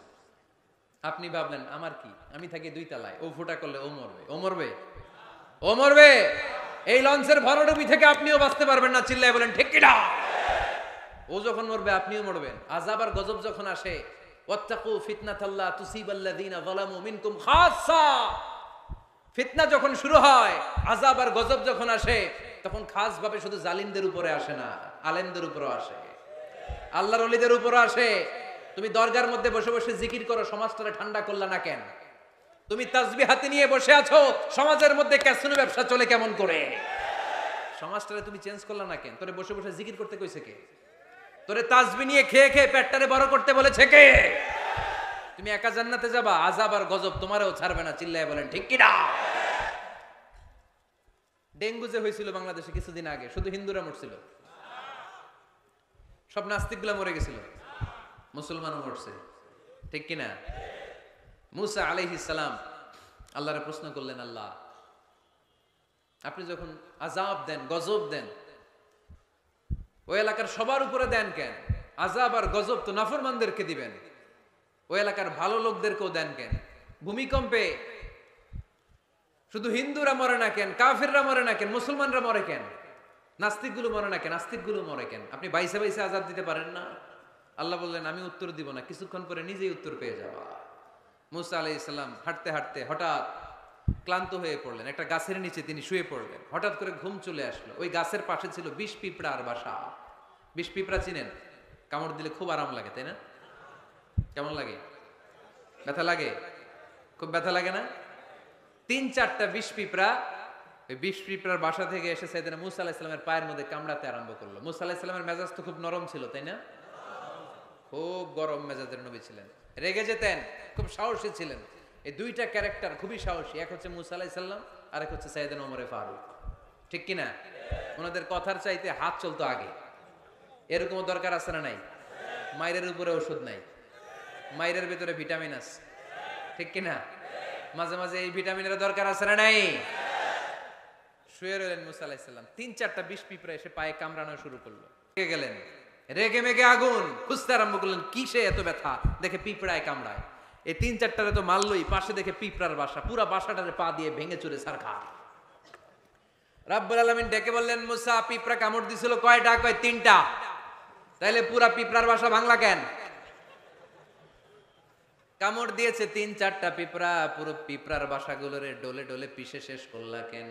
আপনি ভাবলেন আমার কি, আমি থাকি 2 তলায়, ও ফুটা করলে ও মরবে, ও মরবে, ও মরবে। এই লঞ্চের ভরাডুবি থেকে আপনিও বাঁচতে পারবেন না, চিল্লায় বলেন ঠিক কিনা? ও যখন মরবে আপনিও মরবেন। আযাব আর গজব যখন আসে, ওয়াত্তাকু ফিতনাতাল্লা তুসিবাল্লাযিনা যালামু মিনকুম খাসসা, ফিতনা যখন শুরু হয়, আযাব আর গজব যখন আসে, তখন খাস ভাবে শুধু জালিমদের উপরে আসে না, আলেমদের উপরও আসে, আল্লাহর ওলিদের উপরও আসে। তুমি দরগার মধ্যে বসে বসে জিকির করো, সমাজটারে ঠান্ডা করলা না কেন? তুমি তাসবিহ হাতে নিয়ে বসে আছো, সমাজের মধ্যে ক্যাসিনো ব্যবসা চলে কেমন করে? সমাজটারে তুমি চেঞ্জ করলা না কেন? তোরে বসে বসে জিকির করতে কইছে কে? তোরে তাসবিহ নিয়ে খেয়ে খেয়ে পেটটারে বড় করতে বলেছে কে? তুমি একা জান্নাতে যাবা, আযাব আর গজব তোমারও ছাড়বে না, চিল্লায় বলেন ঠিক কি না? ডেঙ্গু যে হয়েছিল বাংলাদেশে কিছুদিন আগে, শুধু হিন্দুরা মরছিল? সব নাস্তিকগুলা মরে গেছিল? মুসলমানও মরছে, ঠিক কিনা? মুসা আলাইহিস সালাম আল্লাহরে প্রশ্ন করলেন, আল্লাহ আপনি যখন আযাব দেন, গজব দেন, ওই এলাকার সবার উপরে দেন কেন? আযাব আর গজব তো নাফরমানদেরকে দিবেন, ওই এলাকার ভালো লোকদেরকেও দেন কেন? ভূমিকম্পে শুধু হিন্দুরা মরে না কেন, কাফিররা মরে না কেন, মুসলমানরা মরে কেন? নাস্তিকগুলো মরে না কেন, নাস্তিকগুলো মরে কেন? আপনি বাইসে বাইসে আযাব দিতে পারেন না? আল্লাহ বললেন, আমি উত্তর দিব না, কিছুক্ষণ পরে নিজেই উত্তর পেয়ে যাবা। মুসা আলাইহিস সালাম হাঁটতে হাঁটতে হঠাৎ ক্লান্ত হয়ে পড়লেন, একটা গাছের নিচে তিনি শুয়ে পড়লেন। হঠাৎ করে ঘুম চলে আসলো। ওই গাছের পাশে ছিল 20 পিঁপড়ার বাসা। 20 পিঁপড়া চিনেন? কামড় দিলে খুব আরাম লাগে, তাই না? কেমন লাগে? ব্যথা লাগে? খুব ব্যথা লাগে না? 3-4টা 20 পিঁপড়া ওই 20 পিঁপড়ার বাসা থেকে এসে সাইয়েদনা মুসা আলাইহিস সালামের পায়ের মধ্যে কামড়াতে আরম্ভ করলো। মুসা আলাইহিস সালামের মেজাজ তো খুব নরম ছিল, তাই না? খুব গরম মেজাজের নবী ছিলেন, রেগে যেতেন, খুব সাহসী ছিলেন। এই দুইটা ক্যারেক্টার খুবই সাহসী, এক হচ্ছে মুসা আলাইহিস সালাম আর এক হচ্ছে সাইয়েদনা ওমরে ফারুক, ঠিক কিনা? ওনাদের কথার চাইতে হাত চলতো আগে। এরকম দরকার আছে না নাই? মায়ের উপরে ওষুধ নাই, মায়ের ভিতরে ভিটামিন আছে, ঠিক কিনা? মাঝে মাঝে এই ভিটামিনের দরকার আছে না নাই? শুয়ে রইলেন মুসা আলাইহিস সালাম, 3-4টা 20 পিঁপড়া এসে পায়ে কামড়ানো শুরু করলো। রেগে গেলেন, রেগে মেগে আগুন, খুঁজতে আরম্ভ করলেন কিসে এত ব্যথা, দেখে পিঁপড়ায় কামড়ায়। এই 3-4টারে তো মারলই, পাশে দেখে পিঁপড়ার বাসা, পুরা বাসাটারে পা দিয়ে ভেঙে চুরে ছারখার। রাব্বুল আলামিন ডেকে বললেন, মুসা পিঁপড়া কামড় দিছিল কয়টা? কয় 3টা। তাইলে পুরা পিঁপড়ার বাসা ভাঙলা কেন? কামড় দিয়েছে 3-4টা পিঁপড়া, পুরো পিঁপড়ার বাসাগুলোরে ডলে ডলে পিষে শেষ করলা কেন?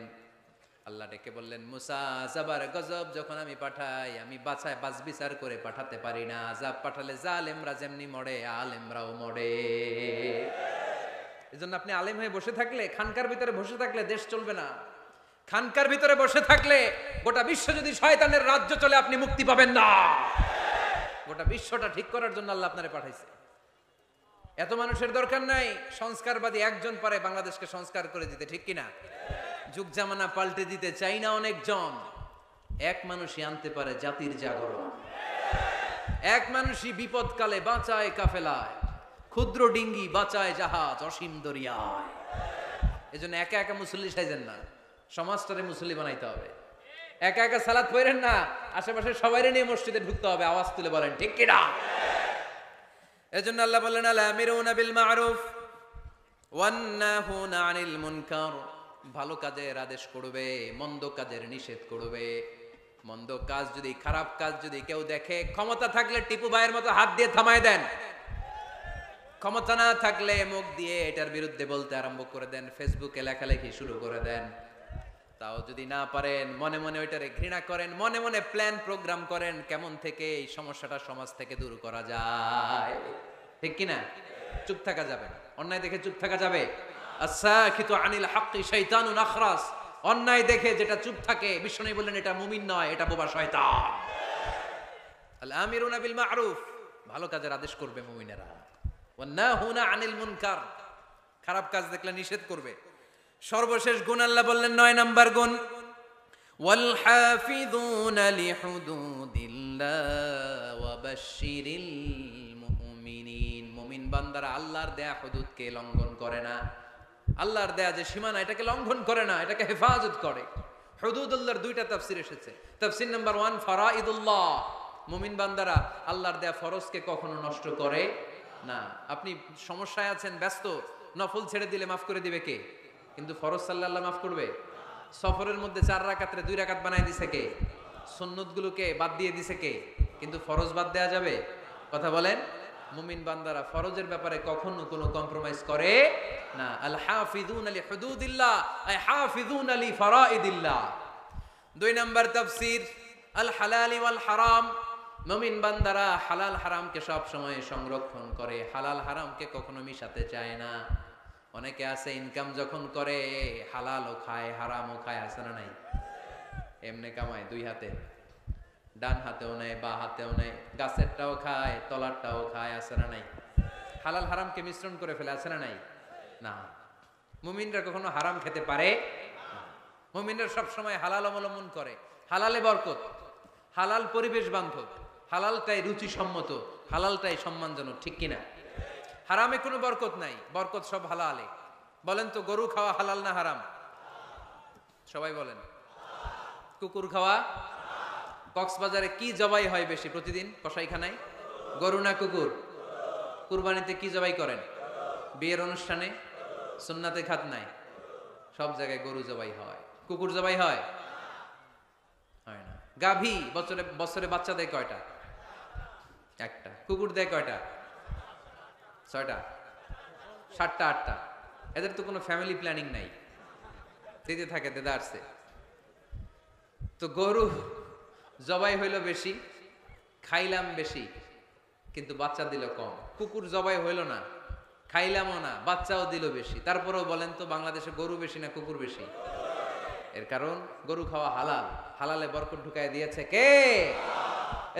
আল্লাহ ডেকে বললেন, মুসা আযাবার গজব যখন আমি পাঠাই, আমি বাছায় বাছবিচার করে পাঠাতে পারি না। আযাব পাঠালে জালেমরা যেমনি মরে, আলেমরাও মরে। এজন্য আপনি আলেম হয়ে বসে থাকলে, খানকার ভিতরে বসে থাকলে দেশ চলবে না। খানকার ভিতরে বসে থাকলে গোটা বিশ্ব যদি শয়তানের রাজ্য চলে, আপনি মুক্তি পাবেন না। গোটা বিশ্বটা ঠিক করার জন্য আল্লাহ আপনারে পাঠাইছে। এত মানুষের দরকার নাই, সংস্কারবাদী একজন পারে বাংলাদেশকে সংস্কার করে দিতে, ঠিক কিনা? যুগ জামানা পাল্টে দিতে চাই না অনেকজন, এক মানুষই আনতে পারে জাতির জাগরণ। এক মানুষই বিপদকালে বাঁচায় কাফেলায়, ক্ষুদ্র ডিঙ্গি বাঁচায় জাহাজ অসীম দরিয়ায়। এজন্য একা একা মুসল্লি সাইজেন না, সমাজটারে মুসল্লি বানাইতে হবে। একা একা সালাত পড়েন না, আশেপাশে সবাইরে নিয়ে মসজিদে ঢুকতে হবে। আওয়াজ তুলে বলেন ঠিক কিনা? এজন্য আল্লাহ বললেন, আল আমিরুনা বিল মারুফ ওয়ান নাহুনা আনিল মুনকার। ভালো কাজের আদেশ করবে, মন্দ কাজের নিষেধ করবে। মন্দ কাজ যদি, খারাপ কাজ যদি কেউ দেখে, ক্ষমতা থাকলে টিপু ভাইয়ের মতো হাত দিয়ে থামায় দেন। ক্ষমতা না থাকলে মুখ দিয়ে এটার বিরুদ্ধে বলতে আরম্ভ করে দেন, ফেসবুকে লেখালেখি শুরু করে দেন। তাও যদি না পারেন, মনে মনে ওইটারে ঘৃণা করেন, মনে মনে প্ল্যান প্রোগ্রাম করেন কেমন থেকে এই সমস্যাটা সমাজ থেকে দূর করা যায়, ঠিক কিনা? চুপ থাকা যাবে না, অন্যায় দেখে চুপ থাকা যাবে? আস-সাকিতু আনিল হাক্কি শাইতানুন আখরাস। অন্যায় দেখে যেটা চুপ থাকে, বিষ্ণু বললেন এটা মুমিন নয়, এটা বোবা শয়তান। আল আমিরুনা বিল মারুফ, ভালো কাজের আদেশ করবে মুমিনেরা। ওয়ান নাহুনা আনিল মুনকার, খারাপ কাজ দেখলে নিষেধ করবে। সর্বশেষ গুণ আল্লাহ বললেন 9 নাম্বার গুণ, ওয়াল হাফিযুনা লিহুদুদিল্লাহ ওয়া বাশশিরিল মুমিনিন। মুমিন বান্দারা আল্লাহর দেয়া হুদুদকে লঙ্ঘন করে না, আল্লাহর দেয়া যে সীমানা এটাকে লঙ্ঘন করে না, এটাকে হেফাজত করে। হুদুদুল্লাহর 2টা তাফসীর এসেছে। তাফসীর নাম্বার 1 ফারাইদুল্লাহ, মুমিন বান্দারা আল্লাহর দেয়া ফরজকে কখনো নষ্ট করে না। আপনি সমস্যায় আছেন, ব্যস্ত, নফল ছেড়ে দিলে মাফ করে দিবে কে? কিন্তু ফরজ সাল্লাল্লাহ মাফ করবে? সফরের মধ্যে 4 রাকাতে 2 রাকাত বানায় দিছে কে? সুন্নতগুলোকে বাদ দিয়ে দিছে কে? কিন্তু ফরজ বাদ দেয়া যাবে? কথা বলেন। মুমিন বান্দারা ফরজের ব্যাপারে কখনো কোনো কম্প্রোমাইজ করে না। আল হাফিযুনা লিহুদুদিল্লাহ আই হাফিযুনা লি ফারাইদিল্লাহ। 2 নাম্বার তাফসীর, আল হালালি ওয়াল হারাম। মুমিন বান্দারা হালাল হারামকে সব সময় সংরক্ষণ করে, হালাল হারামকে কখনো মিশাতে চায় না। অনেকে আছে ইনকাম যখন করে হালালও খায় হারামও খায়, আছে না নাই? এমনি কামায় 2 হাতে, ডান হাতেও নেয় বা হাতেও নেয়, গাছেরটাও খায় তলারটাও খায়, আছে না নাই? হালাল হারামকে মিশ্রণ করে ফেলে, আছে না নাই? না, মুমিনরা কখনো হারাম খেতে পারে না। মুমিনরা সবসময় হালাল অবলম্বন করে। হালালে বরকত, হালাল পরিবেশ বান্ধব, হালালটাই রুচিসম্মত, হালালটাই সম্মানজনক, ঠিক কিনা? হারামে কোনো বরকত নাই, বরকত সব হালালে। বলেন তো, গরু খাওয়া হালাল না হারাম? সবাই বলেন। কুকুর খাওয়া? কক্সবাজারে কি জবাই হয় বেশি প্রতিদিন কসাইখানায়? গরু না কুকুর? কুরবানিতে কি জবাই করেন? বিয়ের অনুষ্ঠানে, সুন্নাতে খাত নাই, সব জায়গায় গরু জবাই হয়। কুকুর জবাই হয়? হয় না। গাভী বছরে বাচ্চা দেয় কয়টা? একটা। কুকুর দেয় কয়টা? 6টা, 7টা, 8টা। এদের তো কোনো ফ্যামিলি প্ল্যানিং নাই, দিতে থাকে দেদারসে। তো গরু জবাই হইল বেশি, খাইলাম বেশি, কিন্তু বাচ্চা দিল কম। কুকুর জবাই হইল না, খাইলামও না, বাচ্চাও দিল বেশি। তারপরেও বলেন তো, বাংলাদেশে গরু বেশি না কুকুর বেশি? এর কারণ গরু খাওয়া হালাল, হালালে বরকত ঢুকায় দিয়েছে কে?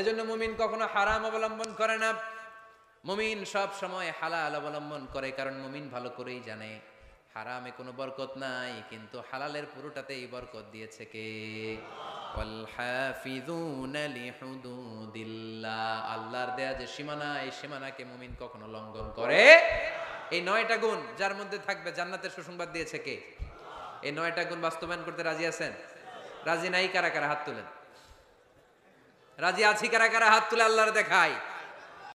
এজন্য মুমিন কখনো হারাম অবলম্বন করে না, মুমিন সব সময় হালাল অবলম্বন করে, কারণ মুমিন ভালো করেই জানে হারামে কোনো বরকত নাই, কিন্তু হালালের পুরোটাতেই বরকত দিয়েছে কে? ওয়াল হাফিযুনা লিহুদুদিল্লাহ, আল্লাহর দেয়া যে সীমানা, এই সীমানাকে মুমিন কখনো লঙ্ঘন করে। এই 9টা গুণ যার মধ্যে থাকবে জান্নাতের সুসংবাদ দিয়েছে কে? এই 9টা গুণ বাস্তবায়ন করতে রাজি আছেন? রাজি নাই কারা কারা হাত তুলেন। রাজি আছি কারা কারা হাত তুলে আল্লাহর দেখাই।